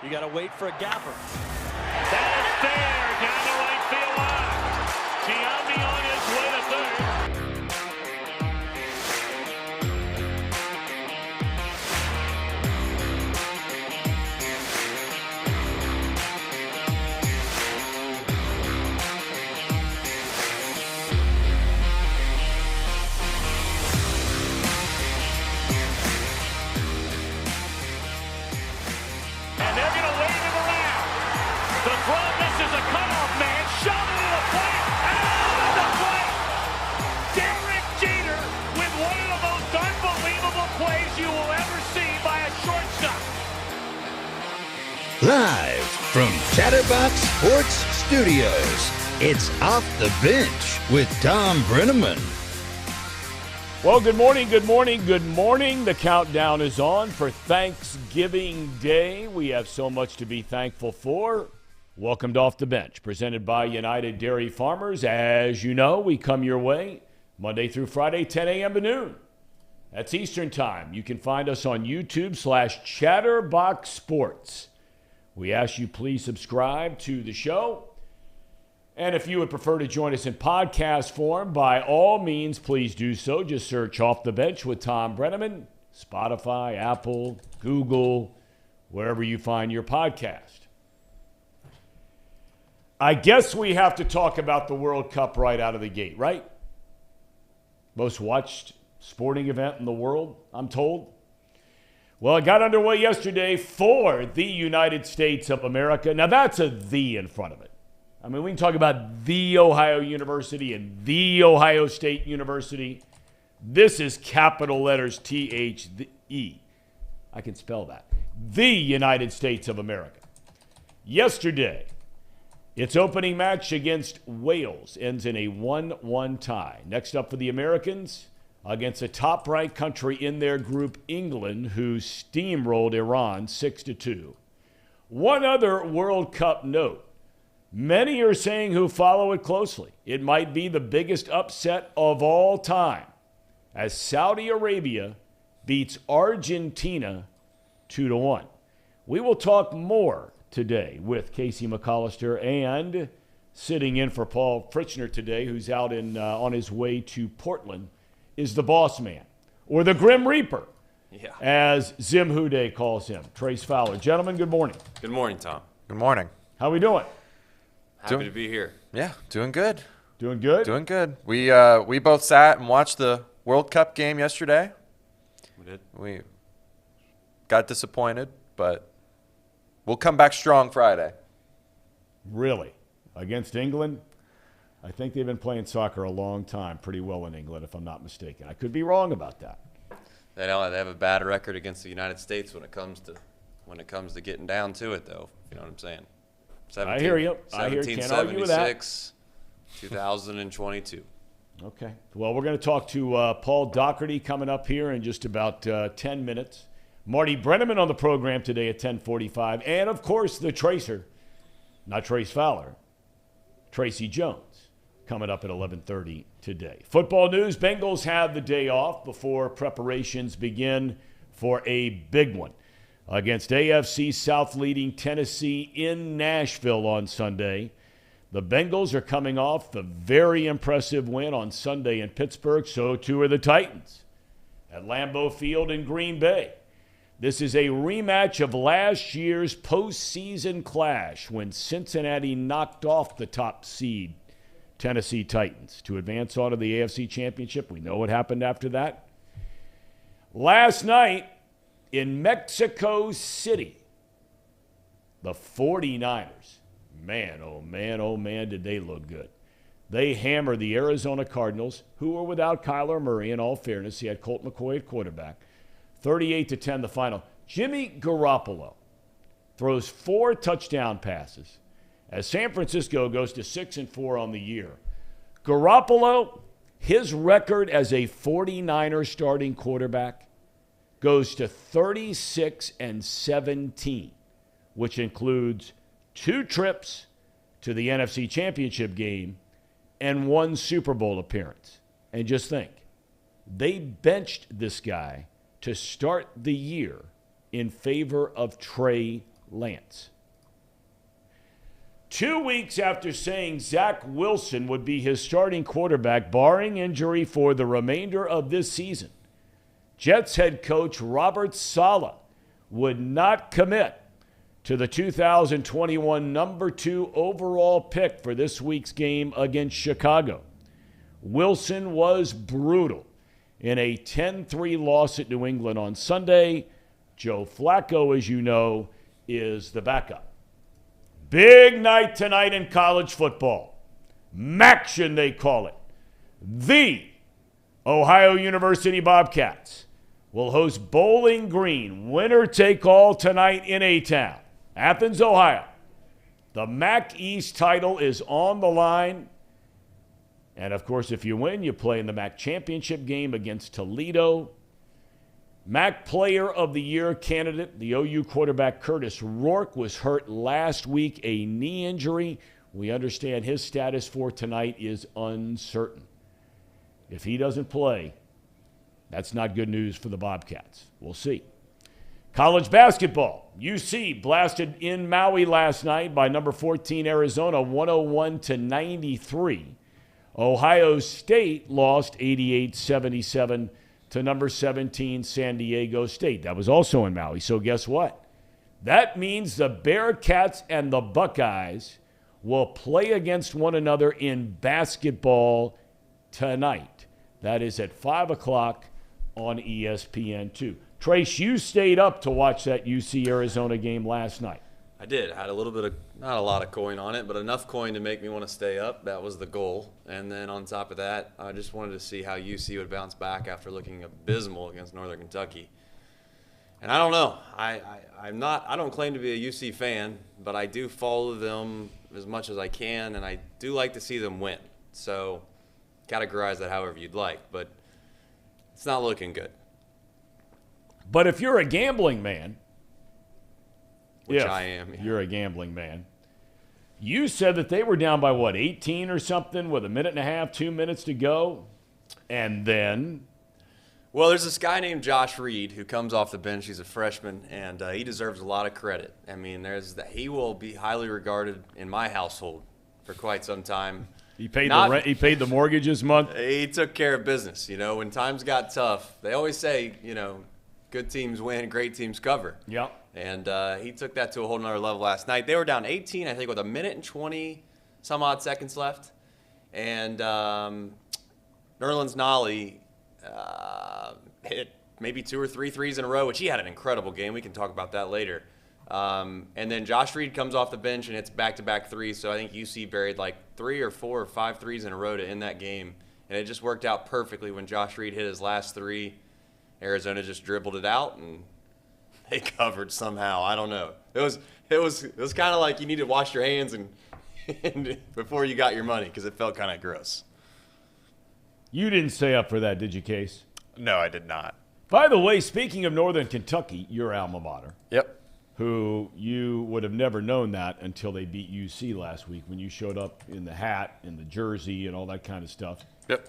You got to wait for a gapper. That is fair. Down the right field line. Giambi on his way to third. And they're going to wave him around. The throw misses a cutoff man. Shot into the plate. Out of the plate. Derek Jeter with one of the most unbelievable plays you will ever see by a shortstop. Live from Chatterbox Sports Studios, it's Off the Bench with Thom Brennaman. Well, good morning, good morning, good morning. The countdown is on for Thanksgiving Day. We have so much to be thankful for. Welcome to Off the Bench, presented by United Dairy Farmers. As you know, we come your way Monday through Friday, 10 a.m. to noon. That's Eastern Time. You can find us on YouTube/Chatterbox Sports. We ask you please subscribe to the show. And if you would prefer to join us in podcast form, by all means, please do so. Just search Off the Bench with Thom Brennaman, Spotify, Apple, Google, wherever you find your podcast. I guess we have to talk about the World Cup right out of the gate, right? Most watched sporting event in the world, I'm told. Well, it got underway yesterday for the United States of America. Now, that's a "the" in front of it. I mean, we can talk about the Ohio University and the Ohio State University. This is capital letters THE. I can spell that. The United States of America. Yesterday, its opening match against Wales ends in a 1-1 tie. Next up for the Americans, against a top-ranked country in their group, England, who steamrolled Iran 6-2. One other World Cup note. Many are saying who follow it closely, it might be the biggest upset of all time as Saudi Arabia beats Argentina 2-1. We will talk more today with Casey McAllister, and sitting in for Paul Fritchner today, who's out on his way to Portland, is the boss man, or the Grim Reaper, as Zim Hude calls him, Trace Fowler. Gentlemen, good morning. Good morning, Tom. Good morning. How we doing? Happy to be here. Yeah, doing good. Doing good? Doing good. We both sat and watched the World Cup game yesterday. We did. We got disappointed, but we'll come back strong Friday. Really? Against England? I think they've been playing soccer a long time, pretty well in England, if I'm not mistaken. I could be wrong about that. They have a bad record against the United States when it comes to getting down to it, though. You know what I'm saying? I hear you. I hear you. Can't argue with that. 2022. Okay. Well, we're going to talk to Paul Dougherty coming up here in just about 10 minutes. Marty Brennaman on the program today at 10:45. And, of course, the Tracer, not Trace Fowler, Tracy Jones, coming up at 11:30 today. Football news, Bengals have the day off before preparations begin for a big one against AFC South leading Tennessee in Nashville on Sunday. The Bengals are coming off the very impressive win on Sunday in Pittsburgh. So too are the Titans at Lambeau Field in Green Bay. This is a rematch of last year's postseason clash when Cincinnati knocked off the top seed Tennessee Titans to advance on to the AFC Championship. We know what happened after that. Last night, in Mexico City, the 49ers, man, oh man, did they look good. They hammered the Arizona Cardinals, who were without Kyler Murray, in all fairness. He had Colt McCoy at quarterback. 38-10 the final. Jimmy Garoppolo throws 4 touchdown passes as San Francisco goes to 6-4 on the year. Garoppolo, his record as a 49er starting quarterback goes to 36-17, which includes 2 trips to the NFC Championship game and 1 Super Bowl appearance. And just think, they benched this guy to start the year in favor of Trey Lance. 2 weeks after saying Zach Wilson would be his starting quarterback, barring injury for the remainder of this season, Jets head coach Robert Saleh would not commit to the 2021 number 2 overall pick for this week's game against Chicago. Wilson was brutal in a 10-3 loss at New England on Sunday. Joe Flacco, as you know, is the backup. Big night tonight in college football. Maction, they call it. The Ohio University Bobcats will host Bowling Green, winner take all tonight in A-Town, Athens, Ohio. The MAC East title is on the line. And, of course, if you win, you play in the MAC championship game against Toledo. MAC Player of the Year candidate, the OU quarterback Curtis Rourke, was hurt last week, a knee injury. We understand his status for tonight is uncertain. If he doesn't play, that's not good news for the Bobcats. We'll see. College basketball. UC blasted in Maui last night by number 14 Arizona, 101-93. Ohio State lost 88-77 to number 17 San Diego State. That was also in Maui. So guess what? That means the Bearcats and the Buckeyes will play against one another in basketball tonight. That is at 5 o'clock on ESPN2. Trace, you stayed up to watch that UC-Arizona game last night. I did. I had a little bit of, not a lot of coin on it, but enough coin to make me want to stay up. That was the goal. And then on top of that, I just wanted to see how UC would bounce back after looking abysmal against Northern Kentucky. And I don't know. I don't claim to be a UC fan, but I do follow them as much as I can, and I do like to see them win. So categorize that however you'd like, but it's not looking good. But if you're a gambling man, which I am. Yeah. You're a gambling man. You said that they were down by, 18 or something with a minute and a half, 2 minutes to go? And then? Well, there's this guy named Josh Reed who comes off the bench. He's a freshman, and he deserves a lot of credit. I mean, he will be highly regarded in my household for quite some time. He paid the rent. He paid the mortgage this month. He took care of business. When times got tough, they always say, good teams win, great teams cover. Yep. And he took that to a whole nother level last night. They were down 18, I think, with a minute and 20 some odd seconds left. And Nerlens Nolley hit maybe 2 or 3 threes in a row, which he had an incredible game. We can talk about that later. And then Josh Reed comes off the bench and hits back-to-back threes. So I think UC buried like 3 or 4 or 5 threes in a row to end that game. And it just worked out perfectly when Josh Reed hit his last three. Arizona just dribbled it out and they covered somehow. I don't know. It was kind of like you needed to wash your hands and before you got your money because it felt kind of gross. You didn't stay up for that, did you, Case? No, I did not. By the way, speaking of Northern Kentucky, your alma mater. Yep. Who you would have never known that until they beat UC last week when you showed up in the hat and the jersey and all that kind of stuff. Yep.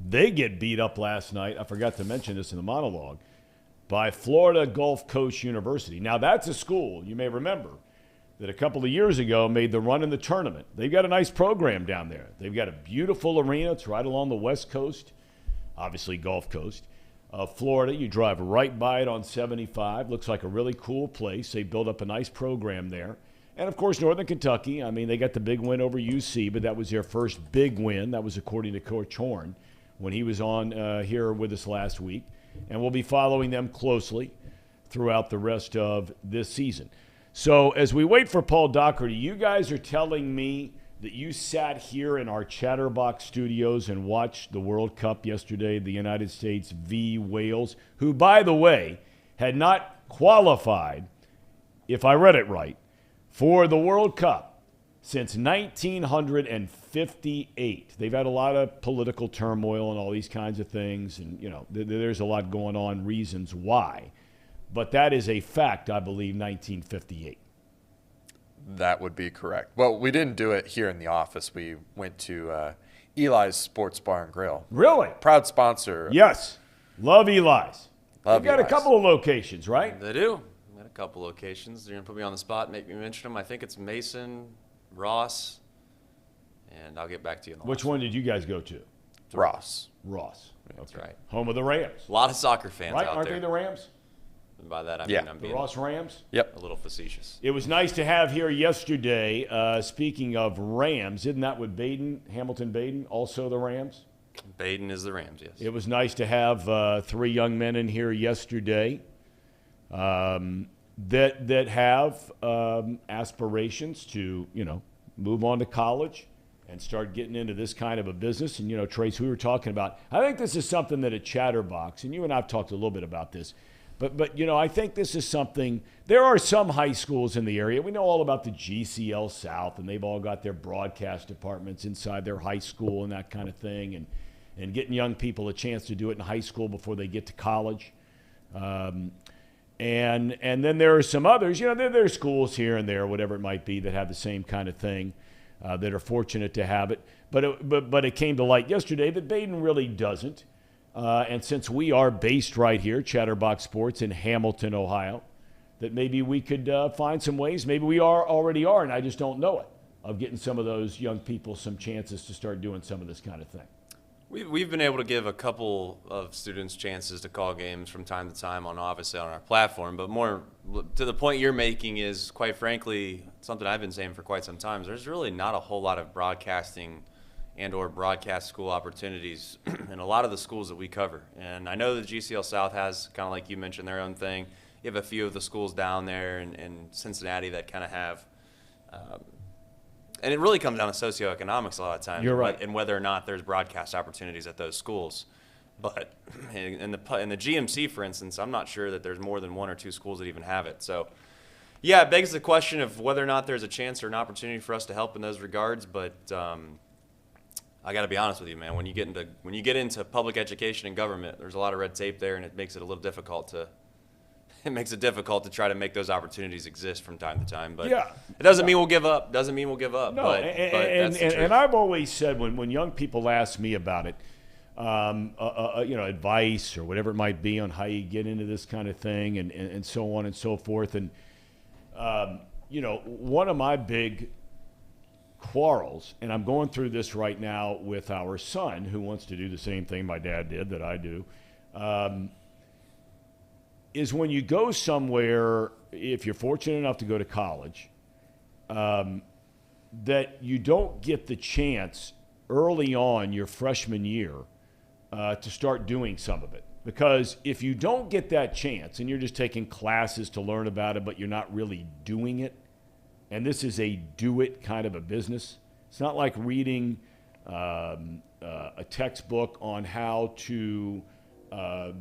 They get beat up last night, I forgot to mention this in the monologue, by Florida Gulf Coast University. Now, that's a school, you may remember, that a couple of years ago made the run in the tournament. They've got a nice program down there. They've got a beautiful arena. It's right along the west coast, obviously Gulf Coast of Florida. You drive right by it on 75. Looks like a really cool place. They built up a nice program there. And, of course, Northern Kentucky, I mean, they got the big win over UC, but that was their first big win. That was according to Coach Horn when he was on here with us last week. And we'll be following them closely throughout the rest of this season. So as we wait for Paul Dougherty, you guys are telling me that you sat here in our Chatterbox studios and watched the World Cup yesterday, the United States v. Wales, who, by the way, had not qualified, if I read it right, for the World Cup since 1958. They've had a lot of political turmoil and all these kinds of things, and, there's a lot going on, reasons why. But that is a fact, I believe, 1958. That would be correct. Well, we didn't do it here in the office. We went to Eli's Sports Bar and Grill. Really? Proud sponsor. Yes. Love Eli's. They've got a couple of locations, right? They do. couple locations. You're going to put me on the spot, make me mention them. I think it's Mason, Ross, and I'll get back to you. Which one did you guys go to? Ross. Ross. That's right. Home of the Rams. A lot of soccer fans Right? out Aren't there. they the Rams? And by that, I Yeah. mean I'm The being Ross Rams? Yep. a little facetious. It was nice to have here yesterday, speaking of Rams, isn't that what Hamilton Baden, also the Rams? Baden is the Rams, yes. It was nice to have 3 young men in here yesterday that have aspirations to, move on to college and start getting into this kind of a business. And, Trace, we were talking about, I think this is something that at Chatterbox, and you and I have talked a little bit about this, but I think this is something, there are some high schools in the area. We know all about the GCL South, and they've all got their broadcast departments inside their high school and that kind of thing, and getting young people a chance to do it in high school before they get to college. And then there are some others, there are schools here and there, whatever it might be, that have the same kind of thing, that are fortunate to have it. But it came to light yesterday that Baden really doesn't. And since we are based right here, Chatterbox Sports in Hamilton, Ohio, that maybe we could find some ways, maybe we already are, and I just don't know it, of getting some of those young people some chances to start doing some of this kind of thing. We've been able to give a couple of students chances to call games from time to time obviously on our platform, but more to the point you're making is, quite frankly, something I've been saying for quite some time. There's really not a whole lot of broadcasting and or broadcast school opportunities in a lot of the schools that we cover. And I know the GCL South has, kind of like you mentioned, their own thing. You have a few of the schools down there in Cincinnati that kind of have and it really comes down to socioeconomics a lot of times. You're right. And whether or not there's broadcast opportunities at those schools. But in the GMC, for instance, I'm not sure that there's more than 1 or 2 schools that even have it. So, yeah, it begs the question of whether or not there's a chance or an opportunity for us to help in those regards. But I got to be honest with you, man. When you get into public education and government, there's a lot of red tape there, and it makes it a little difficult to. It makes it difficult to try to make those opportunities exist from time to time. But yeah. It doesn't mean we'll give up. Doesn't mean we'll give up. No, but that's the truth. and I've always said when young people ask me about it, advice or whatever it might be on how you get into this kind of thing and so on and so forth. And, one of my big quarrels, and I'm going through this right now with our son who wants to do the same thing my dad did that I do, is when you go somewhere, if you're fortunate enough to go to college, that you don't get the chance early on your freshman year to start doing some of it. Because if you don't get that chance and you're just taking classes to learn about it, but you're not really doing it, and this is a do-it kind of a business, it's not like reading a textbook on how to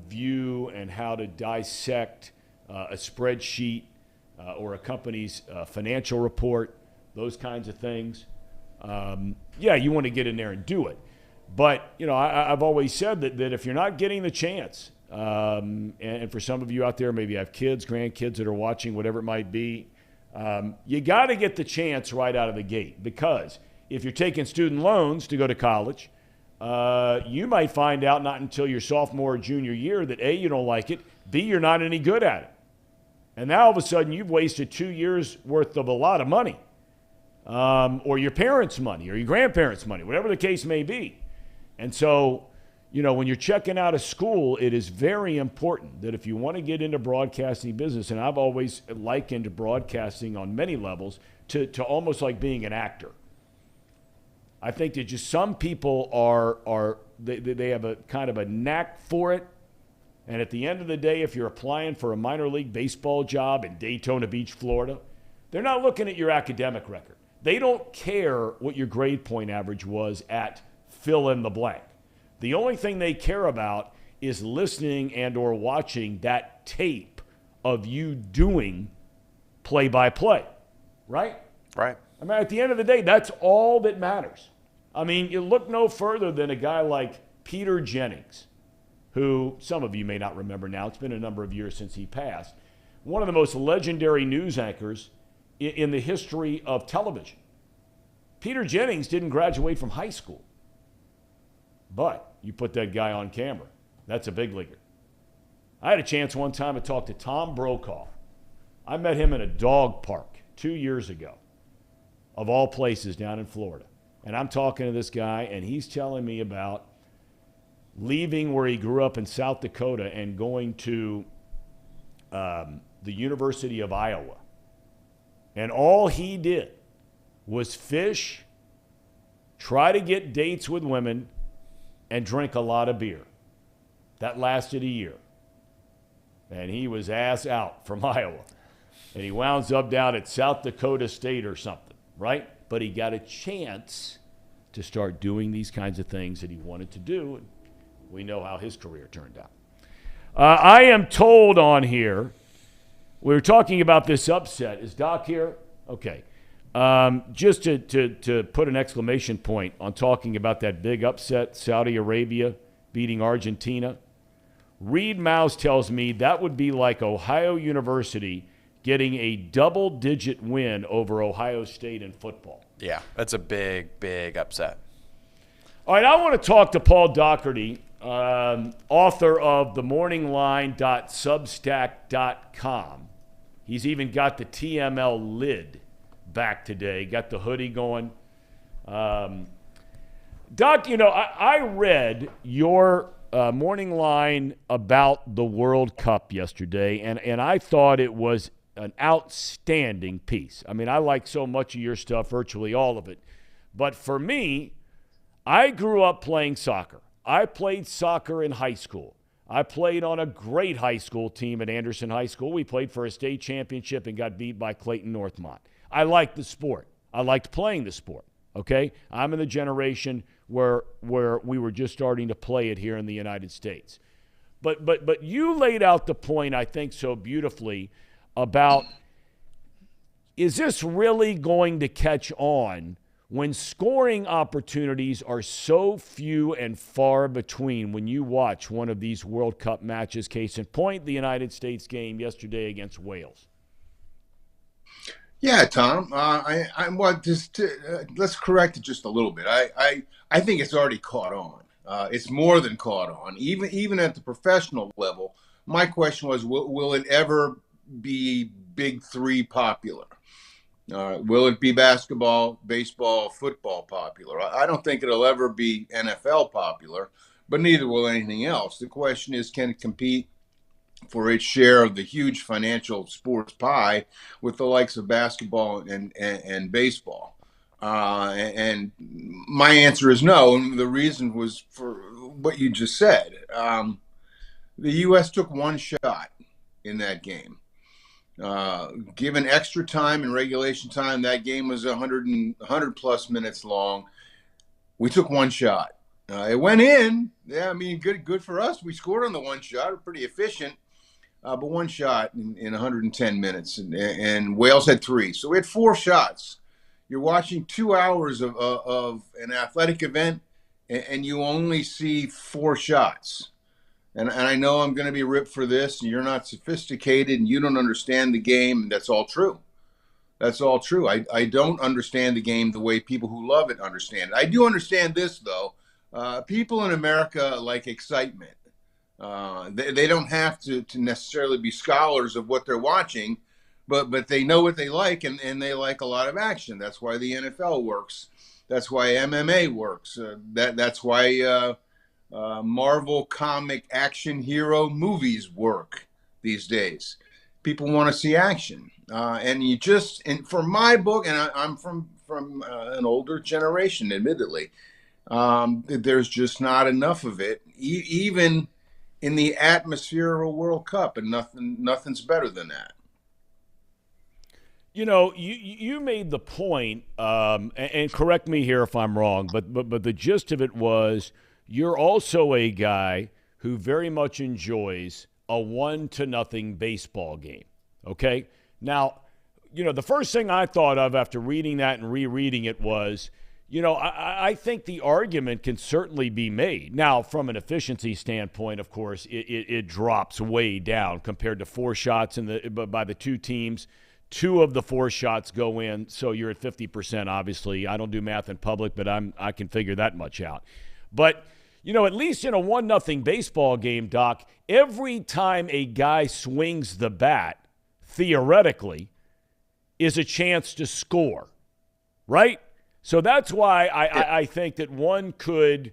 view and how to dissect a spreadsheet or a company's financial report, those kinds of things. You want to get in there and do it. But, I've always said that if you're not getting the chance, and for some of you out there, maybe you have kids, grandkids that are watching, whatever it might be, you got to get the chance right out of the gate. Because if you're taking student loans to go to college, you might find out not until your sophomore or junior year that A, you don't like it, B, you're not any good at it. And now all of a sudden you've wasted 2 years worth of a lot of money, or your parents' money or your grandparents' money, whatever the case may be. And so, when you're checking out a school, it is very important that if you want to get into broadcasting business, and I've always likened broadcasting on many levels to almost like being an actor. I think that just some people they have a kind of a knack for it. And at the end of the day, if you're applying for a minor league baseball job in Daytona Beach, Florida, they're not looking at your academic record. They don't care what your grade point average was at fill in the blank. The only thing they care about is listening and or watching that tape of you doing play-by-play, right? Right. I mean, at the end of the day, that's all that matters. I mean, you look no further than a guy like Peter Jennings, who some of you may not remember now. It's been a number of years since he passed. One of the most legendary news anchors in the history of television. Peter Jennings didn't graduate from high school. But you put that guy on camera. That's a big leaguer. I had a chance one time to talk to Tom Brokaw, I met him in a dog park 2 years ago, of all places down in Florida. And I'm talking to this guy, and he's telling me about leaving where he grew up in South Dakota and going to the University of Iowa. And all he did was fish, try to get dates with women, and drink a lot of beer. That lasted a year. And he was ass out from Iowa. And he wounds up down at South Dakota State or something, right? But he got a chance to start doing these kinds of things that he wanted to do. And we know how his career turned out. I am told on here, we were talking about this upset. Is Doc here? Okay. Just to put an exclamation point on talking about that big upset, Saudi Arabia beating Argentina. Reed Mouse tells me that would be like Ohio University getting a double-digit win over Ohio State in football. Yeah, that's a big, big upset. All right, I want to talk to Paul Dougherty, author of themorninglion.substack.com. He's even got the TML lid back today, got the hoodie going. Doc, I read your morning line about the World Cup yesterday, and I thought it was an outstanding piece. I mean, I like so much of your stuff, virtually all of it. But for me, I grew up playing soccer. I played soccer in high school. I played on a great high school team at Anderson High School. We played for a state championship and got beat by Clayton Northmont. I liked the sport. I liked playing the sport, okay? I'm in the generation where we were just starting to play it here in the United States. But you laid out the point, I think, so beautifully about, is this really going to catch on when scoring opportunities are so few and far between when you watch one of these World Cup matches? Case in point, the United States game yesterday against Wales. Yeah, Tom. Let's correct it just a little bit. I think it's already caught on. It's more than caught on. Even at the professional level, my question was, will it ever be Big Three popular? Will it be basketball, baseball, football popular? I don't think it'll ever be NFL popular, but neither will anything else. The question is, can it compete for its share of the huge financial sports pie with the likes of basketball and baseball? And my answer is no, and the reason was for what you just said. The U.S. took one shot in that game. Given extra time and regulation time, that game was 100 plus minutes long. We took one shot. It went in. Yeah, I mean, good for us. We scored on the one shot. We're pretty efficient. But one shot in 110 minutes, and Wales had three. So we had four shots. You're watching 2 hours of an athletic event, and you only see four shots. And I know I'm going to be ripped for this, and you're not sophisticated, and you don't understand the game. That's all true. That's all true. I don't understand the game the way people who love it understand it. I do understand this, though. People in America like excitement. They don't have to necessarily be scholars of what they're watching, but they know what they like, and they like a lot of action. That's why the NFL works. That's why MMA works. That's why Marvel comic action hero movies work these days. People want to see action, and for my book, and I'm from an older generation, admittedly, there's just not enough of it, even in the atmosphere of a World Cup, and nothing's better than that. You know, you made the point, and correct me here if I'm wrong, but the gist of it was you're also a guy who very much enjoys a 1-0 baseball game, okay? Now, the first thing I thought of after reading that and rereading it was, I think the argument can certainly be made. Now, from an efficiency standpoint, of course, it drops way down compared to four shots by the two teams. 2 of the 4 shots go in, so you're at 50%, obviously. I don't do math in public, but I can figure that much out. But, at least in a 1-0 baseball game, Doc, every time a guy swings the bat, theoretically, is a chance to score, right? So that's why I think that one could,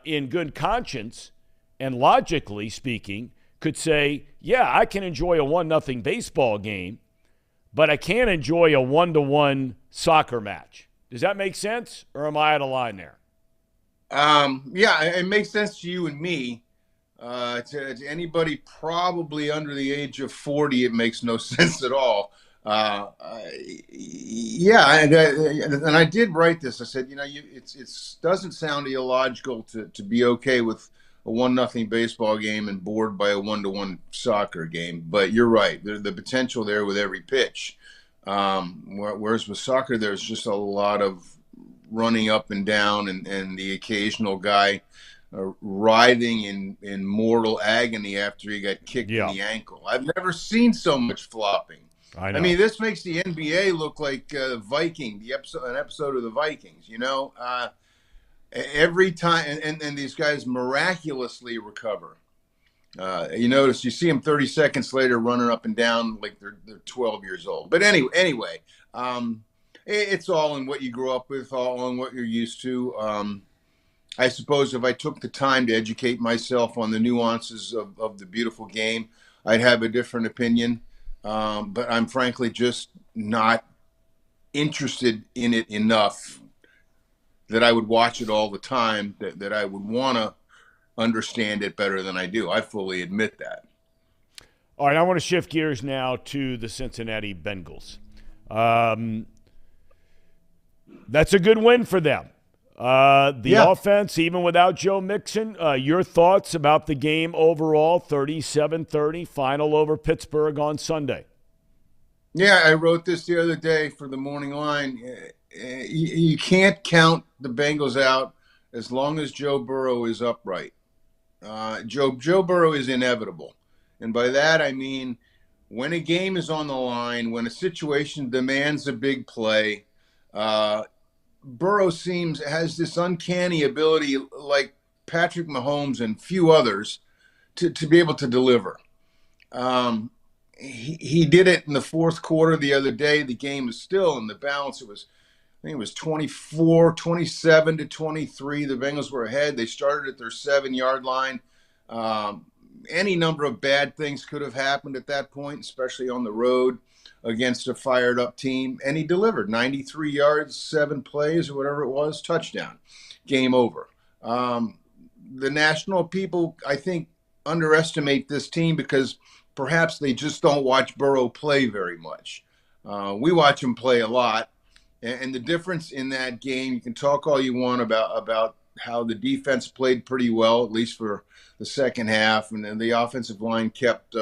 in good conscience and logically speaking, could say, yeah, I can enjoy a 1-0 baseball game, but I can't enjoy a 1-1 soccer match. Does that make sense, or am I out of line there? Yeah, it makes sense to you and me. To anybody probably under the age of 40, it makes no sense at all. Yeah, and I did write this. I said, it doesn't sound illogical to be okay with a 1-0 baseball game and bored by a 1-1 soccer game. But you're right. The potential there with every pitch. Whereas with soccer, there's just a lot of running up and down and the occasional guy writhing in mortal agony after he got kicked in the ankle. I've never seen so much flopping. I know. I mean, this makes the NBA look like Viking, an episode of the Vikings, every time, and these guys miraculously recover. You see them 30 seconds later running up and down like they're 12 years old. But anyway, it's all in what you grew up with, all in what you're used to. I suppose if I took the time to educate myself on the nuances of the beautiful game, I'd have a different opinion. But I'm frankly just not interested in it enough that I would watch it all the time, that I would want to understand it better than I do. I fully admit that. All right, I want to shift gears now to the Cincinnati Bengals. That's a good win for them. The offense, even without Joe Mixon, your thoughts about the game overall, 37-30, final over Pittsburgh on Sunday. Yeah, I wrote this the other day for the morning line. You can't count the Bengals out as long as Joe Burrow is upright. Joe Burrow is inevitable. And by that, I mean, when a game is on the line, when a situation demands a big play, Burrow has this uncanny ability, like Patrick Mahomes and few others, to be able to deliver. He did it in the fourth quarter the other day. The game was still in the balance. I think it was 27-23. The Bengals were ahead. They started at their 7-yard line. Any number of bad things could have happened at that point, especially on the road against a fired-up team. And he delivered 93 yards, 7 plays, or whatever it was, touchdown. Game over. The national people, I think, underestimate this team because perhaps they just don't watch Burrow play very much. We watch him play a lot. And the difference in that game, you can talk all you want about how the defense played pretty well, at least for the second half. And then the offensive line kept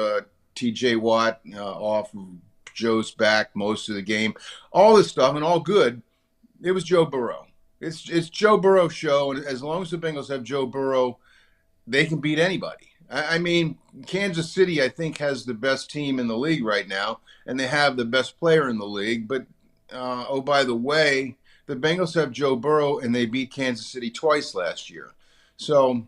T.J. Watt off of Joe's back most of the game. All this stuff, and all good, it was Joe Burrow. It's Joe Burrow's show, and as long as the Bengals have Joe Burrow, they can beat anybody. I mean, Kansas City, I think, has the best team in the league right now, and they have the best player in the league. But, by the way, the Bengals have Joe Burrow, and they beat Kansas City twice last year. So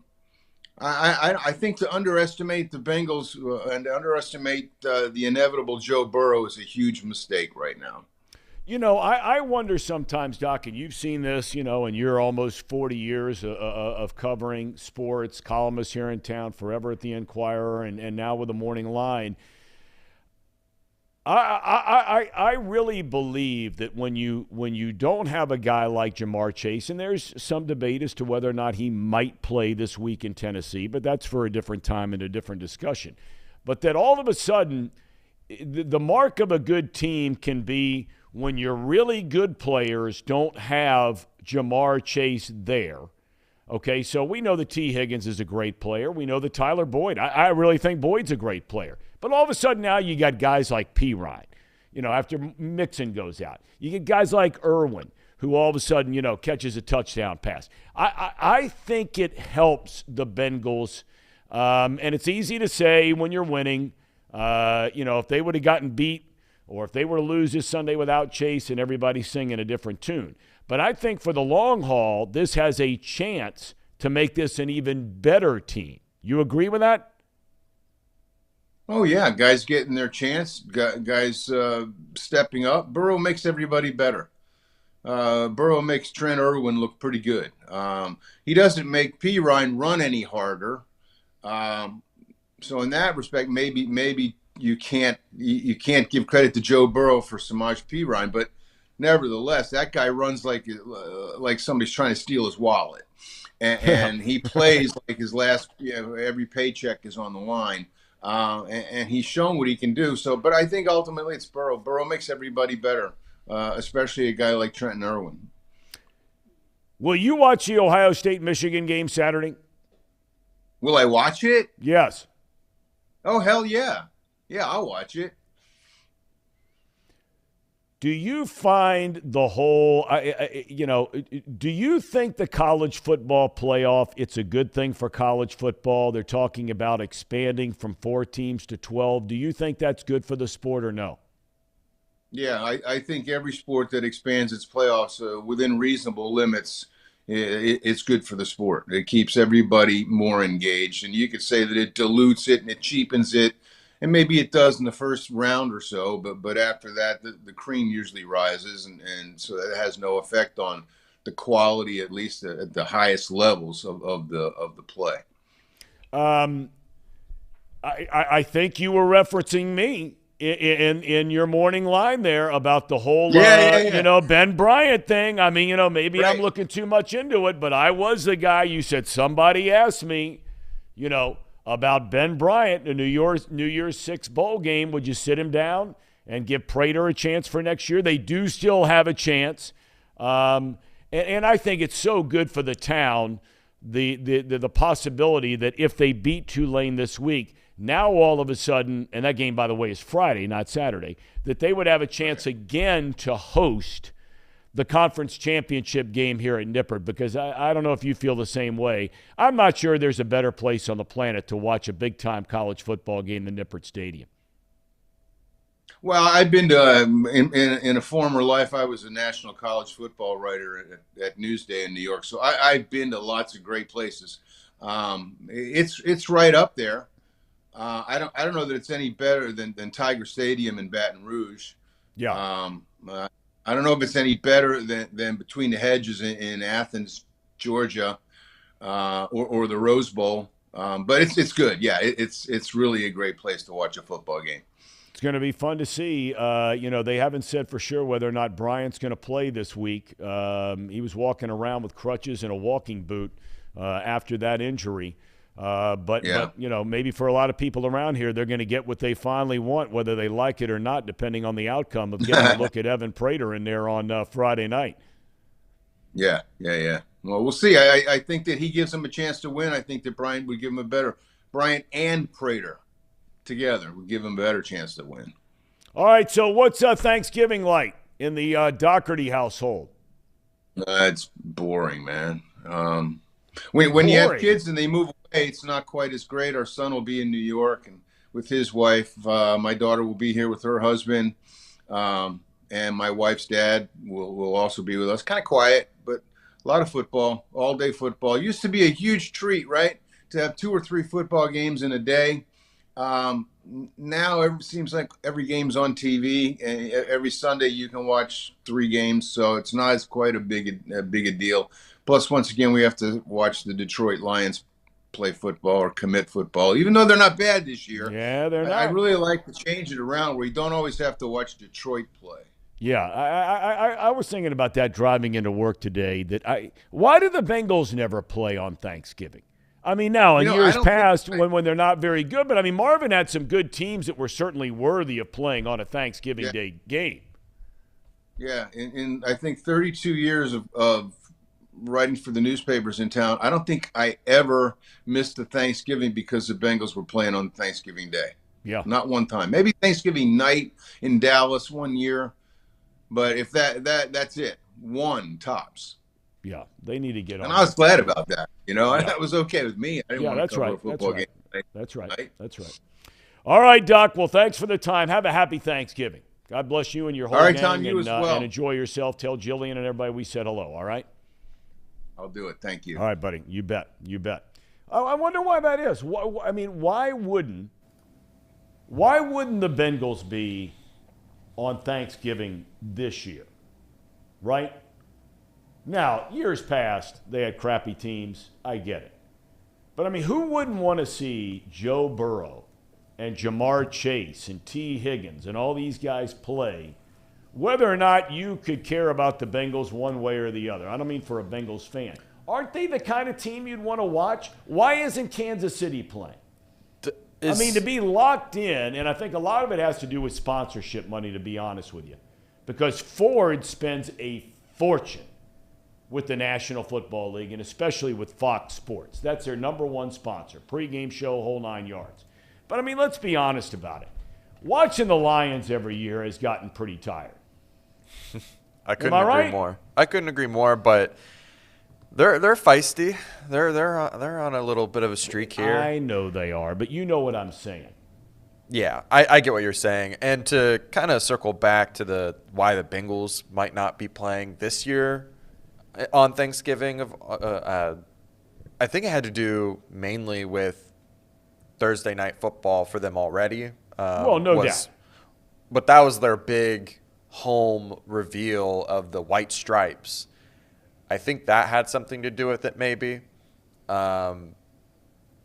I think to underestimate the Bengals and to underestimate the inevitable Joe Burrow is a huge mistake right now. I wonder sometimes, Doc, and you've seen this, in your almost 40 years of covering sports, columnist here in town, forever at the Enquirer, and now with the Morning Line. I really believe that when you don't have a guy like Jamar Chase, and there's some debate as to whether or not he might play this week in Tennessee, but that's for a different time and a different discussion. But that all of a sudden, the mark of a good team can be when your really good players don't have Jamar Chase there. Okay, so we know that T. Higgins is a great player. We know that Tyler Boyd, I really think Boyd's a great player. But all of a sudden now you got guys like P. Ryan, after Mixon goes out. You get guys like Irwin, who all of a sudden, catches a touchdown pass. I think it helps the Bengals, and it's easy to say when you're winning, if they would have gotten beat or if they were to lose this Sunday without Chase and everybody singing a different tune. But I think for the long haul, this has a chance to make this an even better team. You agree with that? Oh yeah, guys getting their chance, guys stepping up. Burrow makes everybody better. Burrow makes Trent Irwin look pretty good. He doesn't make P. Ryan run any harder. Um, so in that respect, maybe you can't give credit to Joe Burrow for Samaj P. Ryan, but nevertheless, that guy runs like somebody's trying to steal his wallet, and he plays like his last every paycheck is on the line. And he's shown what he can do. So, but I think ultimately it's Burrow. Burrow makes everybody better, especially a guy like Trenton Irwin. Will you watch the Ohio State-Michigan game Saturday? Will I watch it? Yes. Oh, hell yeah. Yeah, I'll watch it. Do you find the whole, do you think the college football playoff, it's a good thing for college football? They're talking about expanding from 4 teams to 12. Do you think that's good for the sport or no? Yeah, I think every sport that expands its playoffs within reasonable limits, it's good for the sport. It keeps everybody more engaged. And you could say that it dilutes it and it cheapens it. And maybe it does in the first round or so, but after that, the cream usually rises, and so that has no effect on the quality, at least at the highest levels of the play. I think you were referencing me in your morning line there about the whole Ben Bryant thing. I mean, maybe right. I'm looking too much into it, but I was the guy. You said somebody asked me, about Ben Bryant, the New Year's Six bowl game. Would you sit him down and give Prater a chance for next year? They do still have a chance. And I think it's so good for the town, the possibility that if they beat Tulane this week, now all of a sudden, and that game, by the way, is Friday, not Saturday, that they would have a chance again to host the conference championship game here at Nippert, because I don't know if you feel the same way. I'm not sure there's a better place on the planet to watch a big-time college football game than Nippert Stadium. Well, I've been to, in a former life, I was a national college football writer at Newsday in New York, so I've been to lots of great places. It's right up there. I don't know that it's any better than Tiger Stadium in Baton Rouge. Yeah. I don't know if it's any better than Between the Hedges in Athens, Georgia, or the Rose Bowl. But it's good. Yeah, it's really a great place to watch a football game. It's going to be fun to see. They haven't said for sure whether or not Bryant's going to play this week. He was walking around with crutches and a walking boot after that injury. But maybe for a lot of people around here, they're going to get what they finally want, whether they like it or not, depending on the outcome of getting a look at Evan Prater in there on Friday night. Yeah. Well, we'll see. I think that he gives them a chance to win. I think that Bryant would give him Bryant and Prater together would give him a better chance to win. All right, so what's Thanksgiving like in the Dougherty household? It's boring, man. When you have kids and they move away, it's not quite as great. Our son will be in New York and with his wife. My daughter will be here with her husband, and my wife's dad will also be with us. Kind of quiet, but a lot of football, all day football. It used to be a huge treat, right, to have 2 or 3 football games in a day. Now it seems like every game's on TV, and every Sunday you can watch 3 games, so it's not as quite a big a deal. Plus, once again, we have to watch the Detroit Lions play football or commit football, even though they're not bad this year. Yeah, they're not. I really like to change it around where you don't always have to watch Detroit play. Yeah, I was thinking about that driving into work today. Why do the Bengals never play on Thanksgiving? I mean, now in years past when they're not very good, but I mean, Marvin had some good teams that were certainly worthy of playing on a Thanksgiving Day game. Yeah, in I think 32 years of writing for the newspapers in town, I don't think I ever missed a Thanksgiving because the Bengals were playing on Thanksgiving Day. Yeah, not one time. Maybe Thanksgiving night in Dallas one year, but if that's it, one tops. Yeah, they need to get on. And I was glad about that. That was okay with me. I didn't want to cover a football game. That's right. That's right. All right, Doc. Well, thanks for the time. Have a happy Thanksgiving. God bless you and your whole gang. Tom, you as well. And enjoy yourself. Tell Jillian and everybody we said hello, all right? I'll do it. Thank you. All right, buddy. You bet. I wonder why that is. I mean, why wouldn't Why wouldn't the Bengals be on Thanksgiving this year? Right? Now, years past, they had crappy teams. I get it. But, I mean, who wouldn't want to see Joe Burrow and Jamar Chase and T. Higgins and all these guys play, whether or not you could care about the Bengals one way or the other? I don't mean for a Bengals fan. Aren't they the kind of team you'd want to watch? Why isn't Kansas City playing? I mean, to be locked in, and I think a lot of it has to do with sponsorship money, to be honest with you, because Ford spends a fortune with the National Football League, and especially with Fox Sports. That's their number one sponsor, pregame show, whole 9 yards. But, I mean, let's be honest about it. Watching the Lions every year has gotten pretty tired. I couldn't agree more. I couldn't agree more, but they're feisty. They're on a little bit of a streak here. I know they are, but you know what I'm saying. Yeah, I get what you're saying. And to kind of circle back to why the Bengals might not be playing this year on Thanksgiving, I think it had to do mainly with Thursday night football for them already. Well, no doubt. But that was their big home reveal of the white stripes. I think that had something to do with it, maybe. That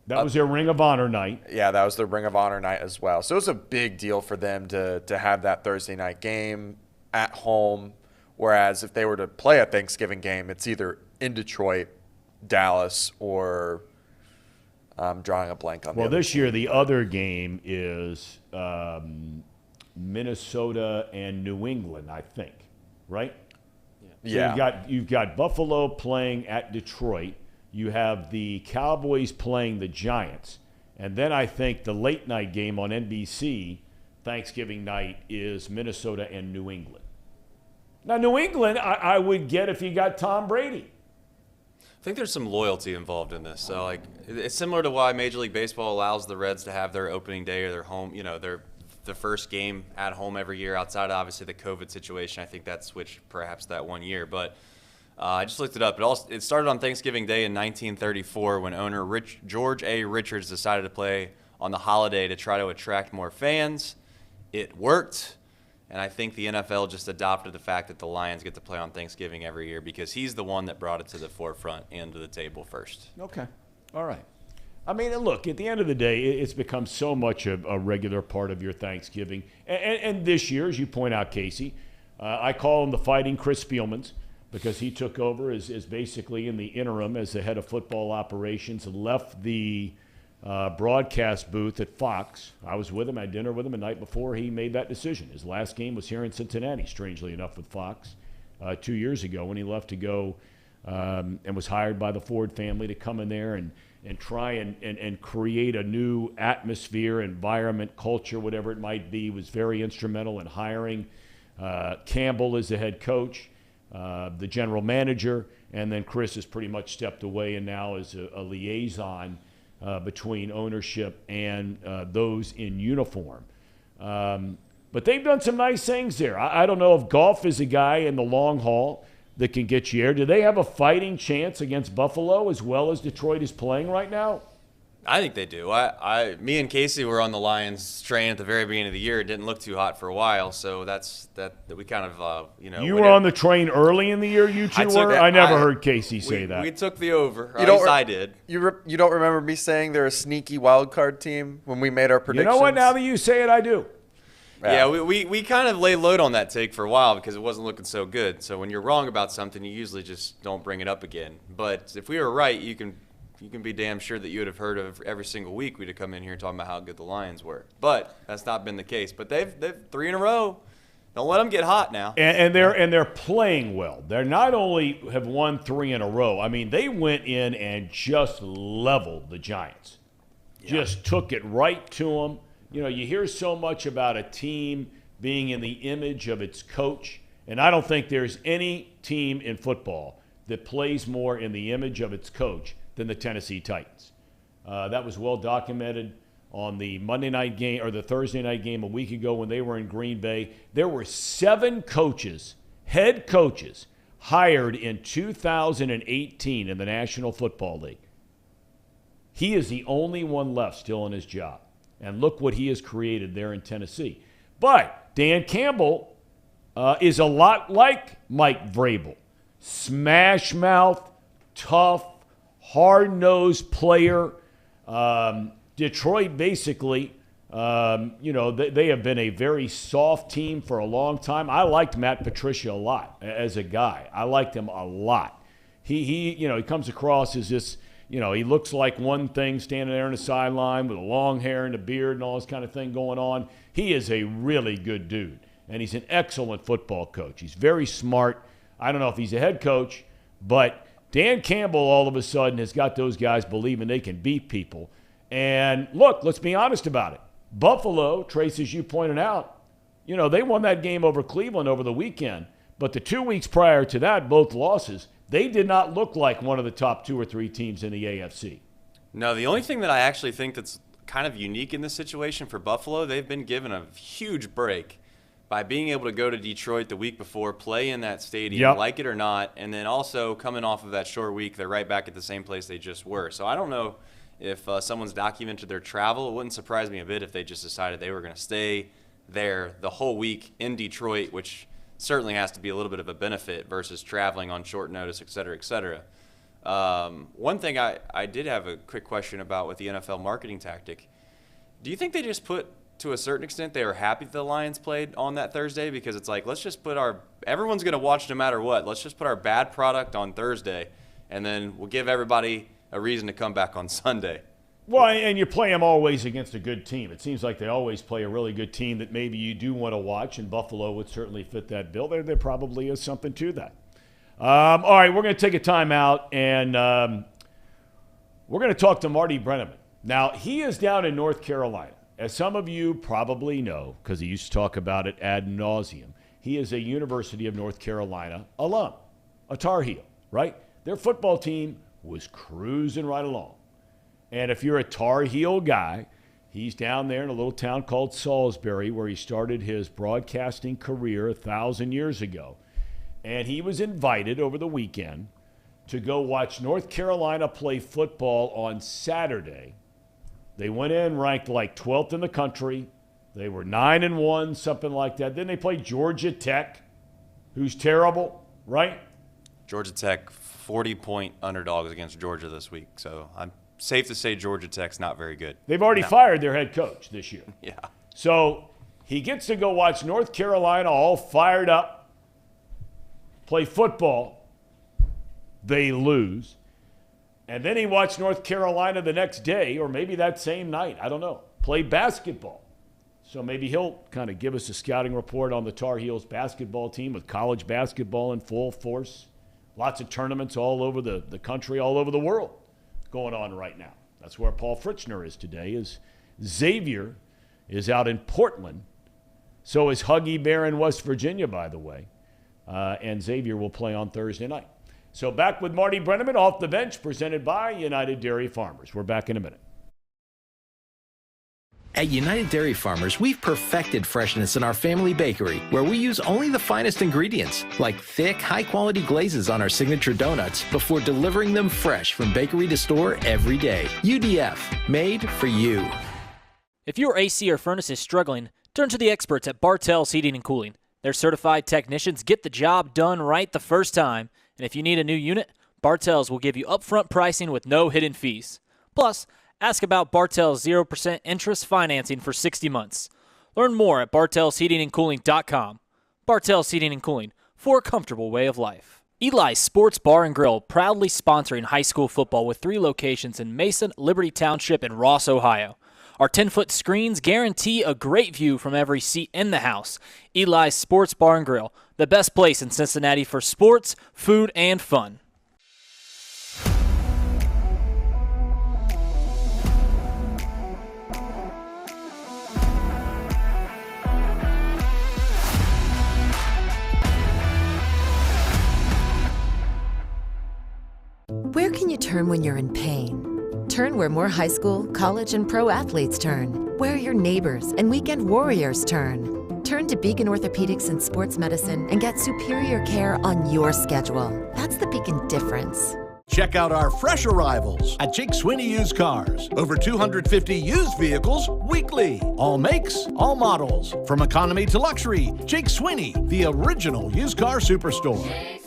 was their Ring of Honor night. Yeah, that was their Ring of Honor night as well. So it was a big deal for them to have that Thursday night game at home. Whereas if they were to play a Thanksgiving game, it's either in Detroit, Dallas, or I'm drawing a blank on. Well, this year the other game is Minnesota and New England, I think, right? Yeah. So you've got Buffalo playing at Detroit. You have the Cowboys playing the Giants, and then I think the late night game on NBC Thanksgiving night is Minnesota and New England. Now, New England, I would get if you got Tom Brady. I think there's some loyalty involved in this. So, like, it's similar to why Major League Baseball allows the Reds to have their opening day or their home, the first game at home every year outside of, obviously, the COVID situation. I think that switched perhaps that 1 year. But I just looked it up. It started on Thanksgiving Day in 1934 when owner George A. Richards decided to play on the holiday to try to attract more fans. It worked. And I think the NFL just adopted the fact that the Lions get to play on Thanksgiving every year because he's the one that brought it to the forefront and to the table first. Okay. All right. I mean, look, at the end of the day, it's become so much a regular part of your Thanksgiving. And this year, as you point out, Casey, I call him the Fighting Chris Spielmans because he took over as basically in the interim as the head of football operations and left the broadcast booth at Fox. I was with him. I had dinner with him the night before he made that decision. His last game was here in Cincinnati, strangely enough, with Fox 2 years ago when he left to go and was hired by the Ford family to come in there and try and create a new atmosphere, environment, culture, whatever it might be. He was very instrumental in hiring Campbell as the head coach, the general manager, and then Chris has pretty much stepped away and now is a liaison between ownership and those in uniform. But they've done some nice things there. I don't know if Goff is a guy in the long haul that can get you here. Do they have a fighting chance against Buffalo as well as Detroit is playing right now? I think they do. Me and Casey were on the Lions train at the very beginning of the year. It didn't look too hot for a while, so that we kind of, You were on the train early in the year, you two were? I never heard Casey say that. We took the over. At least I did. You don't remember me saying they're a sneaky wild card team when we made our predictions? You know what? Now that you say it, I do. Yeah, we kind of laid low on that take for a while because it wasn't looking so good. So when you're wrong about something, you usually just don't bring it up again. But if we were right, you can be damn sure that you would have heard of every single week we'd have come in here talking about how good the Lions were. But that's not been the case. But they've 3 in a row. Don't let them get hot now. And they're playing well. They're not only have won 3 in a row. I mean, they went in and just leveled the Giants. Yeah. Just took it right to them. You hear so much about a team being in the image of its coach, and I don't think there's any team in football that plays more in the image of its coach than the Tennessee Titans. That was well documented on the Monday night game or the Thursday night game a week ago when they were in Green Bay. There were 7 coaches, head coaches, hired in 2018 in the National Football League. He is the only one left still in his job. And look what he has created there in Tennessee. But Dan Campbell is a lot like Mike Vrabel. Smash mouth, tough, hard-nosed player. Detroit basically, they have been a very soft team for a long time. I liked Matt Patricia a lot as a guy. I liked him a lot. He comes across as this, he looks like one thing standing there on the sideline with the long hair and the beard and all this kind of thing going on. He is a really good dude, and he's an excellent football coach. He's very smart. I don't know if he's a head coach, but Dan Campbell all of a sudden has got those guys believing they can beat people. And look, let's be honest about it. Buffalo, Trace, as you pointed out, they won that game over Cleveland over the weekend. But the 2 weeks prior to that, both losses, they did not look like one of the top 2 or 3 teams in the AFC. No, the only thing that I actually think that's kind of unique in this situation for Buffalo, they've been given a huge break by being able to go to Detroit the week before, play in that stadium, like it or not, and then also coming off of that short week, they're right back at the same place they just were. So I don't know if someone's documented their travel. It wouldn't surprise me a bit if they just decided they were going to stay there the whole week in Detroit, which certainly has to be a little bit of a benefit versus traveling on short notice, et cetera, et cetera. One thing I did have a quick question about with the NFL marketing tactic. Do you think they just put, to a certain extent, they were happy that the Lions played on that Thursday? Because it's like, let's just put everyone's going to watch no matter what. Let's just put our bad product on Thursday, and then we'll give everybody a reason to come back on Sunday. Well, and you play them always against a good team. It seems like they always play a really good team that maybe you do want to watch, and Buffalo would certainly fit that bill. There probably is something to that. All right, we're going to take a timeout, and we're going to talk to Marty Brennaman. Now, he is down in North Carolina. As some of you probably know, because he used to talk about it ad nauseum, he is a University of North Carolina alum, a Tar Heel, right? Their football team was cruising right along. And if you're a Tar Heel guy, he's down there in a little town called Salisbury where he started his broadcasting career 1,000 years ago. And he was invited over the weekend to go watch North Carolina play football on Saturday. They went in ranked like 12th in the country. They were 9-1, something like that. Then they played Georgia Tech, who's terrible, right? Georgia Tech, 40-point underdogs against Georgia this week. So I'm safe to say Georgia Tech's not very good. They've already fired their head coach this year. Yeah. So he gets to go watch North Carolina all fired up, play football. They lose. And then he watched North Carolina the next day, or maybe that same night, I don't know, play basketball. So maybe he'll kind of give us a scouting report on the Tar Heels basketball team with college basketball in full force. Lots of tournaments all over the country, all over the world going on right now. That's where Paul Fritchner is today. Xavier is out in Portland. So is Huggy Bear in West Virginia, by the way. And Xavier will play on Thursday night. So back with Marty Brennaman off the bench, presented by United Dairy Farmers. We're back in a minute. At United Dairy Farmers, we've perfected freshness in our family bakery, where we use only the finest ingredients, like thick, high-quality glazes on our signature donuts, before delivering them fresh from bakery to store every day. UDF, made for you. If your AC or furnace is struggling, turn to the experts at Bartell's Heating and Cooling. Their certified technicians get the job done right the first time. And if you need a new unit, Bartell's will give you upfront pricing with no hidden fees. Plus, ask about Bartell's 0% interest financing for 60 months. Learn more at bartellsheatingandcooling.com. Bartell's Heating and Cooling, for a comfortable way of life. Eli's Sports Bar and Grill, proudly sponsoring high school football with 3 locations in Mason, Liberty Township, and Ross, Ohio. Our 10-foot screens guarantee a great view from every seat in the house. Eli's Sports Bar and Grill, the best place in Cincinnati for sports, food, and fun. Where can you turn when you're in pain? Turn where more high school, college, and pro athletes turn. Where your neighbors and weekend warriors turn. Turn to Beacon Orthopedics and Sports Medicine and get superior care on your schedule. That's the Beacon difference. Check out our fresh arrivals at Jake Sweeney Used Cars. Over 250 used vehicles weekly. All makes, all models. From economy to luxury, Jake Sweeney, the original used car superstore.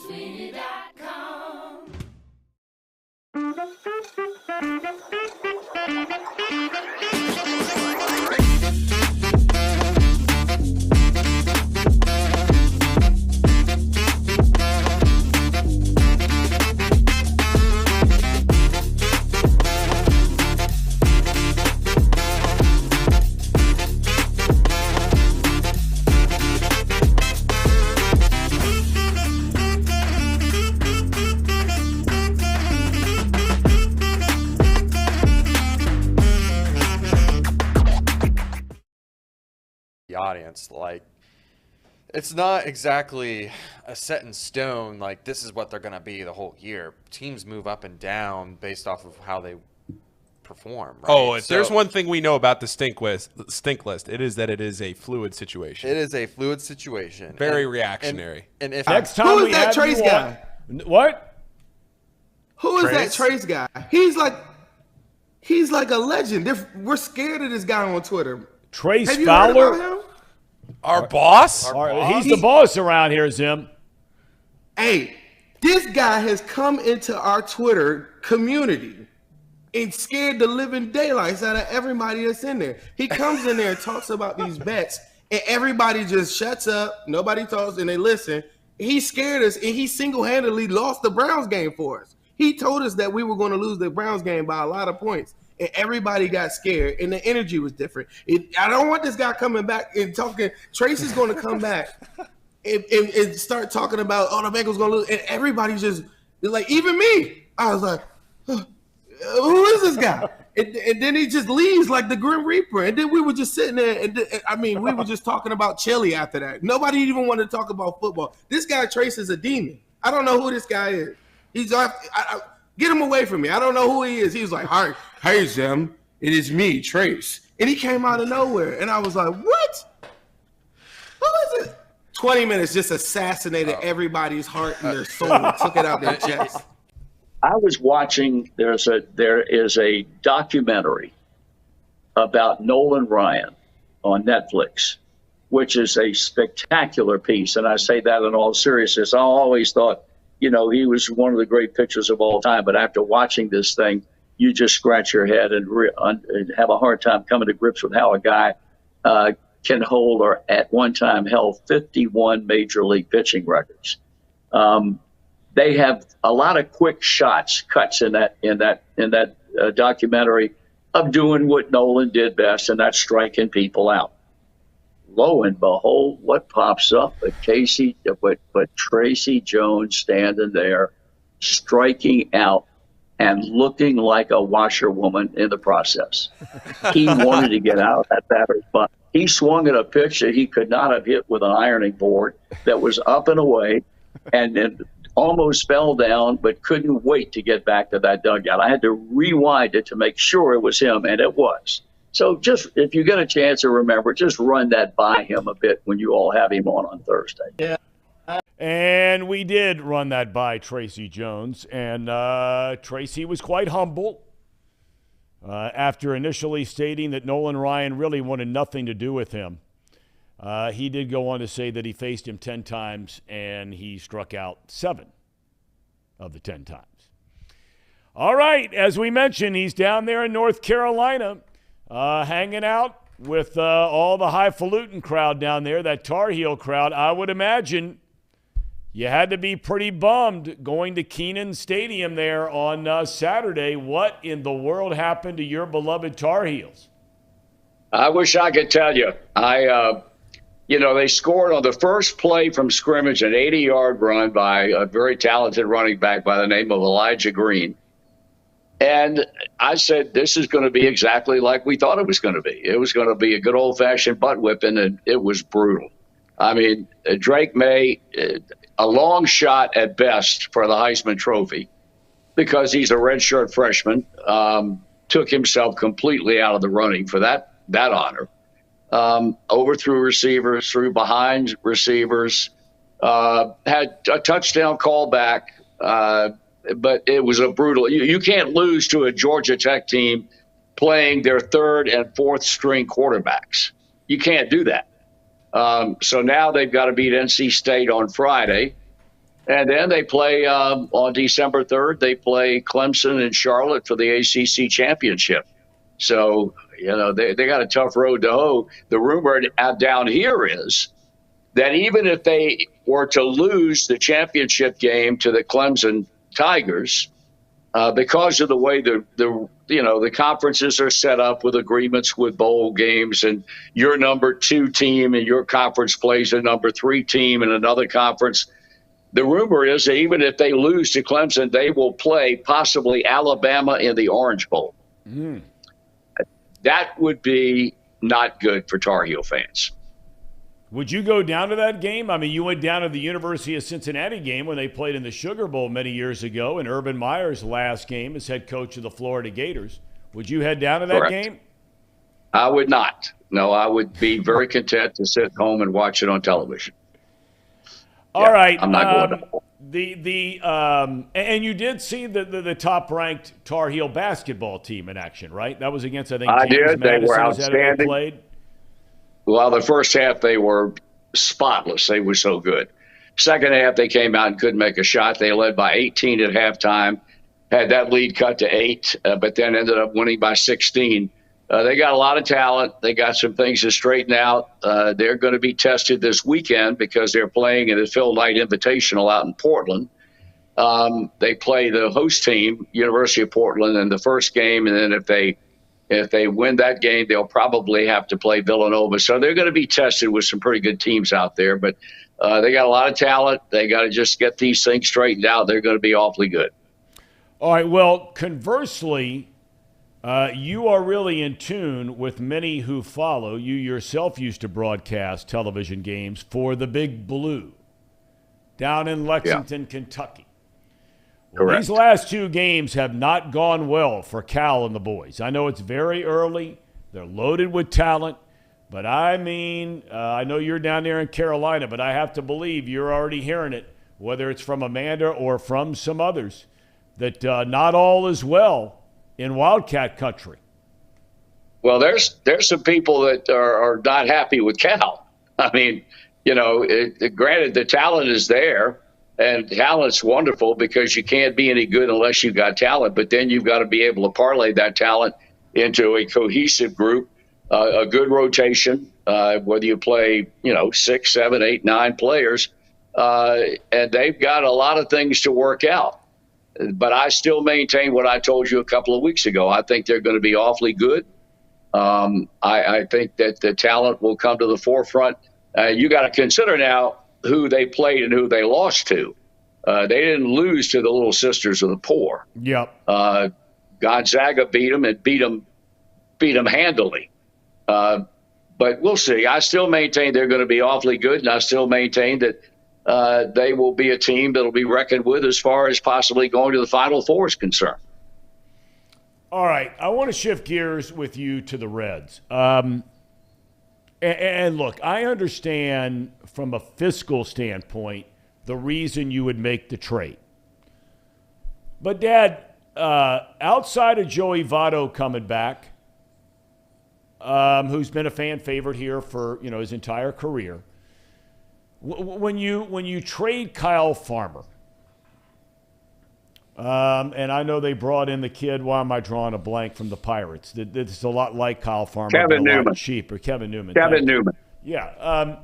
Audience, like, it's not exactly a set in stone, like this is what they're going to be the whole year. Teams move up and down based off of how they perform, right? Oh, if there's one thing we know about the stink list, it is that it is a fluid situation. It is a fluid situation. Very reactionary. And if Next time who we is that have Trace you guy? on, what? Who is that Trace guy? He's like a legend. We're scared of this guy on Twitter. Trace Have you Fowler? heard about him? Our boss? He's the boss around here, Zim. Hey, this guy has come into our Twitter community and scared the living daylights out of everybody that's in there. He comes in there and talks about these bets, and everybody just shuts up. Nobody talks, and they listen. He scared us, and he single-handedly lost the Browns game for us. He told us that we were going to lose the Browns game by a lot of points. And everybody got scared, and the energy was different. I don't want this guy coming back and talking. Tracy's going to come back and start talking about, oh, the Bengals going to lose. And everybody just, like, even me. I was like, who is this guy? And then he just leaves like the Grim Reaper. And then we were just sitting there. We were just talking about chili after that. Nobody even wanted to talk about football. This guy, Trace, is a demon. I don't know who this guy is. He's get him away from me. I don't know who he is. He was like, hi, hey, Zim, it is me, Trace. And he came out of nowhere. And I was like, what? Who is it? 20 minutes just assassinated everybody's heart and their soul and took it out their chest. I was watching, there is a documentary about Nolan Ryan on Netflix, which is a spectacular piece. And I say that in all seriousness. I always thought, he was one of the great pitchers of all time. But after watching this thing, you just scratch your head and have a hard time coming to grips with how a guy can hold or at one time held 51 major league pitching records. They have a lot of quick cuts in that documentary of doing what Nolan did best, and that's striking people out. Lo and behold, what pops up? But Tracy Jones standing there, striking out and looking like a washerwoman in the process. He wanted to get out of that batter's butt. He swung at a pitch that he could not have hit with an ironing board that was up and away, and almost fell down, but couldn't wait to get back to that dugout. I had to rewind it to make sure it was him, and it was. So just, if you get a chance to remember, just run that by him a bit when you all have him on Thursday. Yeah. And we did run that by Tracy Jones, and Tracy was quite humble after initially stating that Nolan Ryan really wanted nothing to do with him. He did go on to say that he faced him 10 times, and he struck out 7 of the 10 times. All right, as we mentioned, he's down there in North Carolina, hanging out with all the highfalutin crowd down there, that Tar Heel crowd. I would imagine you had to be pretty bummed going to Kenan Stadium there on Saturday. What in the world happened to your beloved Tar Heels? I wish I could tell you. They scored on the first play from scrimmage, an 80-yard run by a very talented running back by the name of Elijah Green. And I said, this is going to be exactly like we thought it was going to be. It was going to be a good old-fashioned butt whipping, and it was brutal. I mean, Drake May, a long shot at best for the Heisman Trophy because he's a redshirt freshman, took himself completely out of the running for that honor. Overthrew receivers, threw behind receivers, had a touchdown call back, but it was a brutal. You can't lose to a Georgia Tech team playing their third and fourth string quarterbacks. You can't do that. So now they've got to beat NC State on Friday. And then they play on December 3rd, they play Clemson and Charlotte for the ACC championship. So, they got a tough road to hoe. The rumor down here is that even if they were to lose the championship game to the Clemson Tigers, because of the way the conferences are set up with agreements with bowl games, and your number 2 team in your conference plays a number 3 team in another conference, the rumor is that even if they lose to Clemson, they will play possibly Alabama in the Orange Bowl. Mm. That would be not good for Tar Heel fans. Would you go down to that game? I mean, you went down to the University of Cincinnati game when they played in the Sugar Bowl many years ago, and Urban Meyer's last game as head coach of the Florida Gators. Would you head down to that game? I would not. No, I would be very content to sit home and watch it on television. All right. I'm not going to. And you did see the top-ranked Tar Heel basketball team in action, right? That was against, I think, I James did. Madison. They were Is that who outstanding. they played? Well, the first half they were spotless. They were so good. Second half they came out and couldn't make a shot. They led by 18 at halftime, had that lead cut to 8, but then ended up winning by 16. They got a lot of talent. They got some things to straighten out. They're going to be tested this weekend because they're playing in the Phil Knight Invitational out in Portland. They play the host team, University of Portland, in the first game, and then if they win that game, they'll probably have to play Villanova. So they're going to be tested with some pretty good teams out there. But they got a lot of talent. They got to just get these things straightened out. They're going to be awfully good. All right. Well, conversely, you are really in tune with many who follow. You yourself used to broadcast television games for the Big Blue down in Lexington, Kentucky. Well, Correct. these last 2 games have not gone well for Cal and the boys. I know it's very early. They're loaded with talent. But, I mean, I know you're down there in Carolina, but I have to believe you're already hearing it, whether it's from Amanda or from some others, that not all is well in Wildcat country. Well, there's some people that are not happy with Cal. I mean, granted, the talent is there. And talent's wonderful because you can't be any good unless you've got talent. But then you've got to be able to parlay that talent into a cohesive group, a good rotation, whether you play, 6, 7, 8, 9 players. And they've got a lot of things to work out. But I still maintain what I told you a couple of weeks ago. I think they're going to be awfully good. I think that the talent will come to the forefront. You got to consider now who they played and who they lost to. They didn't lose to the Little Sisters of the Poor. Yep. Gonzaga beat them and beat them handily. But we'll see. I still maintain they're going to be awfully good, and I still maintain that they will be a team that will be reckoned with as far as possibly going to the Final Four is concerned. All right. I want to shift gears with you to the Reds. And look, I understand from a fiscal standpoint the reason you would make the trade. But, Dad, outside of Joey Votto coming back, who's been a fan favorite here for his entire career, when you trade Kyle Farmer, and I know they brought in the kid. Why am I drawing a blank from the Pirates? It's a lot like Kyle Farmer. Kevin Newman. Kevin Newman. Kevin Newman. Yeah.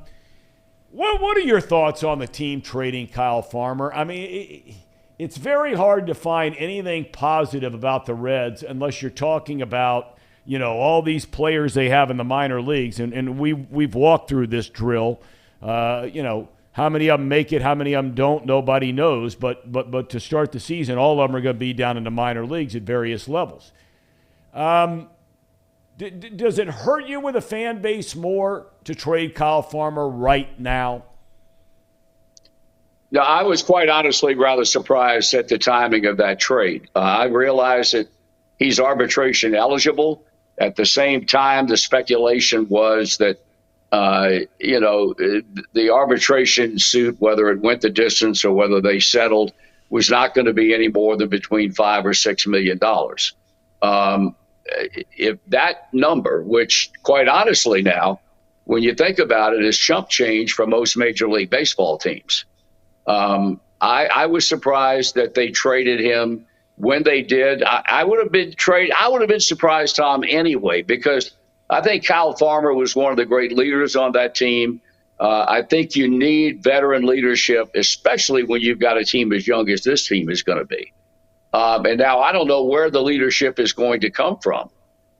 What are your thoughts on the team trading Kyle Farmer? I mean, it's very hard to find anything positive about the Reds unless you're talking about, all these players they have in the minor leagues. And we've walked through this drill. How many of them make it, how many of them don't, nobody knows. But to start the season, all of them are going to be down in the minor leagues at various levels. Does it hurt you with a fan base more to trade Kyle Farmer right now? No, I was quite honestly rather surprised at the timing of that trade. I realized that he's arbitration eligible. At the same time, the speculation was that the arbitration suit, whether it went the distance or whether they settled, was not going to be any more than between $5 or $6 million. If that number, which quite honestly now, when you think about it, is chump change for most Major League Baseball teams. I was surprised that they traded him when they did. I would have been surprised, Tom, anyway, because I think Kyle Farmer was one of the great leaders on that team. I think you need veteran leadership, especially when you've got a team as young as this team is going to be. And now I don't know where the leadership is going to come from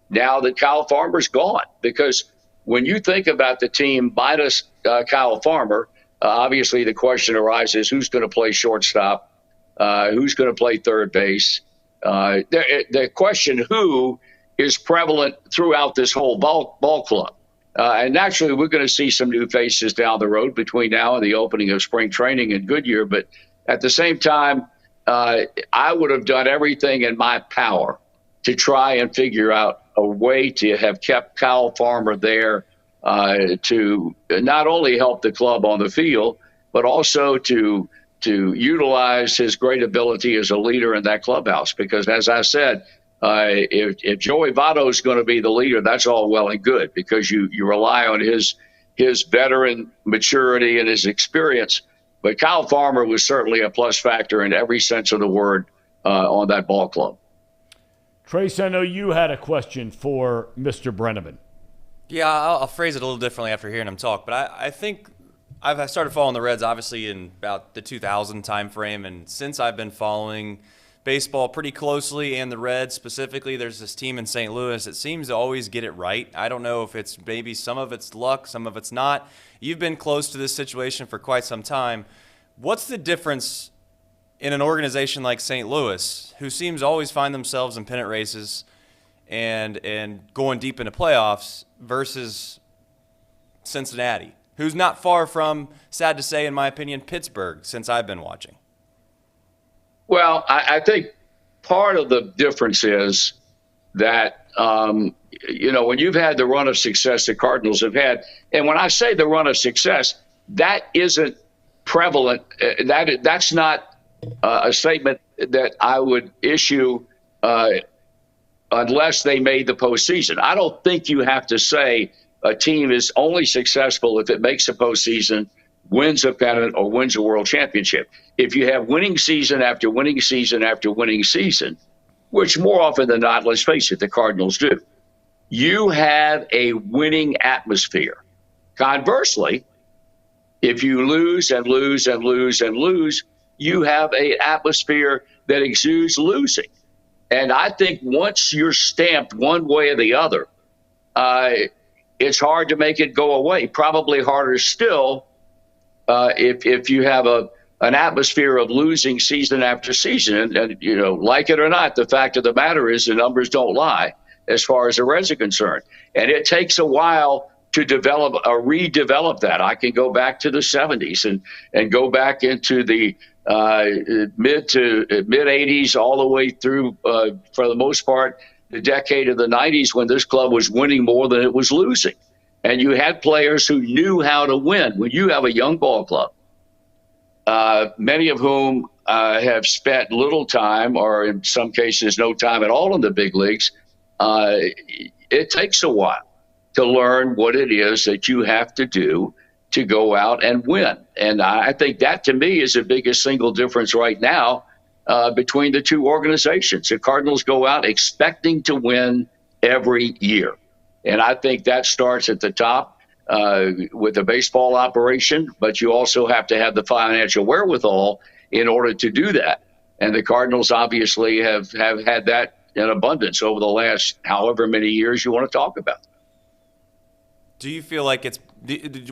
now that Kyle Farmer's gone, because when you think about the team minus Kyle Farmer, obviously the question arises, who's going to play shortstop? Who's going to play third base? The question who is prevalent throughout this whole ball club. And naturally, we're going to see some new faces down the road between now and the opening of spring training in Goodyear. But at the same time, I would have done everything in my power to try and figure out a way to have kept Kyle Farmer there to not only help the club on the field, but also to utilize his great ability as a leader in that clubhouse. Because as I said, if Joey Votto is going to be the leader, that's all well and good, because you rely on his veteran maturity and his experience. But Kyle Farmer was certainly a plus factor in every sense of the word on that ball club. Trace, I know you had a question for Mr. Brennaman. Yeah, I'll phrase it a little differently after hearing him talk. But I think I started following the Reds, obviously, in about the 2000 time frame. And since I've been following baseball pretty closely, and the Reds specifically, there's this team in St. Louis that seems to always get it right. I don't know if it's maybe some of it's luck, some of it's not. You've been close to this situation for quite some time. What's the difference in an organization like St. Louis, who seems to always find themselves in pennant races and going deep into playoffs, versus Cincinnati, who's not far from, sad to say, in my opinion, Pittsburgh, since I've been watching? Well, I think part of the difference is that, when you've had the run of success the Cardinals have had, and when I say the run of success, that isn't prevalent. That's not a statement that I would issue unless they made the postseason. I don't think you have to say a team is only successful if it makes the postseason, wins a pennant, or wins a world championship. If you have winning season after winning season after winning season, which more often than not, let's face it, the Cardinals do, you have a winning atmosphere. Conversely, if you lose and lose and lose and lose, you have an atmosphere that exudes losing. And I think once you're stamped one way or the other, it's hard to make it go away. Probably harder still if you have an atmosphere of losing season after season. And, like it or not, the fact of the matter is the numbers don't lie as far as the Reds are concerned. And it takes a while to redevelop that. I can go back to the 70s and go back into the mid 80s all the way through, for the most part, the decade of the 90s, when this club was winning more than it was losing. And you had players who knew how to win. When you have a young ball club, many of whom have spent little time, or in some cases no time at all in the big leagues, it takes a while to learn what it is that you have to do to go out and win. And I think that, to me, is the biggest single difference right now between the two organizations. The Cardinals go out expecting to win every year. And I think that starts at the top with the baseball operation, but you also have to have the financial wherewithal in order to do that. And the Cardinals obviously have had that in abundance over the last however many years you want to talk about. Do you feel like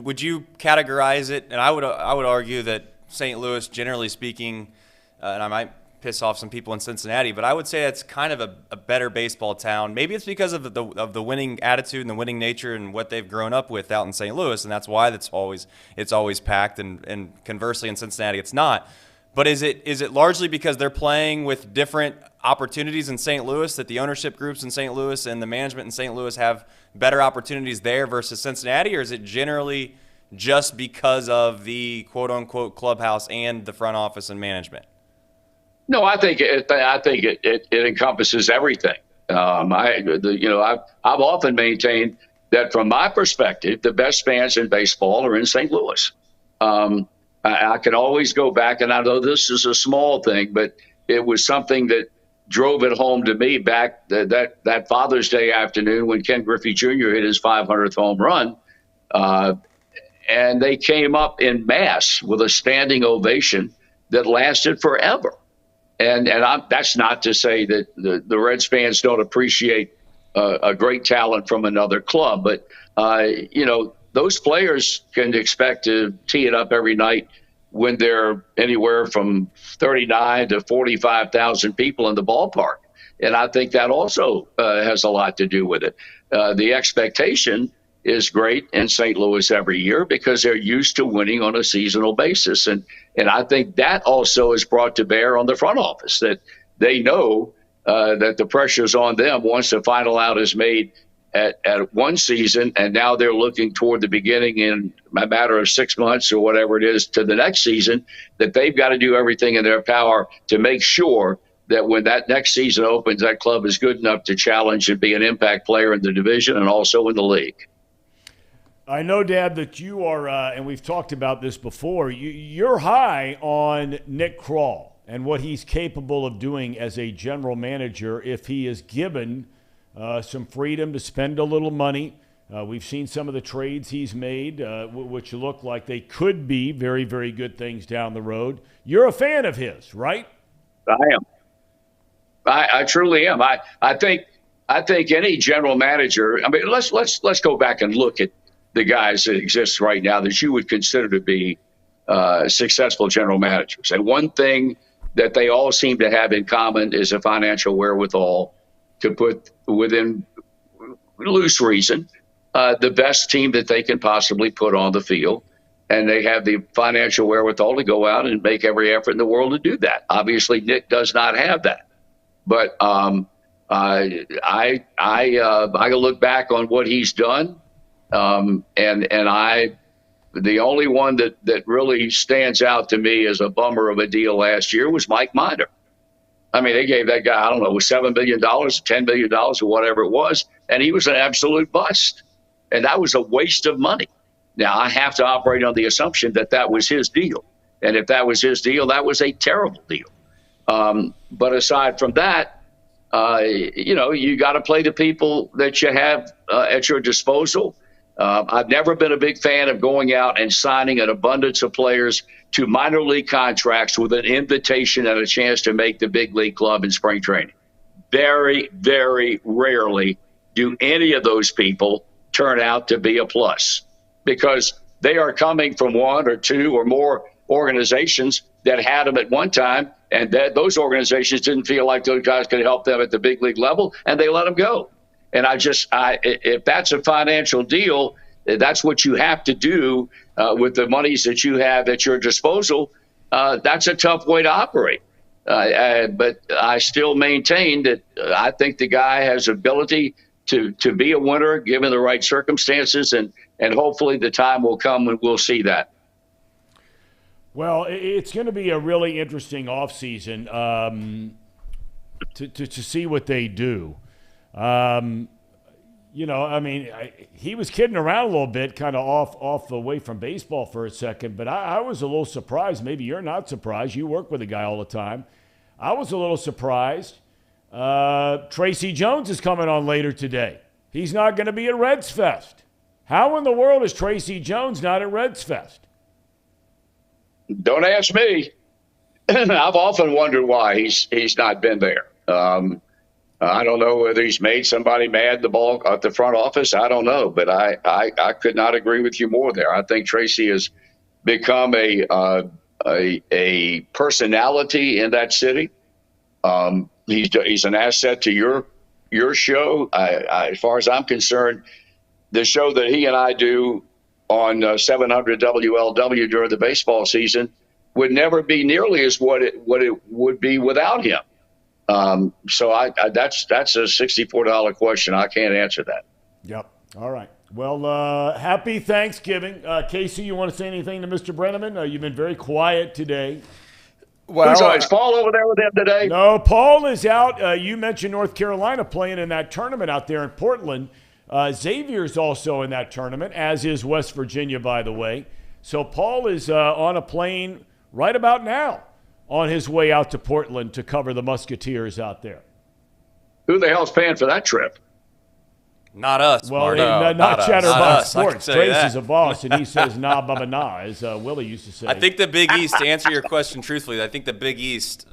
would you categorize it? And I would argue that St. Louis, generally speaking, and I might piss off some people in Cincinnati, but I would say it's kind of a better baseball town. Maybe it's because of the winning attitude and the winning nature and what they've grown up with out in St. Louis, and that's why it's always packed. And conversely, in Cincinnati, it's not. But is it largely because they're playing with different opportunities in St. Louis, that the ownership groups in St. Louis and the management in St. Louis have better opportunities there versus Cincinnati, or is it generally just because of the quote-unquote clubhouse and the front office and management? No, I think it encompasses everything. I've often maintained that from my perspective, the best fans in baseball are in St. Louis. I can always go back, and I know this is a small thing, but it was something that drove it home to me back that Father's Day afternoon when Ken Griffey Jr. hit his 500th home run. And they came up in mass with a standing ovation that lasted forever. And that's not to say that the Reds fans don't appreciate a great talent from another club, but those players can expect to tee it up every night when there are anywhere from 39 to 45,000 people in the ballpark. And I think that also has a lot to do with it. The expectation is great in St. Louis every year because they're used to winning on a seasonal basis. And I think that also is brought to bear on the front office, that they know that the pressure's on them once the final out is made at one season, and now they're looking toward the beginning in a matter of 6 months or whatever it is to the next season, that they've got to do everything in their power to make sure that when that next season opens, that club is good enough to challenge and be an impact player in the division and also in the league. I know, Dad, that you are, and we've talked about this before, you're high on Nick Krall and what he's capable of doing as a general manager if he is given some freedom to spend a little money. We've seen some of the trades he's made, which look like they could be very, very good things down the road. You're a fan of his, right? I am. I truly am. I think any general manager. I mean, let's go back and look at the guys that exist right now that you would consider to be successful general managers. And one thing that they all seem to have in common is a financial wherewithal to put within loose reason the best team that they can possibly put on the field. And they have the financial wherewithal to go out and make every effort in the world to do that. Obviously, Nick does not have that. But I look back on what he's done. The only one that really stands out to me as a bummer of a deal last year was Mike Minor. I mean, they gave that guy, I don't know, $7 million, $10 million, or whatever it was, and he was an absolute bust. And that was a waste of money. Now, I have to operate on the assumption that that was his deal. And if that was his deal, that was a terrible deal. But aside from that, you got to play the people that you have at your disposal. I've never been a big fan of going out and signing an abundance of players to minor league contracts with an invitation and a chance to make the big league club in spring training. Very, very rarely do any of those people turn out to be a plus, because they are coming from one or two or more organizations that had them at one time, and that those organizations didn't feel like those guys could help them at the big league level, and they let them go. And if that's a financial deal, that's what you have to do with the monies that you have at your disposal. That's a tough way to operate. But I still maintain that I think the guy has ability to be a winner given the right circumstances, and hopefully the time will come when we'll see that. Well, it's going to be a really interesting offseason to see what they do. He was kidding around a little bit, kind of off away from baseball for a second, but I was a little surprised. Maybe you're not surprised. You work with a guy all the time. I was a little surprised. Tracy Jones is coming on later today. He's not going to be at Reds Fest. How in the world is Tracy Jones not at Reds Fest? Don't ask me. I've often wondered why he's not been there. I don't know whether he's made somebody mad at the front office. I don't know, but I could not agree with you more there. I think Tracy has become a personality in that city. He's an asset to your show. As far as I'm concerned, the show that he and I do on 700 WLW during the baseball season would never be nearly as what it would be without him. So that's a $64 question. I can't answer that. Yep. All right. Well, happy Thanksgiving. Casey, you want to say anything to Mr. Brennaman? You've been very quiet today. Well, is Paul over there with them today? No, Paul is out. You mentioned North Carolina playing in that tournament out there in Portland. Xavier's also in that tournament, as is West Virginia, by the way. So Paul is on a plane right about now on his way out to Portland to cover the Musketeers out there. Who the hell's paying for that trip? Not us. Well, Marty. not Chatterbox Sports. Tracy's that. a boss, and he says nah, baba, nah, as Willie used to say. I think the Big East, to answer your question truthfully, I think the Big East,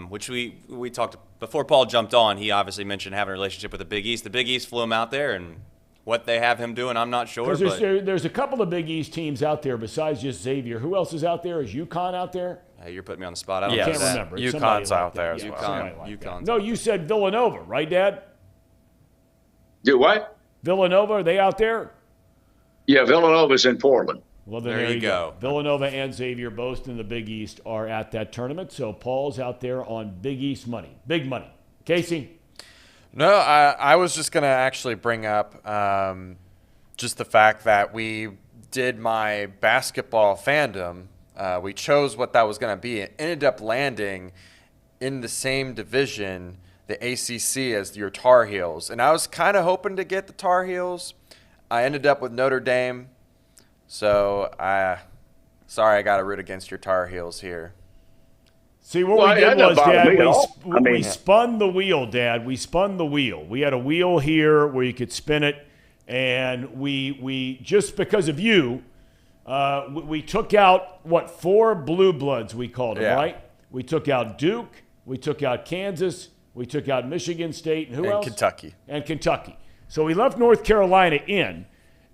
which we talked before Paul jumped on, he obviously mentioned having a relationship with the Big East. The Big East flew him out there, and what they have him doing, I'm not sure. There's a couple of Big East teams out there besides just Xavier. Who else is out there? Is UConn out there? Hey, you're putting me on the spot. I can't remember. It's UConn's like out there that. as well. UConn's No, you said Villanova, right, Dad? Do what? Villanova, are they out there? Yeah, Villanova's in Portland. Well, then there you go. Villanova and Xavier, both in the Big East, are at that tournament. So Paul's out there on Big East money. Big money. Casey? No, I was just going to actually bring up just the fact that we did my basketball fandom. We chose what that was going to be. It ended up landing in the same division, the ACC, as your Tar Heels. And I was kind of hoping to get the Tar Heels. I ended up with Notre Dame. So, sorry I got to root against your Tar Heels here. See, what we did was, Dad, we spun the wheel, Dad. We spun the wheel. We had a wheel here where you could spin it. And we just because of you, we took out, 4 blue bloods we called them, right? We took out Duke. We took out Kansas. We took out Michigan State. And who else? Kentucky. And Kentucky. So we left North Carolina in.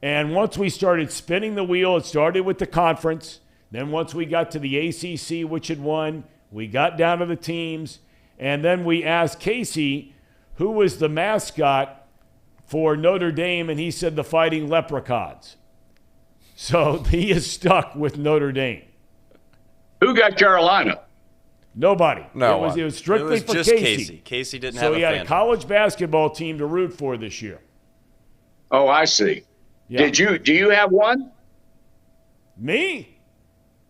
And once we started spinning the wheel, it started with the conference. Then once we got to the ACC, which had won, we got down to the teams. And then we asked Casey who was the mascot for Notre Dame, and he said the Fighting Leprechauns. So he is stuck with Notre Dame. Who got Carolina? Nobody. No, it was strictly for just Casey. Casey didn't so have he had a college basketball team to root for this year. Oh, I see. Yeah. Do you have one? Me?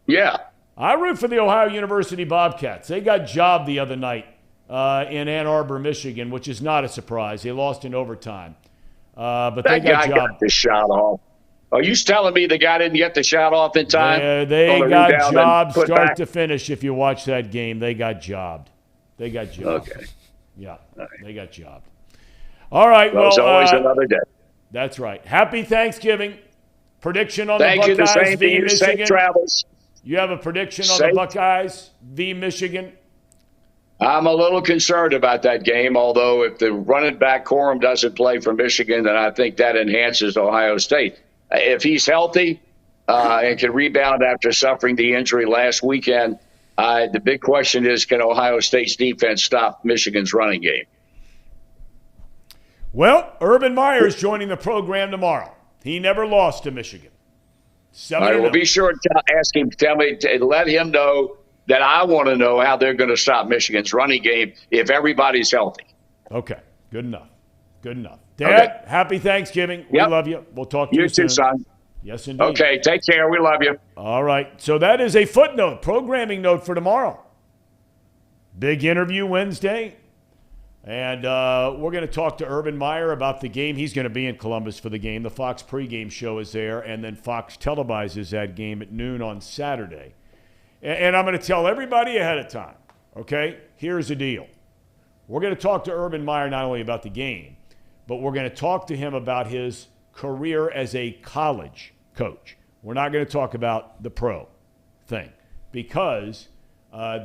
Yeah. I root for the Ohio University Bobcats. They got jobbed the other night in Ann Arbor, Michigan, which is not a surprise. They lost in overtime. But they got jobbed. Got the shot off. Are you telling me the guy didn't get the shot off in time? They got jobbed start to finish. If you watch that game, they got jobbed. Okay. Yeah, they got jobbed. All right. Well, it's always another day. That's right. Happy Thanksgiving. Prediction on Thank the you, Buckeyes the same v. to you. Michigan. Safe travels. You have a prediction on the Buckeyes v. Michigan? I'm a little concerned about that game, although if the running back Corum doesn't play for Michigan, then I think that enhances Ohio State. If he's healthy and can rebound after suffering the injury last weekend, the big question is, can Ohio State's defense stop Michigan's running game? Well, Urban Meyer is joining the program tomorrow. He never lost to Michigan. All right, well, be sure to ask him, let him know that I want to know how they're going to stop Michigan's running game if everybody's healthy. Okay, good enough. Dad, happy Thanksgiving. We love you. We'll talk to you soon. You too, son. Yes, indeed. Okay, take care. We love you. All right, so that is a footnote, programming note for tomorrow. Big interview Wednesday. And we're going to talk to Urban Meyer about the game. He's going to be in Columbus for the game. The Fox pregame show is there, and then Fox televises that game at noon on Saturday. And I'm going to tell everybody ahead of time, okay? Here's the deal. We're going to talk to Urban Meyer not only about the game, but we're going to talk to him about his career as a college coach. We're not going to talk about the pro thing because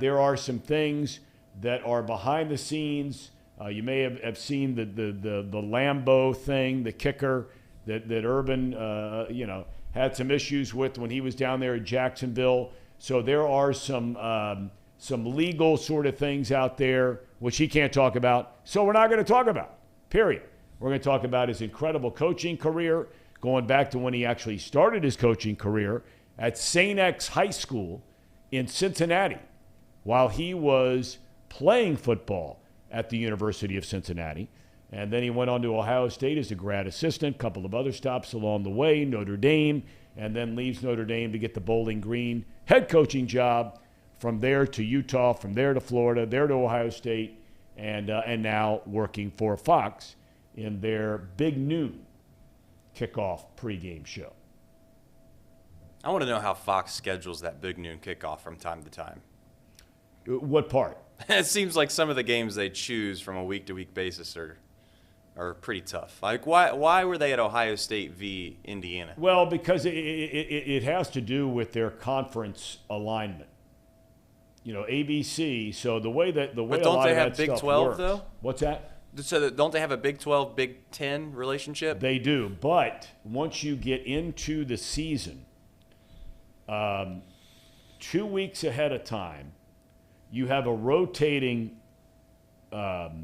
there are some things that are behind the scenes. You may have seen the Lambeau thing, the kicker that Urban had some issues with when he was down there at Jacksonville. So there are some legal sort of things out there which he can't talk about. So we're not going to talk about, period. We're going to talk about his incredible coaching career, going back to when he actually started his coaching career at St. X High School in Cincinnati while he was playing football at the University of Cincinnati. And then he went on to Ohio State as a grad assistant, a couple of other stops along the way, Notre Dame, and then leaves Notre Dame to get the Bowling Green head coaching job from there to Utah, from there to Florida, there to Ohio State, and now working for Fox in their big noon kickoff pregame show. I want to know how Fox schedules that big noon kickoff from time to time. What part? It seems like some of the games they choose from a week-to-week basis are pretty tough. Like, why were they at Ohio State v. Indiana? Well, because it has to do with their conference alignment. ABC. So the way But a don't lot they of have that Big stuff 12 works. though? What's that? So don't they have a Big 12, Big 10 relationship? They do, but once you get into the season, 2 weeks ahead of time, you have a rotating. What's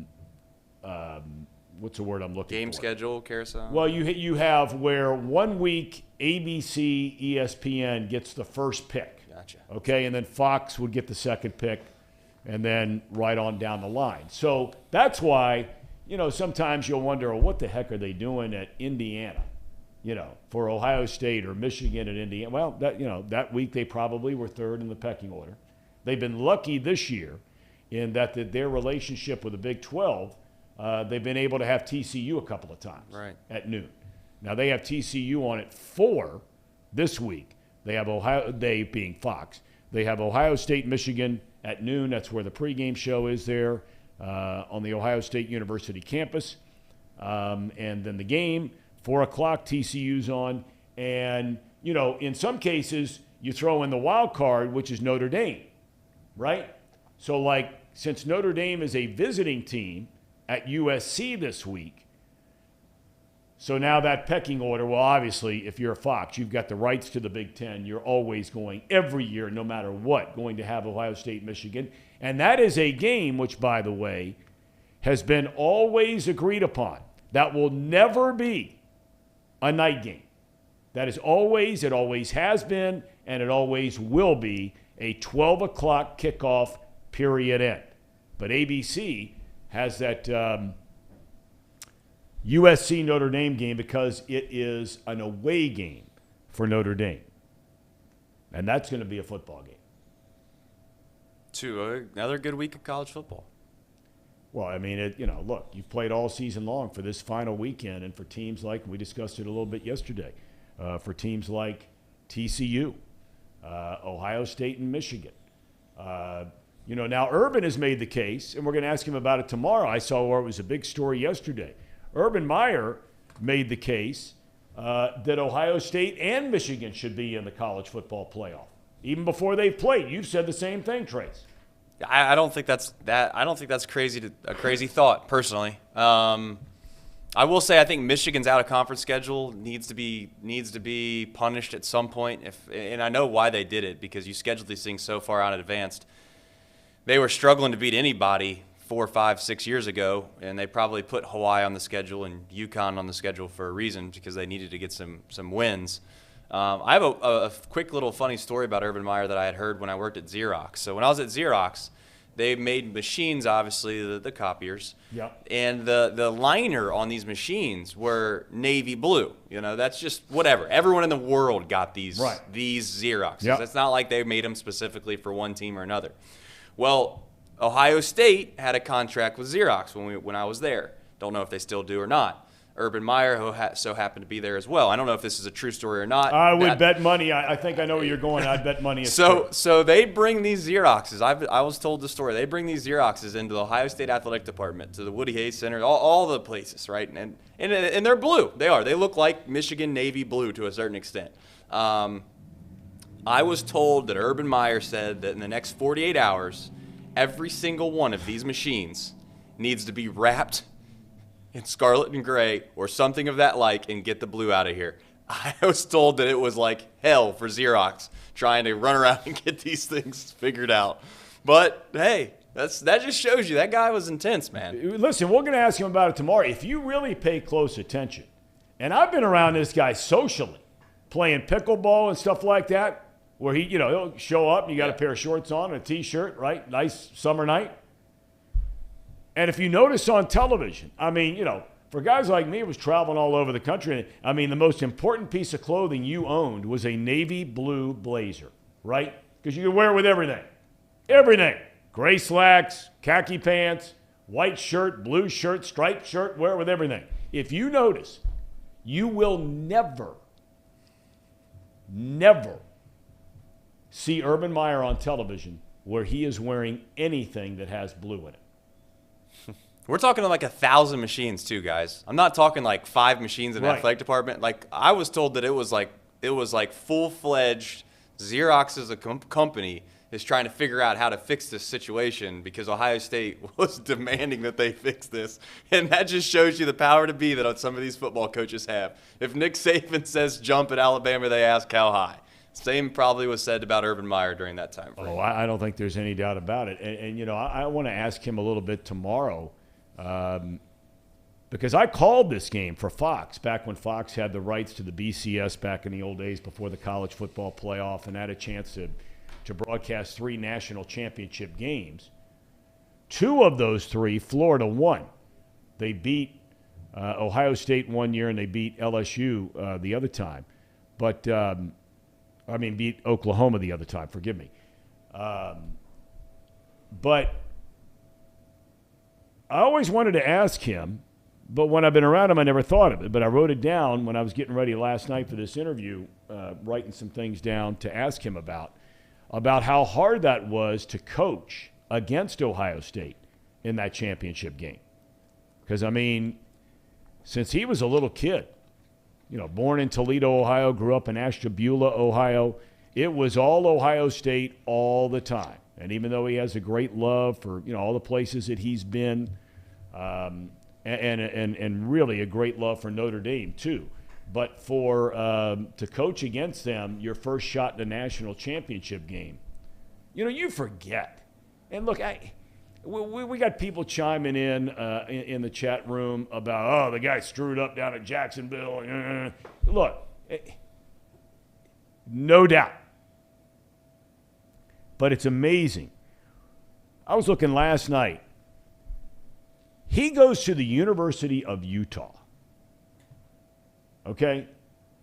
the word I'm looking for? Game schedule, carousel? Well, you have where 1 week ABC, ESPN gets the first pick. Gotcha. Okay, and then Fox would get the second pick, and then right on down the line. So that's why, sometimes you'll wonder, what the heck are they doing at Indiana, for Ohio State or Michigan and Indiana? Well, that week they probably were third in the pecking order. They've been lucky this year in that their relationship with the Big 12, they've been able to have TCU a couple of times at noon. Now they have TCU on at 4 this week. They have they being Fox. They have Ohio State, Michigan at noon. That's where the pregame show is there on the Ohio State University campus. And then the game, 4 o'clock, TCU's on. And, in some cases, you throw in the wild card, which is Notre Dame, right? So, since Notre Dame is a visiting team at USC this week, so now that pecking order, well, obviously, if you're a Fox, you've got the rights to the Big Ten. You're always going, every year, no matter what, going to have Ohio State, Michigan. And that is a game which, by the way, has been always agreed upon. That will never be a night game. That is always, it always has been, and it always will be a 12 o'clock kickoff, period end. But ABC has that USC Notre Dame game because it is an away game for Notre Dame. And that's going to be a football game. Another good week of college football. Well, I mean, look, you've played all season long for this final weekend, and for teams like, we discussed it a little bit yesterday, for teams like TCU, Ohio State, and Michigan. Now Urban has made the case, and we're going to ask him about it tomorrow. I saw where it was a big story yesterday. Urban Meyer made the case that Ohio State and Michigan should be in the college football playoff, even before they've played. You've said the same thing, Trace. I don't think that's a crazy thought, personally. I will say I think Michigan's out of conference schedule needs to be punished at some point. And I know why they did it, because you scheduled these things so far out in advance. They were struggling to beat anybody 4, 5, 6 years ago, and they probably put Hawaii on the schedule and UConn on the schedule for a reason, because they needed to get some wins. I have a quick little funny story about Urban Meyer that I had heard when I worked at Xerox. So when I was at Xerox, they made machines, obviously, the copiers. Yep. And the liner on these machines were navy blue. That's just whatever. Everyone in the world got these Xeroxes. Yep. It's not like they made them specifically for one team or another. Well, Ohio State had a contract with Xerox when I was there. Don't know if they still do or not. Urban Meyer, who so happened to be there as well. I don't know if this is a true story or not. I would bet money. I think I know where you're going. I'd bet money. So they bring these Xeroxes. I was told the story. They bring these Xeroxes into the Ohio State Athletic Department, to the Woody Hayes Center, all the places, right? And they're blue. They are. They look like Michigan Navy blue to a certain extent. I was told that Urban Meyer said that in the next 48 hours, every single one of these machines needs to be wrapped in scarlet and gray or something of that like, and get the blue out of here. I was told that it was like hell for Xerox trying to run around and get these things figured out. But hey, that just shows you that guy was intense, man. Listen, we're going to ask him about it tomorrow. If you really pay close attention, and I've been around this guy socially, playing pickleball and stuff like that, where he'll show up and you got a pair of shorts on and a T-shirt, right? Nice summer night. And if you notice on television, I mean, for guys like me, it was traveling all over the country. I mean, the most important piece of clothing you owned was a navy blue blazer, right? Because you could wear it with everything. Everything. Gray slacks, khaki pants, white shirt, blue shirt, striped shirt, wear it with everything. If you notice, you will never see Urban Meyer on television where he is wearing anything that has blue in it. We're talking like 1,000 machines too, guys. I'm not talking like 5 machines in the athletic department. Like I was told that it was like full-fledged. Xerox as a company is trying to figure out how to fix this situation because Ohio State was demanding that they fix this. And that just shows you the power to be that some of these football coaches have. If Nick Saban says jump at Alabama, they ask how high. Same probably was said about Urban Meyer during that time frame. Oh, I don't think there's any doubt about it. And you know, I want to ask him a little bit tomorrow because I called this game for Fox back when Fox had the rights to the BCS back in the old days before the college football playoff and had a chance to broadcast 3 national championship games. 2 of those 3, Florida won. They beat Ohio State one year and they beat LSU the other time. But, beat Oklahoma the other time, forgive me. But I always wanted to ask him, but when I've been around him, I never thought of it. But I wrote it down when I was getting ready last night for this interview, writing some things down to ask him about how hard that was to coach against Ohio State in that championship game. Because, I mean, since he was a little kid, you know, born in Toledo, Ohio, grew up in Ashtabula, Ohio, it was all Ohio State all the time. And even though he has a great love for, you know, all the places that he's been, and really a great love for Notre Dame too. But for to coach against them, your first shot in a national championship game, you know, you forget. And look, we got people chiming in the chat room about, oh, the guy screwed up down at Jacksonville. Look, no doubt. But it's amazing. I was looking last night. He goes to the University of Utah. Okay?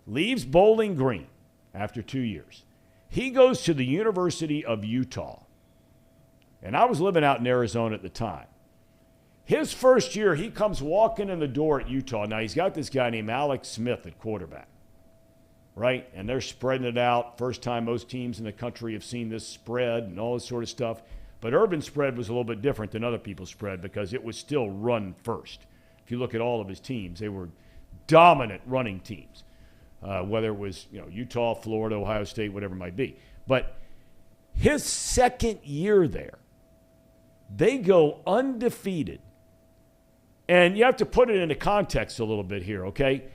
Leaves Bowling Green after 2 years. He goes to the University of Utah. And I was living out in Arizona at the time. His first year, he comes walking in the door at Utah. Now, he's got this guy named Alex Smith at quarterback. Right? And they're spreading it out. First time most teams in the country have seen this spread and all this sort of stuff. But Urban's spread was a little bit different than other people's spread because it was still run first. If you look at all of his teams, they were dominant running teams, whether it was, you know, Utah, Florida, Ohio State, whatever it might be. But his second year there, they go undefeated. And you have to put it into context a little bit here, okay?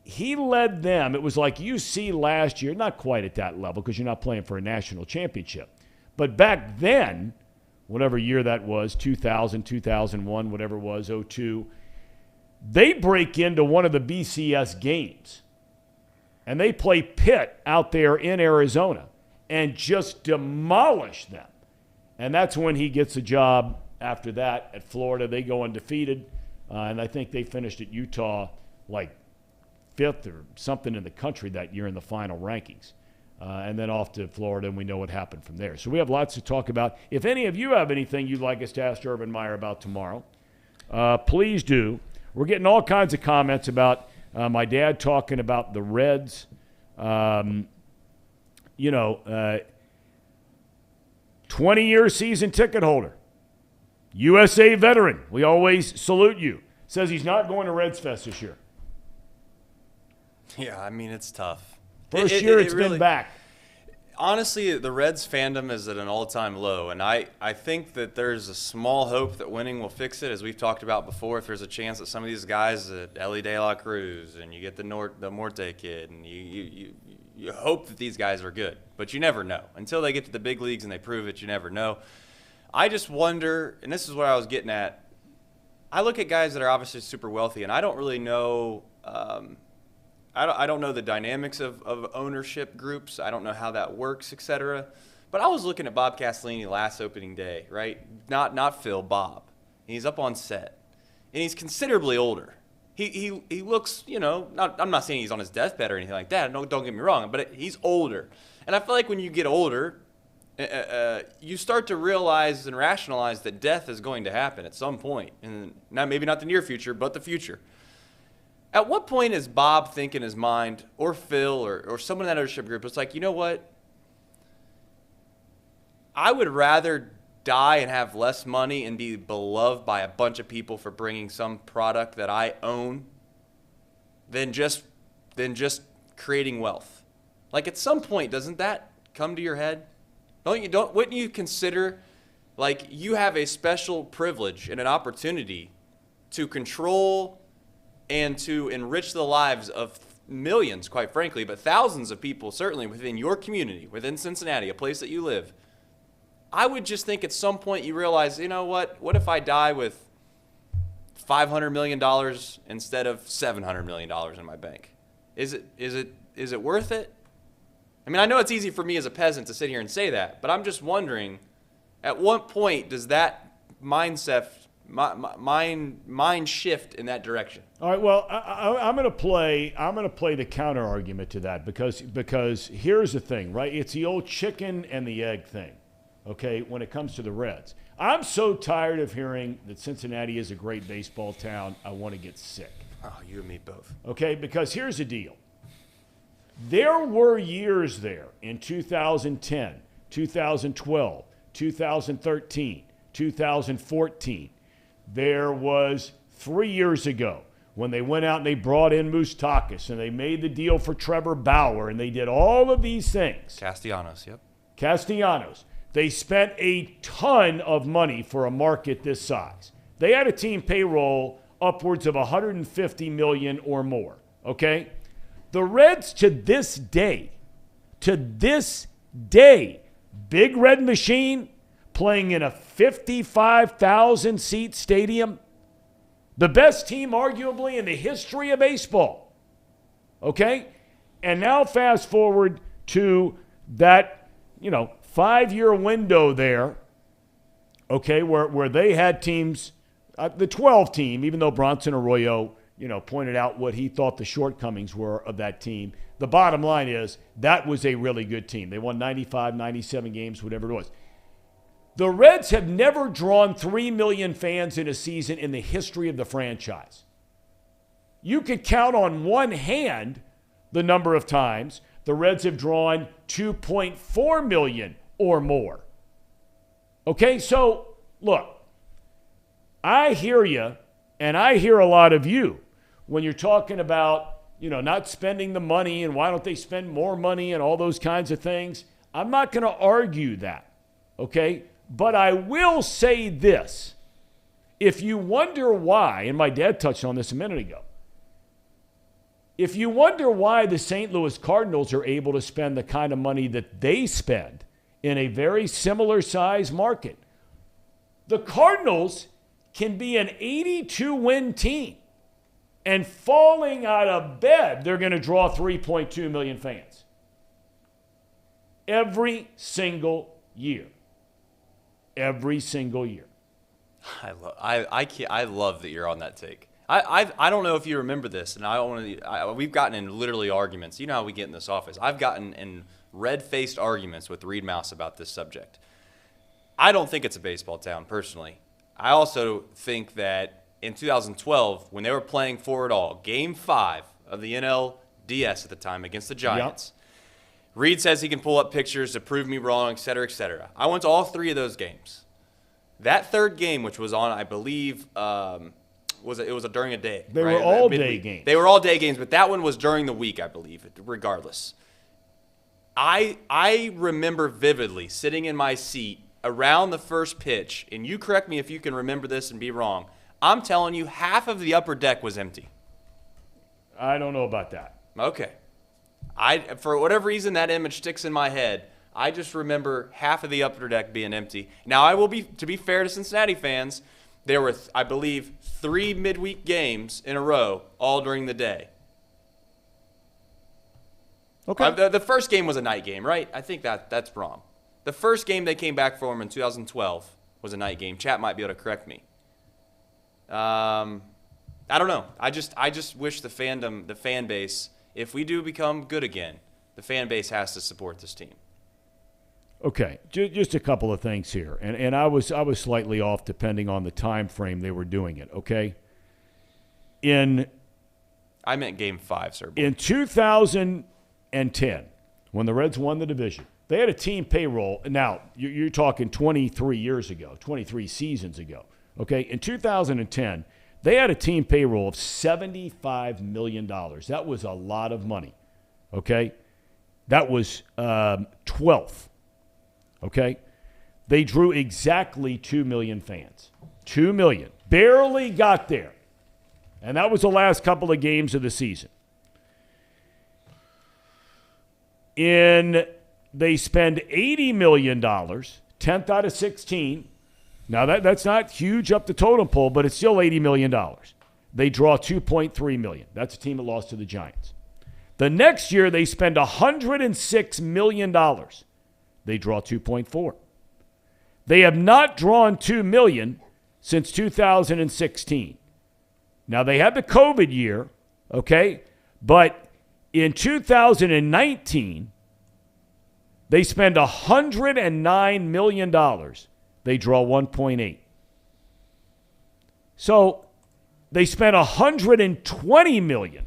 He led them. It was like UC last year, not quite at that level because you're not playing for a national championship. But back then, whatever year that was, 2000, 2001, whatever it was, 02, they break into one of the BCS games. And they play Pitt out there in Arizona and just demolish them. And that's when he gets a job after that at Florida. They go undefeated. And I think they finished at Utah like 5th or something in the country that year in the final rankings. And then off to Florida, and we know what happened from there. So we have lots to talk about. If any of you have anything you'd like us to ask Urban Meyer about tomorrow, please do. We're getting all kinds of comments about my dad talking about the Reds. 20-year season ticket holder, USA veteran. We always salute you. Says he's not going to Reds Fest this year. Yeah, I mean, it's tough. First year it's really been back. Honestly, the Reds fandom is at an all-time low, and I think that there's a small hope that winning will fix it. As we've talked about before, if there's a chance that some of these guys, Ellie De La Cruz, and you get the Morte kid, and you hope that these guys are good, but you never know. Until they get to the big leagues and they prove it, you never know. I just wonder, and this is what I was getting at, I look at guys that are obviously super wealthy, and I don't really know I don't know the dynamics of ownership groups. I don't know how that works, et cetera. But I was looking at Bob Castellini last opening day, right? Not Phil, Bob. And he's up on set. And he's considerably older. He looks, you know, I'm not saying he's on his deathbed or anything like that. No, don't get me wrong. But he's older. And I feel like when you get older, you start to realize and rationalize that death is going to happen at some point, and maybe not the near future, but the future. At what point is Bob think in his mind, or Phil, or someone in that ownership group, it's like, you know what? I would rather die and have less money and be beloved by a bunch of people for bringing some product that I own than just creating wealth. Like, at some point, doesn't that come to your head? Wouldn't you consider, like, you have a special privilege and an opportunity to control and to enrich the lives of millions, quite frankly, but thousands of people, certainly within your community, within Cincinnati, a place that you live. I would just think at some point you realize, you know what if I die with $500 million instead of $700 million in my bank? Is it worth it? I mean, I know it's easy for me as a peasant to sit here and say that, but I'm just wondering, at what point does that mindset, mind shift in that direction? All right. Well, I'm going to play the counter argument to that because here's the thing, right? It's the old chicken and the egg thing. Okay, when it comes to the Reds, I'm so tired of hearing that Cincinnati is a great baseball town. I want to get sick. Oh, you and me both. Okay, because here's the deal. There were years there in 2010, 2012, 2013, 2014. There was 3 years ago when they went out and they brought in Moustakas and they made the deal for Trevor Bauer and they did all of these things. Castellanos, yep. Castellanos. They spent a ton of money for a market this size. They had a team payroll upwards of $150 million or more, okay? The Reds to this day, Big Red Machine playing in a 55,000-seat stadium, the best team arguably in the history of baseball, okay? And now fast forward to that, 5-year window there, okay, where they had teams, the 12 team, even though Bronson Arroyo, pointed out what he thought the shortcomings were of that team. The bottom line is that was a really good team. They won 95, 97 games, whatever it was. The Reds have never drawn 3 million fans in a season in the history of the franchise. You could count on one hand the number of times the Reds have drawn 2.4 million or more. Okay, so look, I hear you, and I hear a lot of you when you're talking about, not spending the money and why don't they spend more money and all those kinds of things. I'm not going to argue that, okay? But I will say this. If you wonder why, and my dad touched on this a minute ago, if you wonder why the St. Louis Cardinals are able to spend the kind of money that they spend in a very similar size market, the Cardinals can be an 82-win team, and falling out of bed, they're going to draw 3.2 million fans every single year. Every single year. I love that you're on that take. I don't know if you remember this, and we've gotten in literally arguments. You know how we get in this office. I've gotten in red-faced arguments with Reed Mouse about this subject. I don't think it's a baseball town, personally. I also think that in 2012, when they were playing for it all, Game 5 of the NLDS at the time against the Giants, Reed says he can pull up pictures to prove me wrong, et cetera, et cetera. I went to all 3 of those games. That third game, which was on, I believe, it was during a day. They were all day games. They were all day games, but that one was during the week, I believe, regardless. I remember vividly sitting in my seat around the first pitch, and you correct me if you can remember this and be wrong. I'm telling you, half of the upper deck was empty. I don't know about that. Okay. For whatever reason, that image sticks in my head. I just remember half of the upper deck being empty. Now, to be fair to Cincinnati fans, there were, I believe, 3 midweek games in a row, all during the day. Okay. The first game was a night game, right? I think that's wrong. The first game they came back for him in 2012 was a night game. Chat might be able to correct me. I don't know. I just wish the fan base, if we do become good again, the fan base has to support this team. Okay, just a couple of things here, and I was slightly off depending on the time frame they were doing it. Okay, I meant Game 5, sir. In 2010, when the Reds won the division, they had a team payroll. Now you're talking 23 years ago, 23 seasons ago. Okay, in 2010, they had a team payroll of $75 million. That was a lot of money. Okay, that was 12th. Okay? They drew exactly 2 million fans. 2 million. Barely got there. And that was the last couple of games of the season. They spend $80 million, 10th out of 16. Now, that's not huge up the totem pole, but it's still $80 million. They draw $2.3 million. That's a team that lost to the Giants. The next year, they spend $106 million. They draw 2.4. They have not drawn 2 million since 2016. Now, they had the COVID year, okay? But in 2019, they spend $109 million. They draw 1.8. So they spent $120 million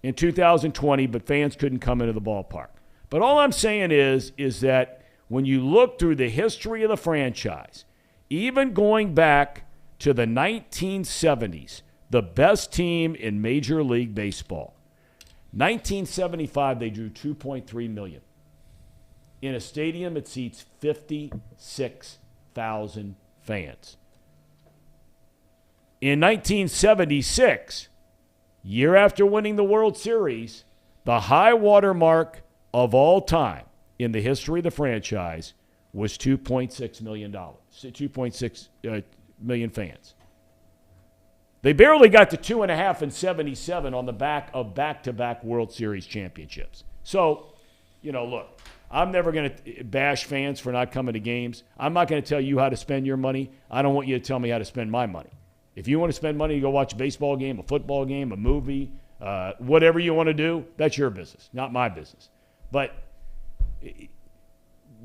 in 2020, but fans couldn't come into the ballpark. But all I'm saying is that when you look through the history of the franchise, even going back to the 1970s, the best team in Major League Baseball, 1975, they drew 2.3 million in a stadium that seats 56,000 fans. In 1976, year after winning the World Series, the high water mark of all time in the history of the franchise was $2.6 million, 2.6 million fans. They barely got to 2.5 in 77 on the back of back-to-back World Series championships. So, look, I'm never going to bash fans for not coming to games. I'm not going to tell you how to spend your money. I don't want you to tell me how to spend my money. If you want to spend money to go watch a baseball game, a football game, a movie, whatever you want to do, that's your business, not my business. But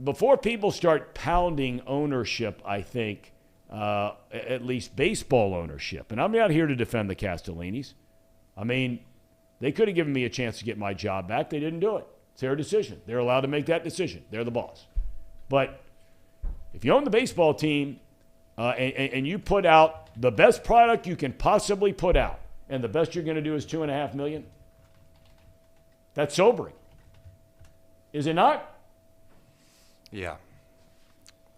before people start pounding ownership, I think, at least baseball ownership, and I'm not here to defend the Castellinis. I mean, they could have given me a chance to get my job back. They didn't do it. It's their decision. They're allowed to make that decision. They're the boss. But if you own the baseball team and you put out the best product you can possibly put out, and the best you're going to do is $2.5 million, that's sobering. Is it not? Yeah.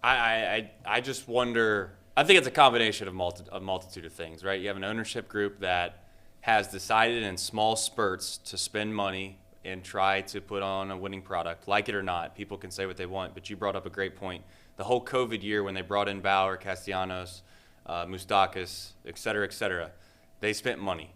I just wonder. I think it's a combination of a multitude of things, right? You have an ownership group that has decided in small spurts to spend money and try to put on a winning product, like it or not. People can say what they want, but you brought up a great point. The whole COVID year when they brought in Bauer, Castellanos, Moustakas, et cetera, they spent money.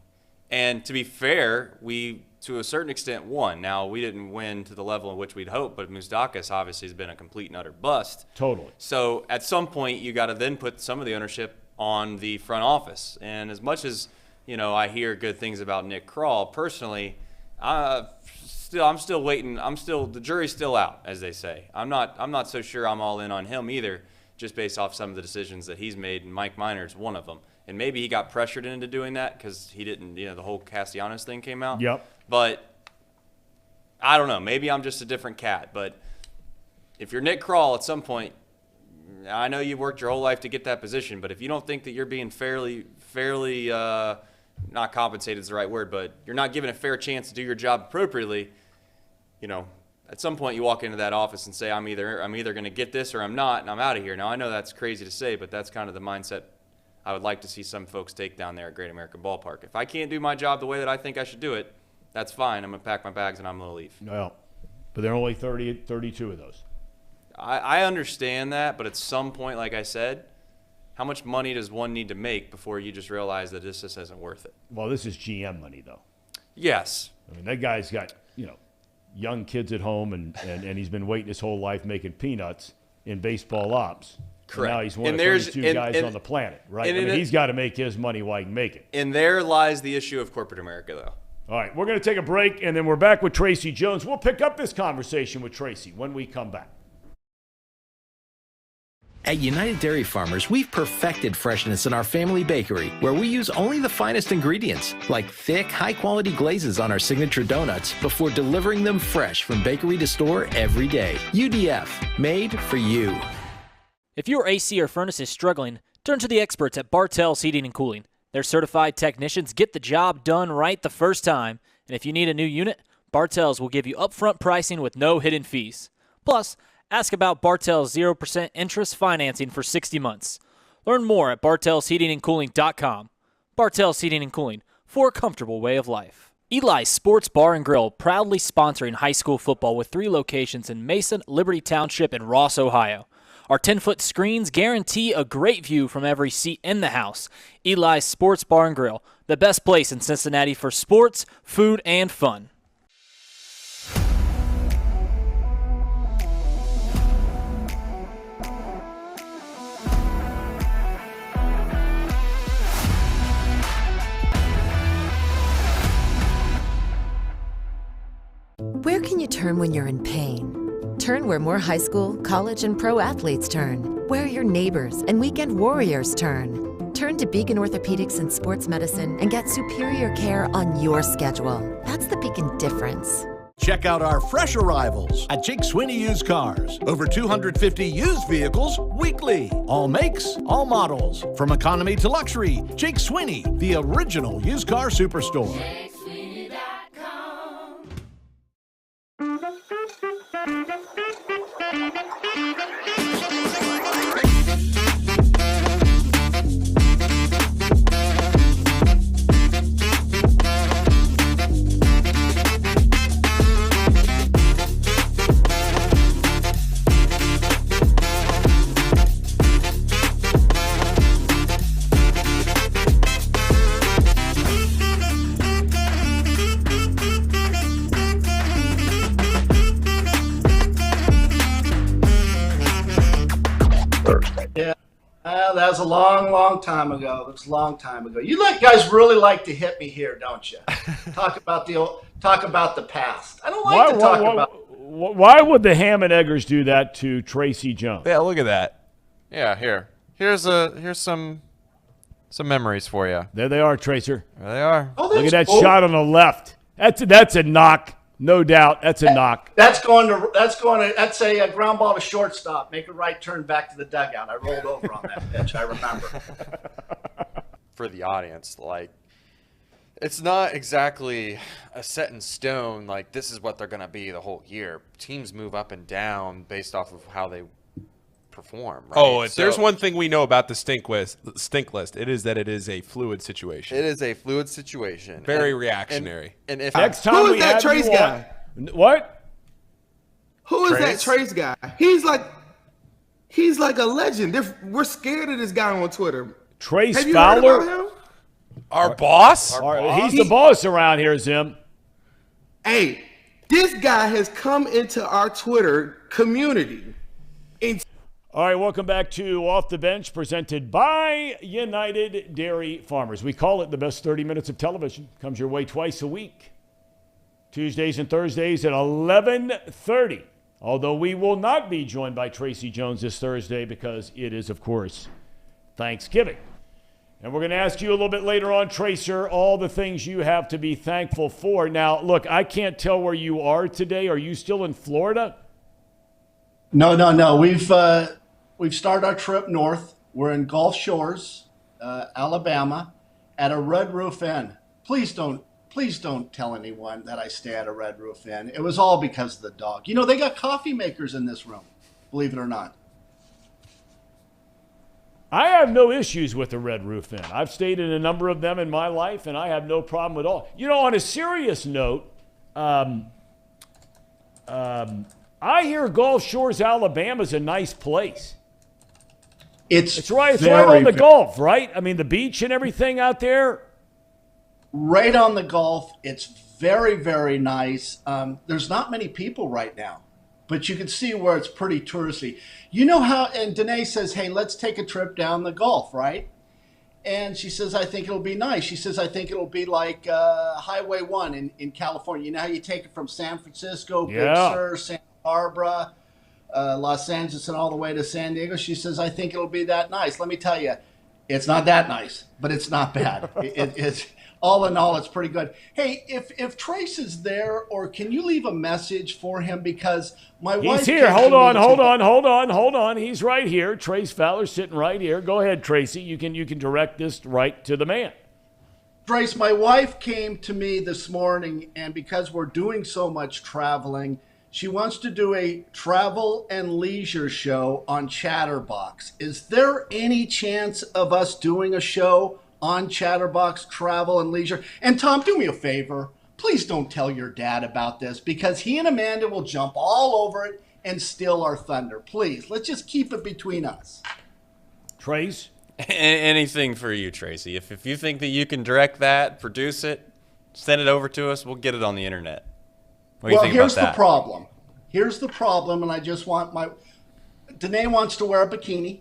And to be fair, we, to a certain extent, won. Now, we didn't win to the level in which we'd hoped, but Moustakas obviously has been a complete and utter bust. Totally. So at some point, you got to then put some of the ownership on the front office. And as much as, I hear good things about Nick Krall, personally, I'm still waiting. The jury's still out, as they say. I'm not so sure I'm all in on him either, just based off some of the decisions that he's made, and Mike Minor's one of them. And maybe he got pressured into doing that because he didn't, the whole Castellanos thing came out. Yep. But I don't know. Maybe I'm just a different cat. But if you're Nick Krall at some point, I know you've worked your whole life to get that position, but if you don't think that you're being fairly, not compensated is the right word, but you're not given a fair chance to do your job appropriately, at some point you walk into that office and say, I'm either going to get this or I'm not, and I'm out of here. Now, I know that's crazy to say, but that's kind of the mindset I would like to see some folks take down there at Great American Ballpark. If I can't do my job the way that I think I should do it, that's fine. I'm going to pack my bags and I'm going to leave. Well, but there are only 32 of those. I understand that, but at some point, like I said, how much money does one need to make before you just realize that this just isn't worth it? Well, this is GM money, though. Yes. I mean, that guy's got, young kids at home, and he's been waiting his whole life making peanuts in baseball ops. Correct. And now he's one of 32 guys on the planet, right? He's got to make his money while he can make it. And there lies the issue of corporate America, though. All right, we're going to take a break, and then we're back with Tracy Jones. We'll pick up this conversation with Tracy when we come back. At United Dairy Farmers, we've perfected freshness in our family bakery, where we use only the finest ingredients, like thick, high-quality glazes on our signature donuts, before delivering them fresh from bakery to store every day. UDF, made for you. If your AC or furnace is struggling, turn to the experts at Bartell's Heating and Cooling. Their certified technicians get the job done right the first time, and if you need a new unit, Bartell's will give you upfront pricing with no hidden fees. Plus, ask about Bartell's 0% interest financing for 60 months. Learn more at bartellsheatingandcooling.com. Bartell's Heating and Cooling, for a comfortable way of life. Eli's Sports Bar and Grill, proudly sponsoring high school football with 3 locations in Mason, Liberty Township, and Ross, Ohio. Our 10-foot screens guarantee a great view from every seat in the house. Eli's Sports Bar and Grill, the best place in Cincinnati for sports, food, and fun. Where can you turn when you're in pain? Turn where more high school, college, and pro athletes turn. Where your neighbors and weekend warriors turn. Turn to Beacon Orthopedics and Sports Medicine and get superior care on your schedule. That's the Beacon difference. Check out our fresh arrivals at Jake Sweeney Used Cars. Over 250 used vehicles weekly. All makes, all models. From economy to luxury, Jake Sweeney, the original used car superstore. That was a long time ago. It was a long time ago. You guys really like to hit me here, don't you? Talk about the past. I don't like to talk about. Why would the Ham and Eggers do that to Tracy Jones? Yeah, look at that. Yeah, here's some memories for you. There they are, Tracer. There they are. Oh, look at that cool. shot on the left. That's a knock, no doubt. That's a knock. That's a ground ball to shortstop. Make a right turn back to the dugout. I rolled over on that pitch. I remember. For the audience, it's not exactly a set in stone. Like, this is what they're going to be the whole year. Teams move up and down based off of how they perform. Right? Oh, if there's one thing we know about the stink list, it is that it is a fluid situation. It is a fluid situation. Very reactionary. And if next time who is that Trace guy? What? Who is that Trace guy? He's like a legend. We're scared of this guy on Twitter. Trace Have you Fowler? heard about him? Our boss? He's the boss around here, Zim. Hey, this guy has come into our Twitter community. All right, welcome back to Off the Bench, presented by United Dairy Farmers. We call it the best 30 minutes of television. Comes your way twice a week, Tuesdays and Thursdays at 11:30. Although we will not be joined by Tracy Jones this Thursday because it is, of course, Thanksgiving. And we're going to ask you a little bit later on, Tracer, all the things you have to be thankful for. Now, look, I can't tell where you are today. Are you still in Florida? No. We've started our trip north. We're in Gulf Shores, Alabama, at a Red Roof Inn. Please don't tell anyone that I stay at a Red Roof Inn. It was all because of the dog. They got coffee makers in this room, believe it or not. I have no issues with the Red Roof Inn. I've stayed in a number of them in my life, and I have no problem at all. On a serious note, I hear Gulf Shores, Alabama is a nice place. It's right on the Gulf, right? I mean, the beach and everything out there. Right on the Gulf. It's very, very nice. There's not many people right now, but you can see where it's pretty touristy. You know how, and Danae says, hey, let's take a trip down the Gulf, right? And she says, I think it'll be nice. She says, I think it'll be like Highway 1 in California. You know how you take it from San Francisco, Big Sur, Santa Barbara, Los Angeles and all the way to San Diego. She says, I think it'll be that nice. Let me tell you, it's not that nice, but it's not bad. It's all in all, it's pretty good. Hey, if Trace is there, or can you leave a message for him? Because my wife... He's here. Hold on. He's right here. Trace Fowler's sitting right here. Go ahead, Tracy. You can direct this right to the man. Trace, my wife came to me this morning, and because we're doing so much traveling, she wants to do a travel and leisure show on Chatterbox. Is there any chance of us doing a show on Chatterbox Travel and Leisure? And Tom, do me a favor. Please don't tell your dad about this, because he and Amanda will jump all over it and steal our thunder. Please, let's just keep it between us. Trace? Anything for you, Tracy. If you think that you can direct that, produce it, send it over to us, we'll get it on the internet. What do you think about that? Here's the problem, and I just want Danae wants to wear a bikini,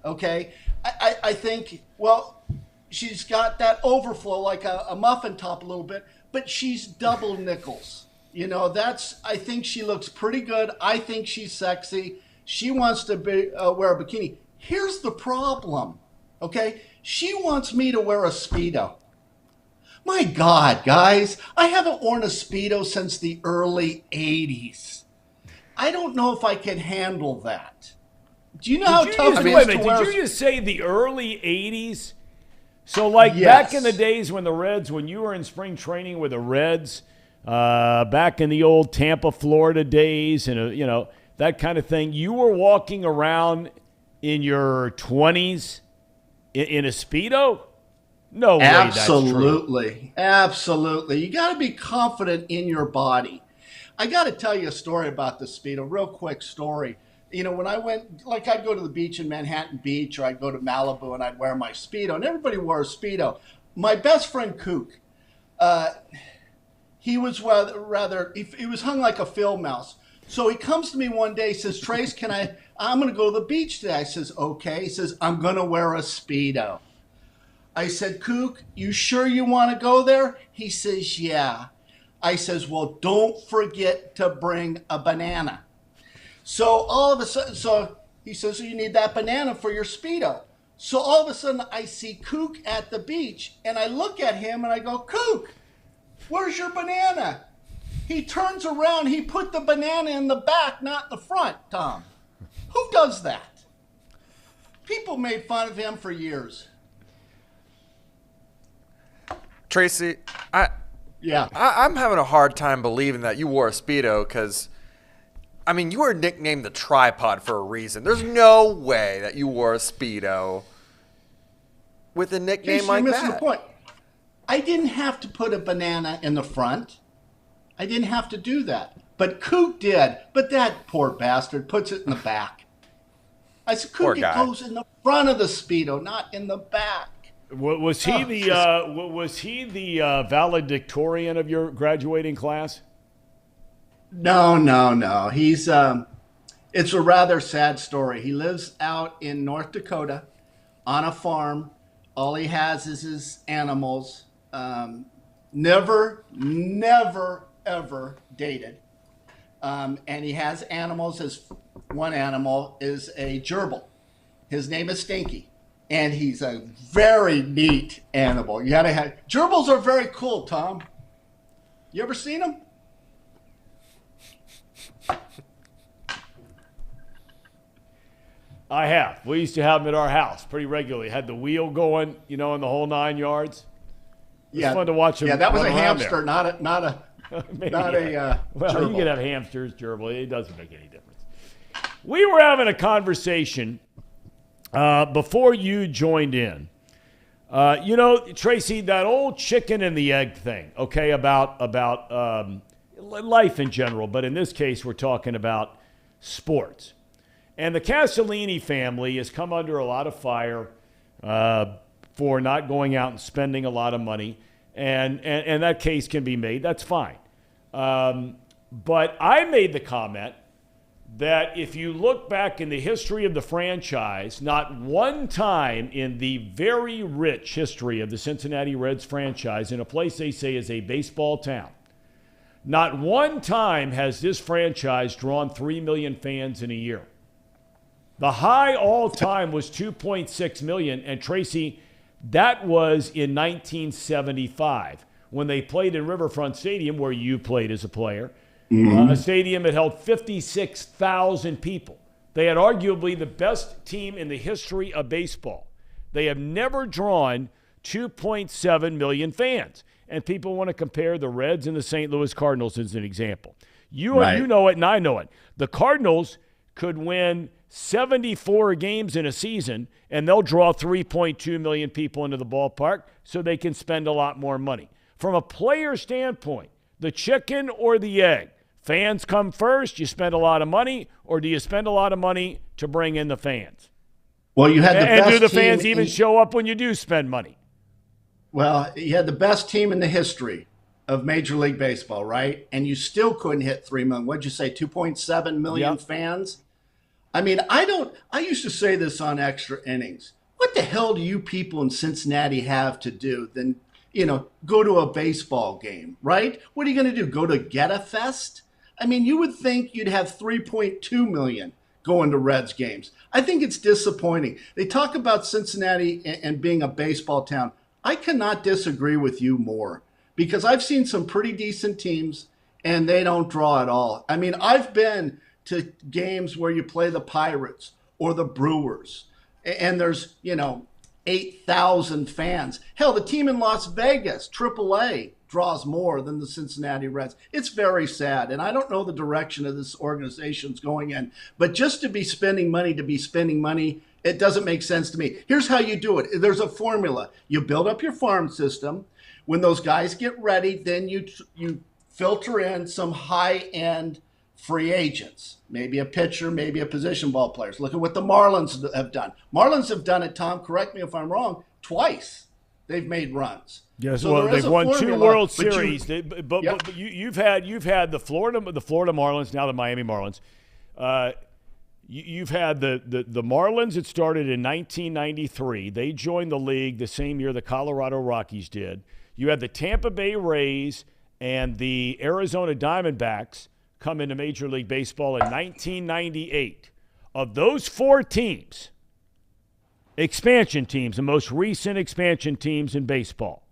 okay? I think, well, she's got that overflow like a muffin top a little bit, but she's double nickels. You know, I think she looks pretty good. I think she's sexy. She wants to wear a bikini. Here's the problem, okay? She wants me to wear a Speedo. My God, guys, I haven't worn a Speedo since the early 80s. I don't know if I can handle that. Do you know how tough it is to wear? Did you just say the early 80s? So, like, back in the days when when you were in spring training with the Reds, back in the old Tampa, Florida days, and, you know, that kind of thing, you were walking around in your 20s in a Speedo? No way that's true. Absolutely. You got to be confident in your body. I got to tell you a story about the Speedo, real quick story. You know, when I went, like, I'd go to the beach in Manhattan Beach, or I'd go to Malibu and I'd wear my Speedo, and everybody wore a Speedo. My best friend, Kook, he was he was hung like a field mouse. So he comes to me one day, says, Trace, I'm going to go to the beach today. I says, okay. He says, I'm going to wear a Speedo. I said, Kook, you sure you want to go there? He says, yeah. I says, well, don't forget to bring a banana. So all of a sudden, he says, so you need that banana for your Speedo. So all of a sudden, I see Kook at the beach, and I look at him, and I go, Kook, where's your banana? He turns around, he put the banana in the back, not in the front, Tom. Who does that? People made fun of him for years. Tracy, I'm having a hard time believing that you wore a Speedo because, I mean, you were nicknamed the tripod for a reason. There's no way that you wore a Speedo with a nickname like that. You're missing the point. I didn't have to put a banana in the front. I didn't have to do that. But Kook did. But that poor bastard puts it in the back. I said, Kook, it goes in the front of the Speedo, not in the back. Was he the valedictorian of your graduating class? No. He's it's a rather sad story. He lives out in North Dakota on a farm. All he has is his animals. Never, ever dated. And he has animals. His one animal is a gerbil. His name is Stinky. And he's a very neat animal. You gotta have gerbils are very cool, Tom. You ever seen them? I have. We used to have them at our house pretty regularly. Had the wheel going, you know, in the whole 9 yards. It was fun to watch them. Yeah, that was a hamster, not a well, gerbil. You can have hamsters, gerbil. It doesn't make any difference. We were having a conversation before you joined in. You know, Tracy, that old chicken and the egg thing, okay, about life in general, but in this case, we're talking about sports. And the Castellini family has come under a lot of fire for not going out and spending a lot of money, and that case can be made. That's fine. But I made the comment that if you look back in the history of the franchise, not one time in the very rich history of the Cincinnati Reds franchise, in a place they say is a baseball town, Not one time has this franchise drawn 3 million fans in a year. The high all-time was 2.6 million, and Tracy, that was in 1975 when they played in Riverfront Stadium, where you played as a player, a stadium that held 56,000 people. They had arguably the best team in the history of baseball. They have never drawn 2.7 million fans. And people want to compare the Reds and the St. Louis Cardinals as an example. You know it, and I know it. The Cardinals could win 74 games in a season, and they'll draw 3.2 million people into the ballpark so they can spend a lot more money. From a player standpoint, the chicken or the egg? Fans come first, you spend a lot of money, or do you spend a lot of money to bring in the fans? Well, you had the best do the team fans even show up when you do spend money? Well, you had the best team in the history of Major League Baseball, right? And you still couldn't hit 3 million. What'd you say, 2.7 million fans? I mean, I used to say this on Extra Innings. What the hell do you people in Cincinnati have to do than, go to a baseball game, right? What are you going to do, go to Get-A Fest? I mean, you would think you'd have 3.2 million going to Reds games. I think it's disappointing. They talk about Cincinnati and being a baseball town. I cannot disagree with you more because I've seen some pretty decent teams and they don't draw at all. I mean, I've been to games where you play the Pirates or the Brewers and there's, 8,000 fans. Hell, the team in Las Vegas, AAA, draws more than the Cincinnati Reds. It's very sad, and I don't know the direction of this organization's going in, but just to be spending money, it doesn't make sense to me. Here's how you do it. There's a formula. You build up your farm system. When those guys get ready, then you filter in some high-end free agents, maybe a pitcher, maybe a position ball players. Look at what the Marlins have done. Marlins have done it, Tom, correct me if I'm wrong, twice. They've made runs. Yes, so well, they've won formula, 2 World Series. But Yep. you've had the Florida Marlins, now the Miami Marlins. You've had the Marlins. It started in 1993. They joined the league the same year the Colorado Rockies did. You had the Tampa Bay Rays and the Arizona Diamondbacks come into Major League Baseball in 1998. Of those 4 teams, expansion teams, the most recent expansion teams in baseball.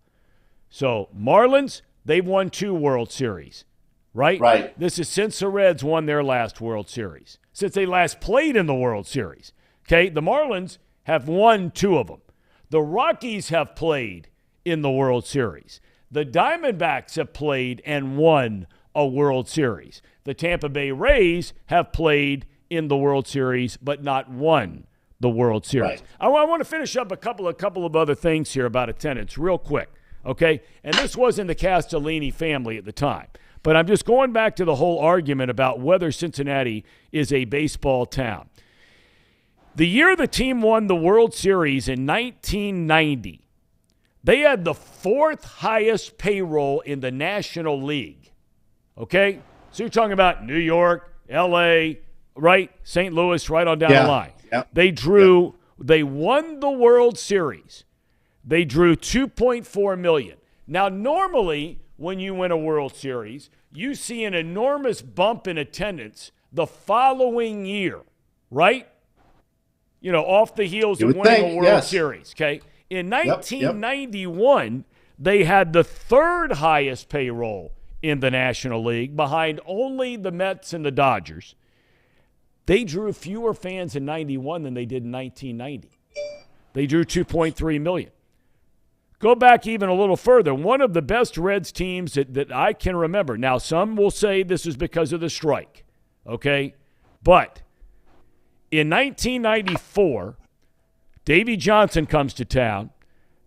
So Marlins, they've won 2 World Series, right? Right. This is since the Reds won their last World Series, since they last played in the World Series. Okay, the Marlins have won 2 of them. The Rockies have played in the World Series. The Diamondbacks have played and won a World Series. The Tampa Bay Rays have played in the World Series but not won the World Series. Right. I want to finish up a couple of other things here about attendance real quick, okay? And this wasn't the Castellini family at the time, but I'm just going back to the whole argument about whether Cincinnati is a baseball town. The year the team won the World Series in 1990, they had the 4th highest payroll in the National League, okay? So you're talking about New York, L.A., right? St. Louis, right on down the line. Yep. They won the World Series. They drew 2.4 million. Now, normally, when you win a World Series, you see an enormous bump in attendance the following year, right? Off the heels of winning a World Series, okay? In 1991, they had the 3rd highest payroll in the National League, behind only the Mets and the Dodgers. They drew fewer fans in 91 than they did in 1990. They drew 2.3 million. Go back even a little further. One of the best Reds teams that I can remember. Now, some will say this is because of the strike, okay? But in 1994, Davey Johnson comes to town.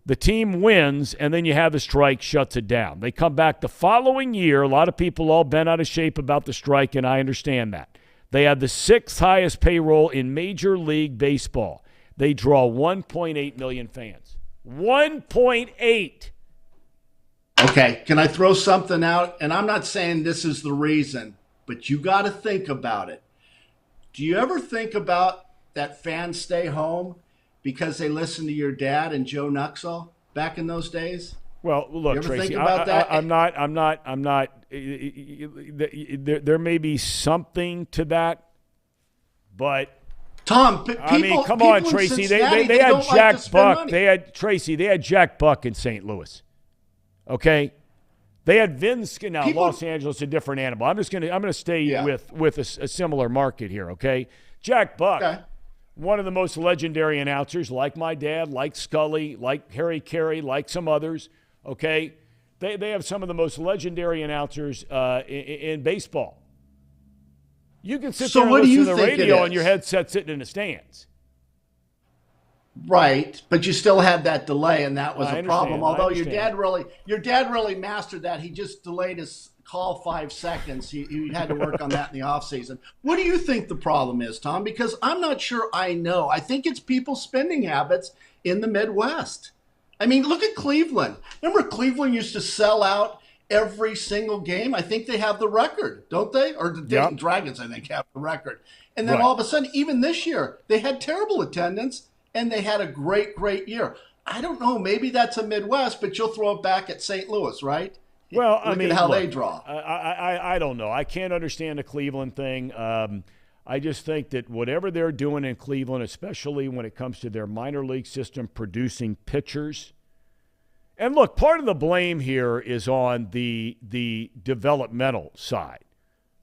The team wins, and then you have the strike, shuts it down. They come back the following year. A lot of people all bent out of shape about the strike, and I understand that. They have the 6th highest payroll in Major League Baseball. They draw 1.8 million fans. 1.8. Okay, can I throw something out? And I'm not saying this is the reason, but you got to think about it. Do you ever think about that fans stay home because they listen to your dad and Joe Nuxall back in those days? Well, look, Tracy, I'm not. There may be something to that, but Tom, come on, Tracy. They had Jack Buck. They had Jack Buck in St. Louis. Okay, they had Vince. Now Los Angeles, a different animal. I'm gonna stay with a similar market here. Okay, Jack Buck. Okay. One of the most legendary announcers, like my dad, like Scully, like Harry Carey, like some others. Okay, they have some of the most legendary announcers in baseball. You can sit there and listen to the radio on your headset sitting in the stands. Right, but you still had that delay, and that was a problem. Although your dad really mastered that. He just delayed his call 5 seconds. He had to work on that in the offseason. What do you think the problem is, Tom? Because I'm not sure I know. I think it's people's spending habits in the Midwest. I mean, look at Cleveland. Remember Cleveland used to sell out every single game? I think they have the record, don't they? Or the Dayton Dragons, I think, have the record. And then all of a sudden, even this year, they had terrible attendance, and they had a great, great year. I don't know. Maybe that's a Midwest, but you'll throw it back at St. Louis, right? Well, look at how they draw. I don't know. I can't understand the Cleveland thing. I just think that whatever they're doing in Cleveland, especially when it comes to their minor league system producing pitchers, and look, part of the blame here is on the developmental side.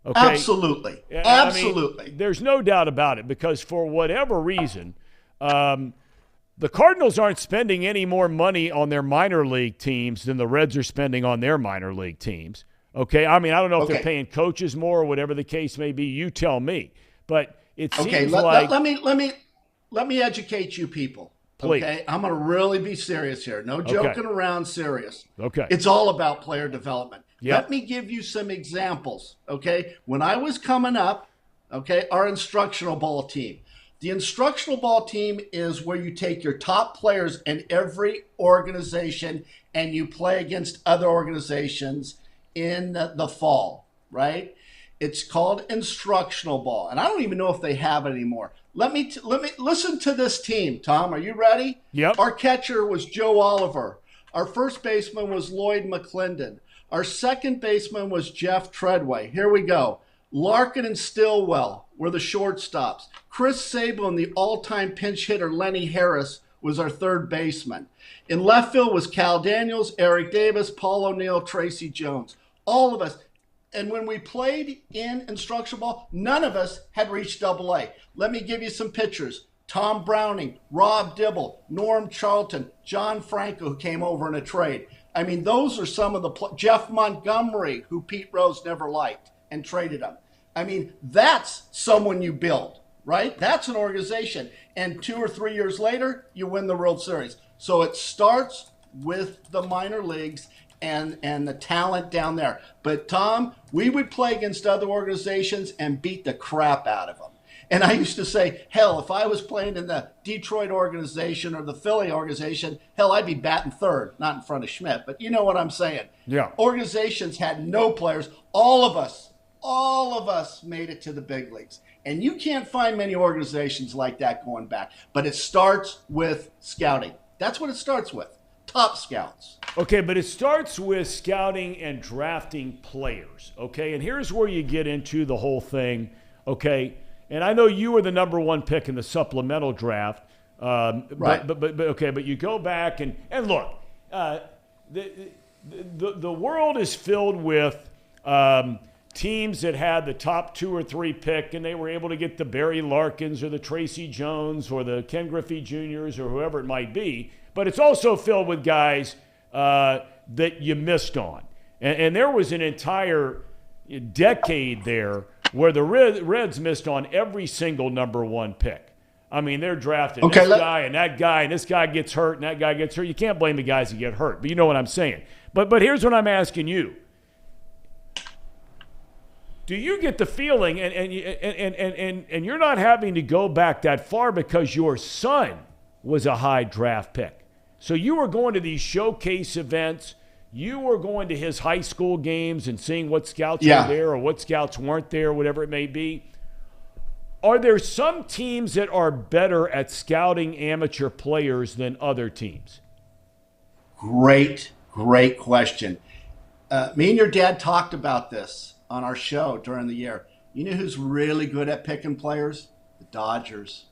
Okay? Absolutely. Absolutely. I mean, there's no doubt about it, because for whatever reason, the Cardinals aren't spending any more money on their minor league teams than the Reds are spending on their minor league teams. Okay? I mean, I don't know if they're paying coaches more or whatever the case may be. You tell me. But it seems like... Let me educate you people. Please. Okay? I'm going to really be serious here. No joking around, serious. Okay. It's all about player development. Yep. Let me give you some examples. Okay? When I was coming up, okay, our instructional ball team. The instructional ball team is where you take your top players in every organization and you play against other organizations in the fall, right? It's called instructional ball, and I don't even know if they have it anymore. Let me listen to this team, Tom. Are you ready? Yep. Our catcher was Joe Oliver. Our first baseman was Lloyd McClendon. Our second baseman was Jeff Treadway. Here we go. Larkin and Stillwell were the shortstops. Chris Sabin, the all-time pinch hitter, Lenny Harris, was our third baseman. In left field was Cal Daniels, Eric Davis, Paul O'Neill, Tracy Jones. All of us. And when we played in instructional ball, none of us had reached AA. Let me give you some pictures. Tom Browning, Rob Dibble, Norm Charlton, John Franco, who came over in a trade. I mean, those are some of the Jeff Montgomery, who Pete Rose never liked and traded him. I mean, that's someone you build, right? That's an organization. And 2 or 3 years later, you win the World Series. So it starts with the minor leagues and the talent down there. But, Tom, we would play against other organizations and beat the crap out of them. And I used to say, hell, if I was playing in the Detroit organization or the Philly organization, hell, I'd be batting third, not in front of Schmidt. But you know what I'm saying. Yeah. Organizations had no players. All of us made it to the big leagues. And you can't find many organizations like that going back. But it starts with scouting. That's what it starts with. Top scouts. Okay, but it starts with scouting and drafting players. Okay, and here's where you get into the whole thing. Okay, and I know you were the number one pick in the supplemental draft. Right. But you go back and look, the world is filled with teams that had the top 2 or 3 pick, and they were able to get the Barry Larkins or the Tracy Jones or the Ken Griffey Juniors or whoever it might be. But it's also filled with guys that you missed on. And there was an entire decade there where the Reds missed on every single number one pick. I mean, they're drafting guy, and that guy, and this guy gets hurt, and that guy gets hurt. You can't blame the guys that get hurt, but you know what I'm saying. But here's what I'm asking you. Do you get the feeling, and you're not having to go back that far because your son was a high draft pick. So you were going to these showcase events. You were going to his high school games and seeing what scouts were there or what scouts weren't there, whatever it may be. Are there some teams that are better at scouting amateur players than other teams? Great Great question. Me and your dad talked about this on our show during the year. You know who's really good at picking players? The Dodgers.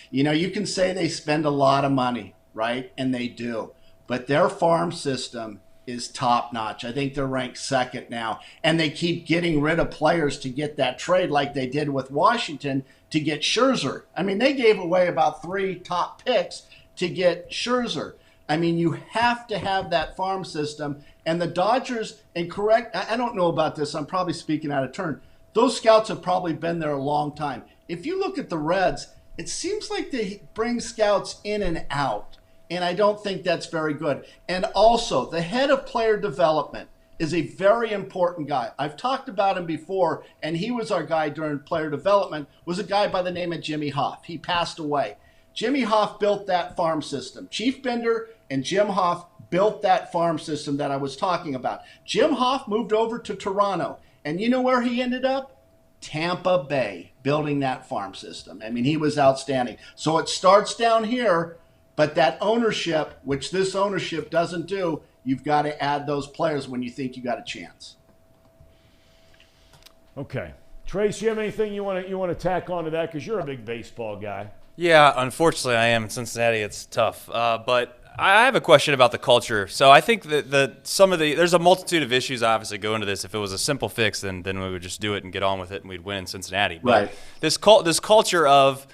You know, you can say they spend a lot of money, right? And they do. But their farm system is top notch. I think they're ranked second now. And they keep getting rid of players to get that trade like they did with Washington to get Scherzer. I mean, they gave away about 3 top picks to get Scherzer. I mean, you have to have that farm system. And the Dodgers, and correct, I don't know about this, I'm probably speaking out of turn. Those scouts have probably been there a long time. If you look at the Reds, it seems like they bring scouts in and out. And I don't think that's very good. And also, the head of player development is a very important guy. I've talked about him before, and he was our guy during player development, was a guy by the name of Jimmy Hoff. He passed away. Jimmy Hoff built that farm system. Chief Bender and Jim Hoff built that farm system that I was talking about. Jim Hoff moved over to Toronto, and you know where he ended up? Tampa Bay, building that farm system. I mean, he was outstanding. So it starts down here, but that ownership, which this ownership doesn't do, you've got to add those players when you think you got a chance. Okay. Trace, you have anything you want to tack on to that? Because you're a big baseball guy. Yeah, unfortunately I am. In Cincinnati, it's tough. But I have a question about the culture. So I think that there's a multitude of issues obviously go into this. If it was a simple fix, then we would just do it and get on with it, and we'd win in Cincinnati. But right. This culture of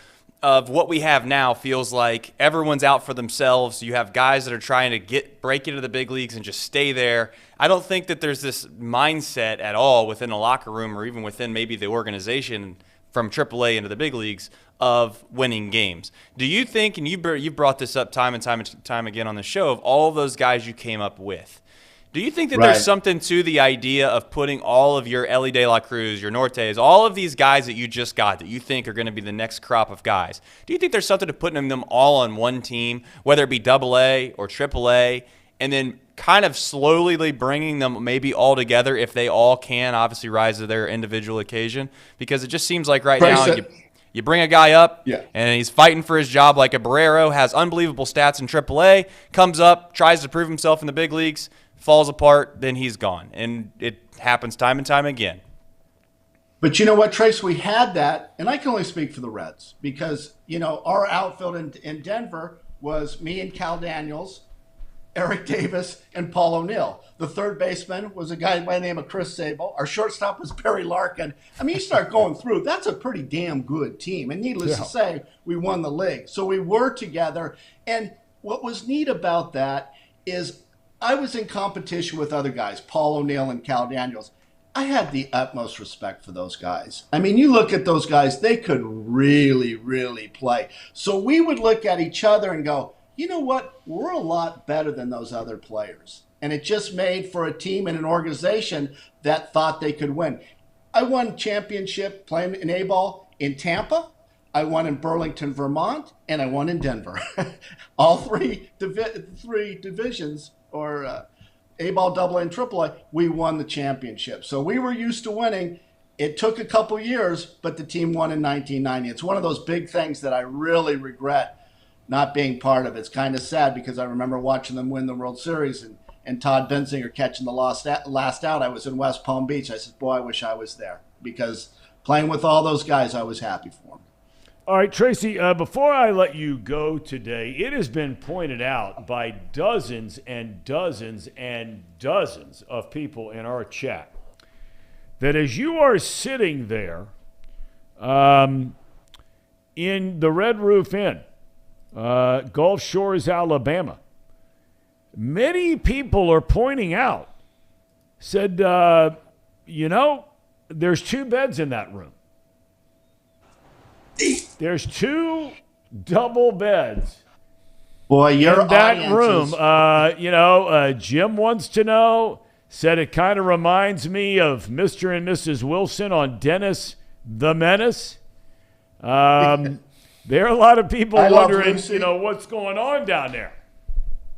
what we have now feels like everyone's out for themselves. You have guys that are trying to break into the big leagues and just stay there. I don't think that there's this mindset at all within the locker room or even within maybe the organization from AAA into the big leagues of winning games. Do you think, and you've brought this up time and time again on the show, of all of those guys you came up with, do you think that there's something to the idea of putting all of your Ellie De La Cruz, your Nortes, all of these guys that you just got that you think are going to be the next crop of guys, do you think there's something to putting them all on one team, whether it be AA or AAA, and then kind of slowly bringing them maybe all together if they all can obviously rise to their individual occasion? Because it just seems like right now you bring a guy up and he's fighting for his job like a Barrero, has unbelievable stats in AAA, comes up, tries to prove himself in the big leagues, falls apart, then he's gone. And it happens time and time again. But you know what, Trace? We had that, and I can only speak for the Reds because, you know, our outfield in Denver was me and Cal Daniels, Eric Davis, and Paul O'Neill. The third baseman was a guy by the name of Chris Sable. Our shortstop was Barry Larkin. I mean, you start going through, that's a pretty damn good team. And needless to say, we won the league. So we were together. And what was neat about that is I was in competition with other guys, Paul O'Neill and Cal Daniels. I had the utmost respect for those guys. I mean, you look at those guys, they could really, really play. So we would look at each other and go, you know what? We're a lot better than those other players. And it just made for a team and an organization that thought they could win. I won championship playing in A-ball in Tampa. I won in Burlington, Vermont, and I won in Denver. All three divisions, or A-ball, AA, and AAA, we won the championship. So we were used to winning. It took a couple years, but the team won in 1990. It's one of those big things that I really regret not being part of. It's kind of sad because I remember watching them win the World Series and Todd Benzinger catching the last out. I was in West Palm Beach. I said, boy, I wish I was there because playing with all those guys, I was happy for them. All right, Tracy, before I let you go today, it has been pointed out by dozens and dozens and dozens of people in our chat that as you are sitting there in the Red Roof Inn, Gulf Shores, Alabama, many people are pointing out, said, there's 2 beds in that room. There's 2 double beds. Boy, your in that room. Jim wants to know, said it kind of reminds me of Mr. and Mrs. Wilson on Dennis the Menace. There are a lot of people wondering, what's going on down there.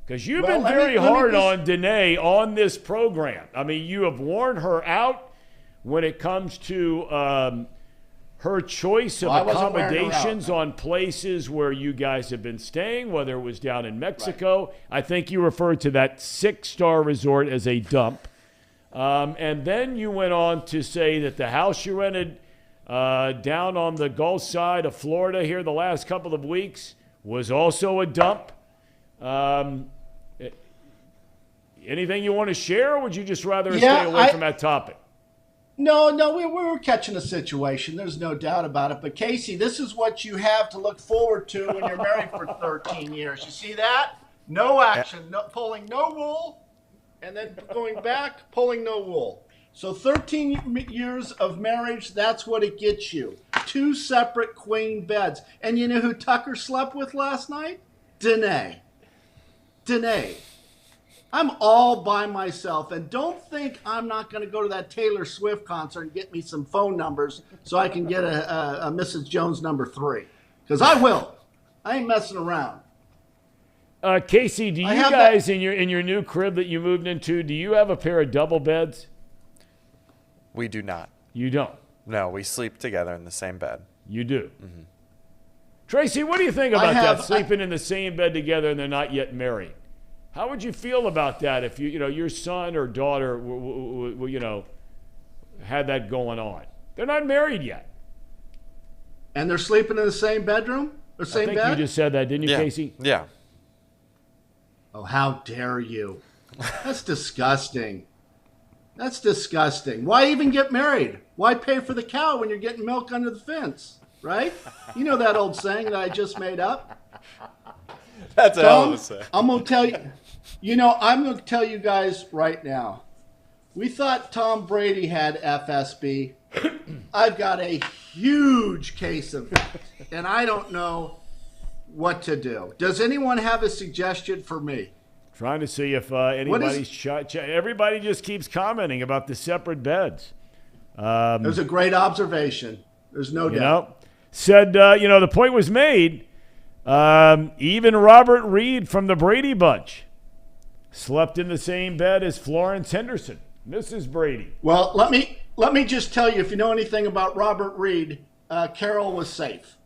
Because you've been very hard on Danae on this program. I mean, you have worn her out when it comes to her choice of Well, I wasn't wearing her out, accommodations no. on places where you guys have been staying, whether it was down in Mexico. Right. I think you referred to that 6-star resort as a dump. And then you went on to say that the house you rented down on the Gulf side of Florida here the last couple of weeks was also a dump. Anything you want to share, or would you just rather stay away from that topic? No, we were catching a situation. There's no doubt about it. But, Casey, this is what you have to look forward to when you're married for 13 years. You see that? No action, no, pulling no wool, and then going back, pulling no wool. So 13 years of marriage, that's what it gets you. 2 separate queen beds. And you know who Tucker slept with last night? Danae. I'm all by myself, and don't think I'm not going to go to that Taylor Swift concert and get me some phone numbers so I can get a Mrs. Jones number 3, because I will. I ain't messing around. Casey, do you guys in your new crib that you moved into, do you have a pair of double beds? We do not. You don't? No, we sleep together in the same bed. You do? Mm-hmm. Tracy, what do you think about that, sleeping in the same bed together and they're not yet married? How would you feel about that if your son or daughter had that going on? They're not married yet. And they're sleeping in the same bedroom or same bed? I think you just said that, didn't you, Casey? Yeah. Oh, how dare you. That's disgusting. That's disgusting. Why even get married? Why pay for the cow when you're getting milk under the fence, right? You know that old saying that I just made up? That's a hell of a saying. I'm going to tell you. I'm going to tell you guys right now. We thought Tom Brady had FSB. I've got a huge case of that, and I don't know what to do. Does anyone have a suggestion for me? Trying to see if anybody's everybody just keeps commenting about the separate beds. It was a great observation. There's no doubt. Said, the point was made. Even Robert Reed from the Brady Bunch slept in the same bed as Florence Henderson, Mrs. Brady. Well, let me just tell you, if you know anything about Robert Reed, Carol was safe.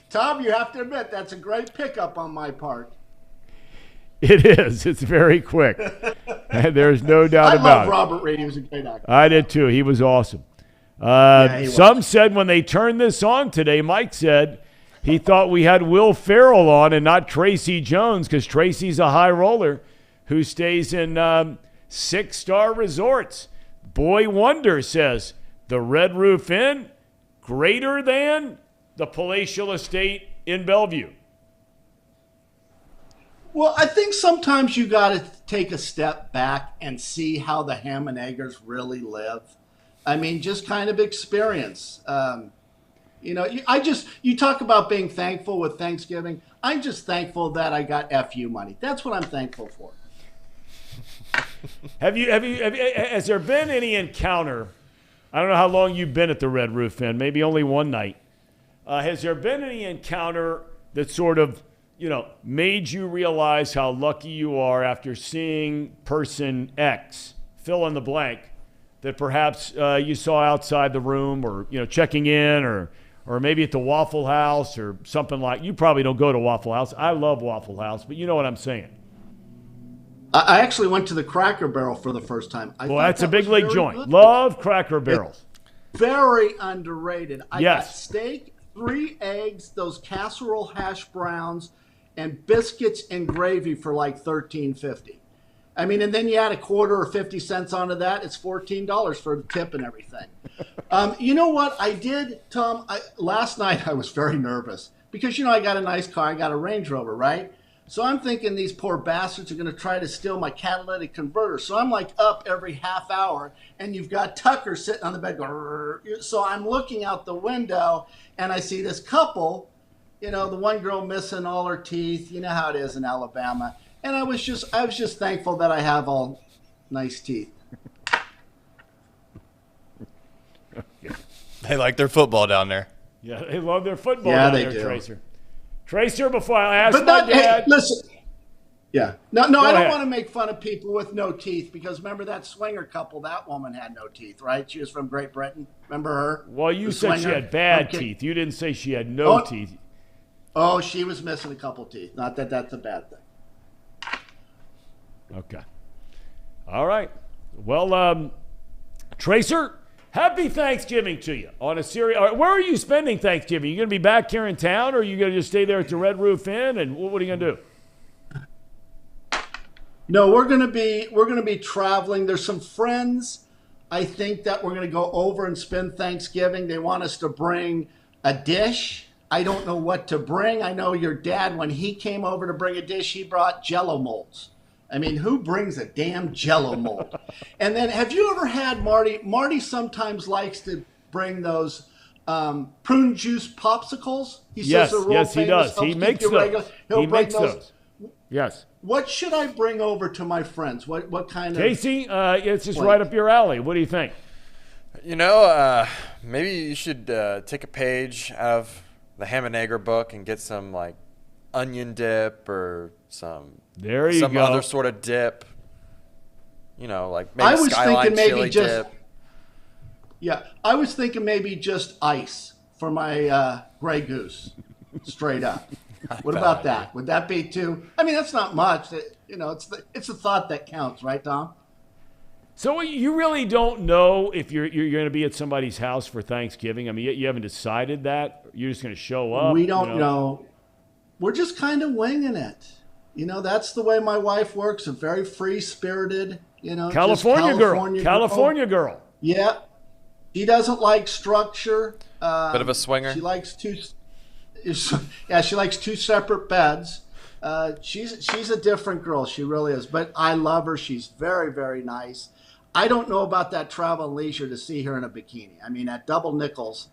Tom, you have to admit, that's a great pickup on my part. It is. It's very quick. There's no doubt about it. I love Robert Reed. He was a great actor. I did too. He was awesome. Some said when they turned this on today, Mike said he thought we had Will Ferrell on and not Tracy Jones, because Tracy's a high roller who stays in 6-star resorts. Boy Wonder says the Red Roof Inn greater than the palatial estate in Bellevue. Well, I think sometimes you got to take a step back and see how the ham and eggers really live. I mean, just kind of experience. You talk about being thankful with Thanksgiving. I'm just thankful that I got FU money. That's what I'm thankful for. Has there been any encounter? I don't know how long you've been at the Red Roof Inn, maybe only one night. Has there been any encounter that sort of, made you realize how lucky you are after seeing person X, fill in the blank, that perhaps you saw outside the room or, checking in or maybe at the Waffle House or something like? You probably don't go to Waffle House. I love Waffle House, but you know what I'm saying. I actually went to the Cracker Barrel for the first time. Well, that's a big league joint. Good. Love Cracker Barrels. It's very underrated. I got steak, 3 eggs, those casserole hash browns, and biscuits and gravy for like $13.50. I mean, and then you add a quarter or 50 cents onto that, it's $14 for the tip and everything. You know what I did, Tom? Last night I was very nervous because, I got a nice car. I got a Range Rover, right? So I'm thinking these poor bastards are going to try to steal my catalytic converter. So I'm like up every half hour, and you've got Tucker sitting on the bed going, so I'm looking out the window, and I see this couple, the one girl missing all her teeth. You know how it is in Alabama. And I was just thankful that I have all nice teeth. They like their football down there. Yeah, they love their football down there, do. Tracer, before I ask my dad. Hey, listen. Yeah. No, I don't want to make fun of people with no teeth because remember that swinger couple, that woman had no teeth, right? She was from Great Britain. Remember her? Well, you said she had bad teeth. You didn't say she had no teeth. Oh, she was missing a couple teeth. Not that that's a bad thing. Okay. All right. Well, Tracer, happy Thanksgiving to you. On a serious, where are you spending Thanksgiving? You going to be back here in town, or are you going to just stay there at the Red Roof Inn? And what are you going to do? No, we're gonna be traveling. There's some friends, I think, that we're gonna go over and spend Thanksgiving. They want us to bring a dish. I don't know what to bring. I know your dad, when he came over to bring a dish, he brought Jello molds. I mean, who brings a damn Jello mold? And then, have you ever had Marty? Marty sometimes likes to bring those prune juice popsicles. He yes, says yes, he does. He makes those. He makes those. Yes. What should I bring over to my friends? What kind of... Casey, it's just right up your alley. What do you think? You know, maybe you should take a page out of the Ham and Egger book and get some, like, onion dip or some other sort of dip. You know, like maybe Skyline chili dip. Yeah, I was thinking maybe just ice for my Grey Goose, straight up. What about that? Would that be too? I mean, that's not much. It's the thought that counts, right, Tom? So you really don't know if you're going to be at somebody's house for Thanksgiving? I mean, you haven't decided that? You're just going to show up? We don't know. We're just kind of winging it. You know, that's the way my wife works, a very free-spirited, California girl. Yeah. She doesn't like structure. Bit of a swinger. She likes she likes two separate beds. She's a different girl. She really is. But I love her. She's very, very nice. I don't know about that Travel and Leisure to see her in a bikini. I mean, at double nickels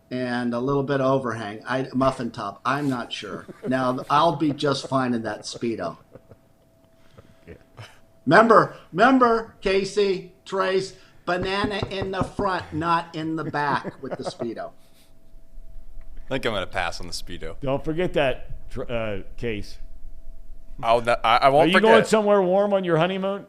and a little bit of overhang, muffin top, I'm not sure. Now, I'll be just fine in that Speedo. Remember, Casey, Trace, banana in the front, not in the back with the Speedo. I think I'm going to pass on the Speedo. Don't forget that, Case. I won't forget. Are you going somewhere warm on your honeymoon?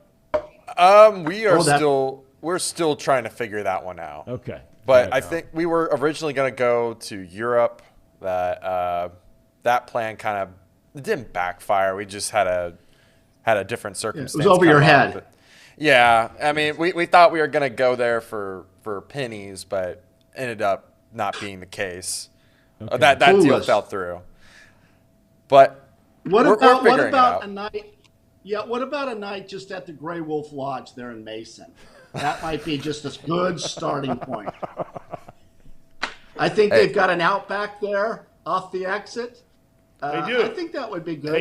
We're still trying to figure that one out. Okay. But I think we were originally going to go to Europe. That plan kind of didn't backfire. We just had a different circumstance. It was over your head. But, yeah. I mean, we thought we were going to go there for pennies, but ended up not being the case. Okay. That deal fell through. But what we're about figuring it out. A night? Yeah, what about a night just at the Grey Wolf Lodge there in Mason? That might be just a good starting point. I think they've got an Outback there off the exit. They do. I think that would be good.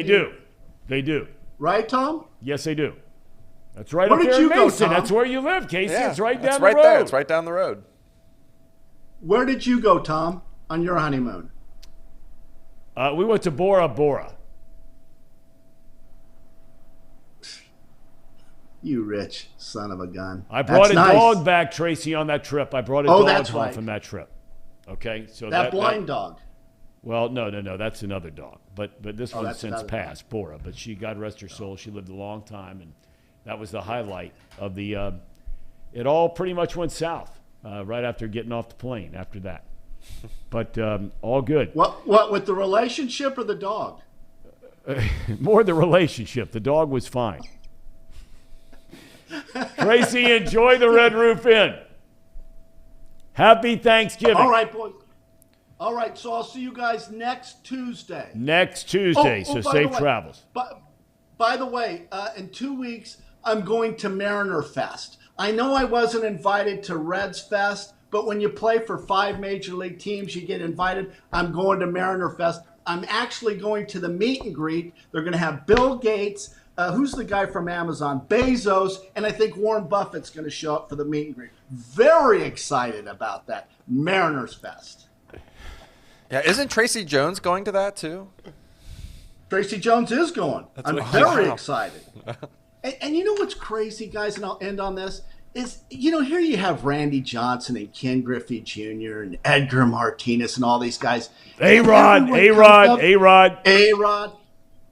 They do. Right, Tom? Yes, they do. That's right up there in Mason. That's where you live, Casey. Yeah, it's right down that's the right road. There. It's right down the road. Where did you go, Tom, on your honeymoon? We went to Bora Bora. You rich son of a gun. I brought a dog back, Tracy, on that trip. I brought a dog home from that trip. Okay, so that blind dog. Well, no, that's another dog. But this one's since passed, Bora. But she, God rest her soul, she lived a long time, and that was the highlight of the. It all pretty much went south right after getting off the plane. After that, but all good. What with the relationship or the dog? More the relationship. The dog was fine. Tracy, enjoy the Red Roof Inn. Happy Thanksgiving. All right, boys. All right, so I'll see you guys next Tuesday. So safe travels. By the way, in 2 weeks, I'm going to Mariner Fest. I know I wasn't invited to Reds Fest, but when you play for 5 major league teams, you get invited. I'm going to Mariner Fest. I'm actually going to the meet and greet. They're going to have Bill Gates. Who's the guy from Amazon? Bezos, and I think Warren Buffett's going to show up for the meet and greet. Very excited about that. Mariners Fest. Yeah, isn't Tracy Jones going to that too? Tracy Jones is going. I'm very excited. And you know what's crazy, guys, and I'll end on this, is, here you have Randy Johnson and Ken Griffey Jr. and Edgar Martinez and all these guys. A-Rod.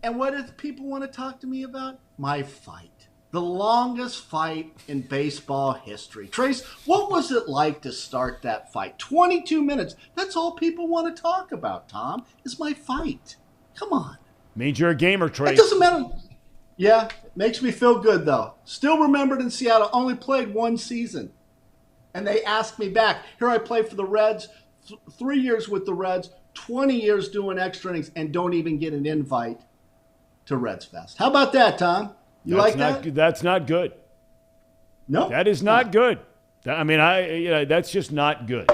And what do people want to talk to me about? My fight. The longest fight in baseball history. Trace, what was it like to start that fight? 22 minutes. That's all people want to talk about, Tom, is my fight. Come on. Means you're a gamer, Trace. It doesn't matter. Yeah, it makes me feel good, though. Still remembered in Seattle, only played one season. And they asked me back. Here I play for the Reds, 3 years with the Reds, 20 years doing extra innings, and don't even get an invite to Reds Fest. How about that, Tom? You like that? That's not good. No, that is not good. I mean, that's just not good.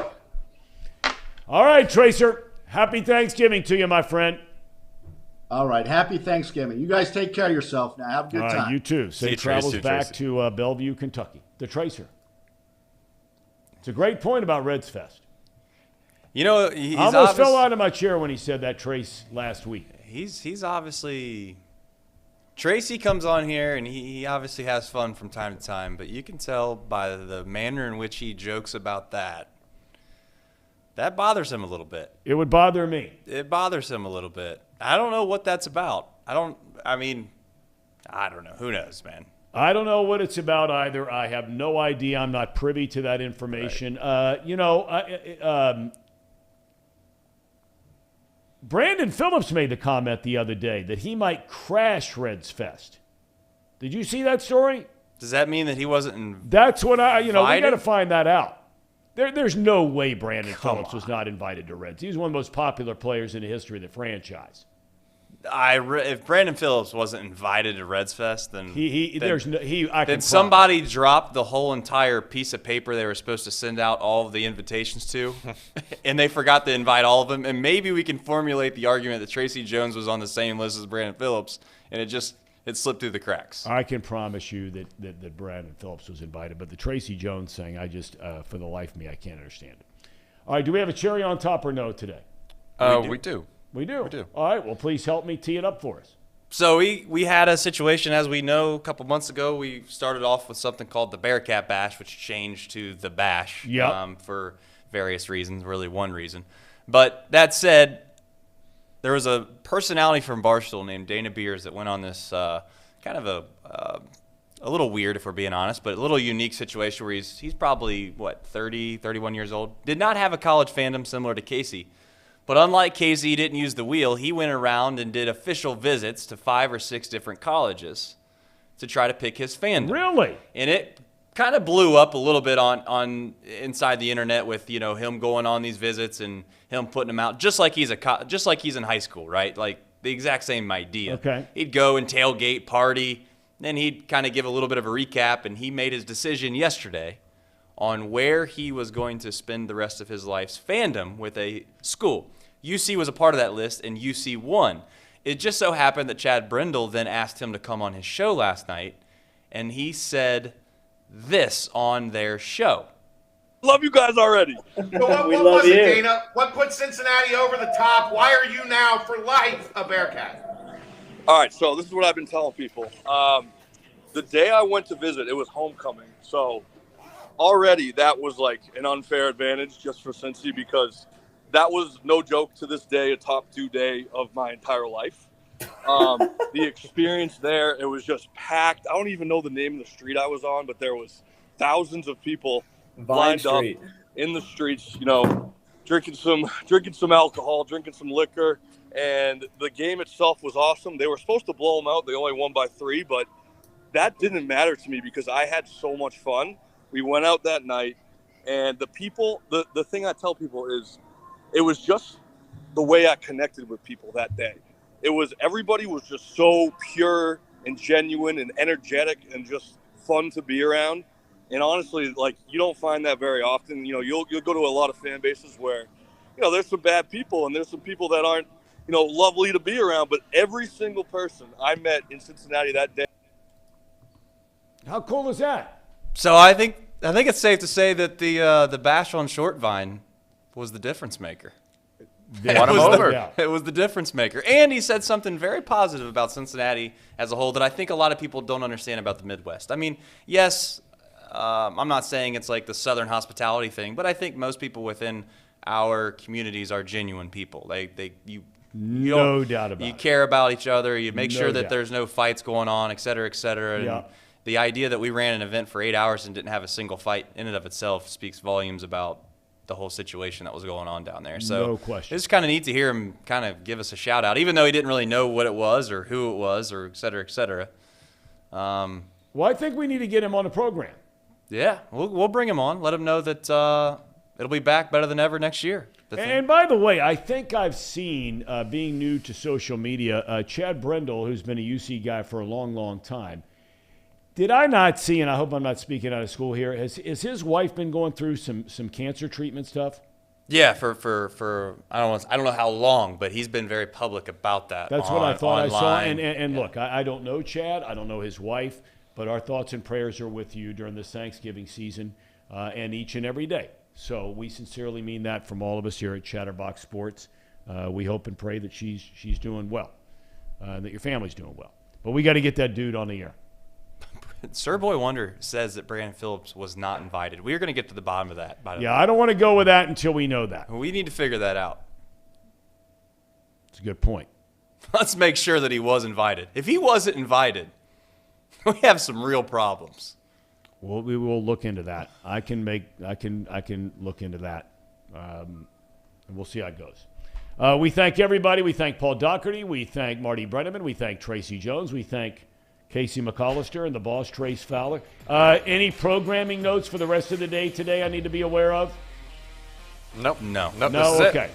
All right, Tracer. Happy Thanksgiving to you, my friend. All right, happy Thanksgiving. You guys take care of yourself now. Have a good time. You too. Safe travels back to Bellevue, Kentucky. The Tracer. It's a great point about Reds Fest. You know, I almost fell out of my chair when he said that, Trace, last week. He's obviously... Tracy comes on here, and he obviously has fun from time to time, but you can tell by the manner in which he jokes about that bothers him a little bit. It would bother me. It bothers him a little bit. I don't know what that's about. I don't know. Who knows, man? I don't know what it's about either. I have no idea. I'm not privy to that information. Right. Brandon Phillips made the comment the other day that he might crash Reds Fest. Did you see that story? Does that mean that he wasn't That's what we got to find that out. There's no way Brandon Phillips was not invited to Reds. He's one of the most popular players in the history of the franchise. If Brandon Phillips wasn't invited to Reds Fest, then somebody dropped the whole entire piece of paper they were supposed to send out all of the invitations to, and they forgot to invite all of them. And maybe we can formulate the argument that Tracy Jones was on the same list as Brandon Phillips, and it slipped through the cracks. I can promise you that Brandon Phillips was invited, but the Tracy Jones thing, I just for the life of me, I can't understand it. All right, do we have a cherry on top or no today? We do. We do. All right. Well, please help me tee it up for us. So we had a situation, as we know, a couple months ago. We started off with something called the Bearcat Bash, which changed to the Bash for various reasons, really one reason. But that said, there was a personality from Barstool named Dana Beers that went on this kind of a little weird, if we're being honest, but a little unique situation where he's probably, 30, 31 years old. Did not have a college fandom similar to Casey. But unlike Casey, he didn't use the wheel. He went around and did official visits to 5 or 6 different colleges to try to pick his fandom. Really? And it kind of blew up a little bit on inside the internet with him going on these visits and him putting them out just like he's in high school, right? Like the exact same idea. Okay. He'd go and tailgate, party, then he'd kind of give a little bit of a recap, and he made his decision yesterday on where he was going to spend the rest of his life's fandom with a school. UC was a part of that list, and UC won. It just so happened that Chad Brindle then asked him to come on his show last night, and he said this on their show. Love you guys already. So what was it, Dana? What put Cincinnati over the top? Why are you now, for life, a Bearcat? All right, so this is what I've been telling people. The day I went to visit, it was homecoming, so already that was like an unfair advantage just for Cincy, because that was, no joke to this day, a top 2 day of my entire life. The experience there, it was just packed. I don't even know the name of the street I was on, but there was thousands of people lined up in the streets, drinking some alcohol, drinking some liquor, and the game itself was awesome. They were supposed to blow them out. They only won by 3, but that didn't matter to me because I had so much fun. We went out that night, and the people, the thing I tell people is, it was just the way I connected with people that day. Everybody was just so pure and genuine and energetic and just fun to be around. And honestly, like, you don't find that very often. You'll go to a lot of fan bases where, there's some bad people and there's some people that aren't, lovely to be around. But every single person I met in Cincinnati that day. How cool is that? So I think it's safe to say that the Bash on Short Vine was the difference maker. Won him over. It was the difference maker. And he said something very positive about Cincinnati as a whole that I think a lot of people don't understand about the Midwest. I mean, yes, I'm not saying it's like the Southern hospitality thing, but I think most people within our communities are genuine people. No doubt about it. You care about each other. You make No sure that doubt. there's no fights going on, et cetera, et cetera. And Yeah. the idea that we ran an event for 8 hours and didn't have a single fight in and of itself speaks volumes about the whole situation that was going on down there. So No question. it's kind of neat to hear him kind of give us a shout out, even though he didn't really know what it was or who it was or et cetera, et cetera. Well, I think we need to get him on the program. Yeah, we'll bring him on. Let him know that it'll be back better than ever next year. And by the way, I think I've seen, being new to social media, Chad Brendel, who's been a UC guy for a long, long time. Did I not see, and I hope I'm not speaking out of school here, has his wife been going through some cancer treatment stuff? Yeah, for I don't know how long, but he's been very public about that. That's what I thought online. I saw. And look, I don't know Chad. I don't know his wife. But our thoughts and prayers are with you during this Thanksgiving season and each and every day. So we sincerely mean that from all of us here at Chatterbox Sports. We hope and pray that she's doing well, that your family's doing well. But we got to get that dude on the air. Sir Boy Wonder says that Brandon Phillips was not invited. We are going to get to the bottom of that. By the way. I don't want to go with that until we know that. We need to figure that out. It's a good point. Let's make sure that he was invited. If he wasn't invited, we have some real problems. Well, we will look into that. I can look into that, and we'll see how it goes. We thank everybody. We thank Paul Dougherty. We thank Marty Brennaman. We thank Tracy Jones. We thank Casey McAllister and the boss, Trace Fowler. Any programming notes for the rest of the day today I need to be aware of? Nope. No, this is okay. it.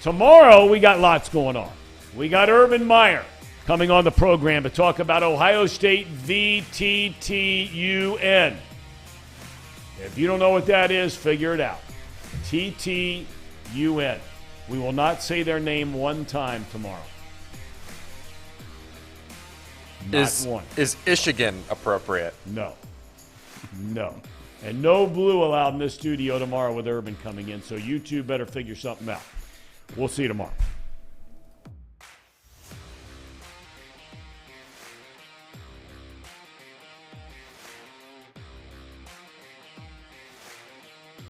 Tomorrow we got lots going on. We got Urban Meyer coming on the program to talk about Ohio State VTTUN. If you don't know what that is, figure it out. TTUN. We will not say their name one time tomorrow. Not one. Is Michigan appropriate? No. And no blue allowed in this studio tomorrow with Urban coming in, so you two better figure something out. We'll see you tomorrow.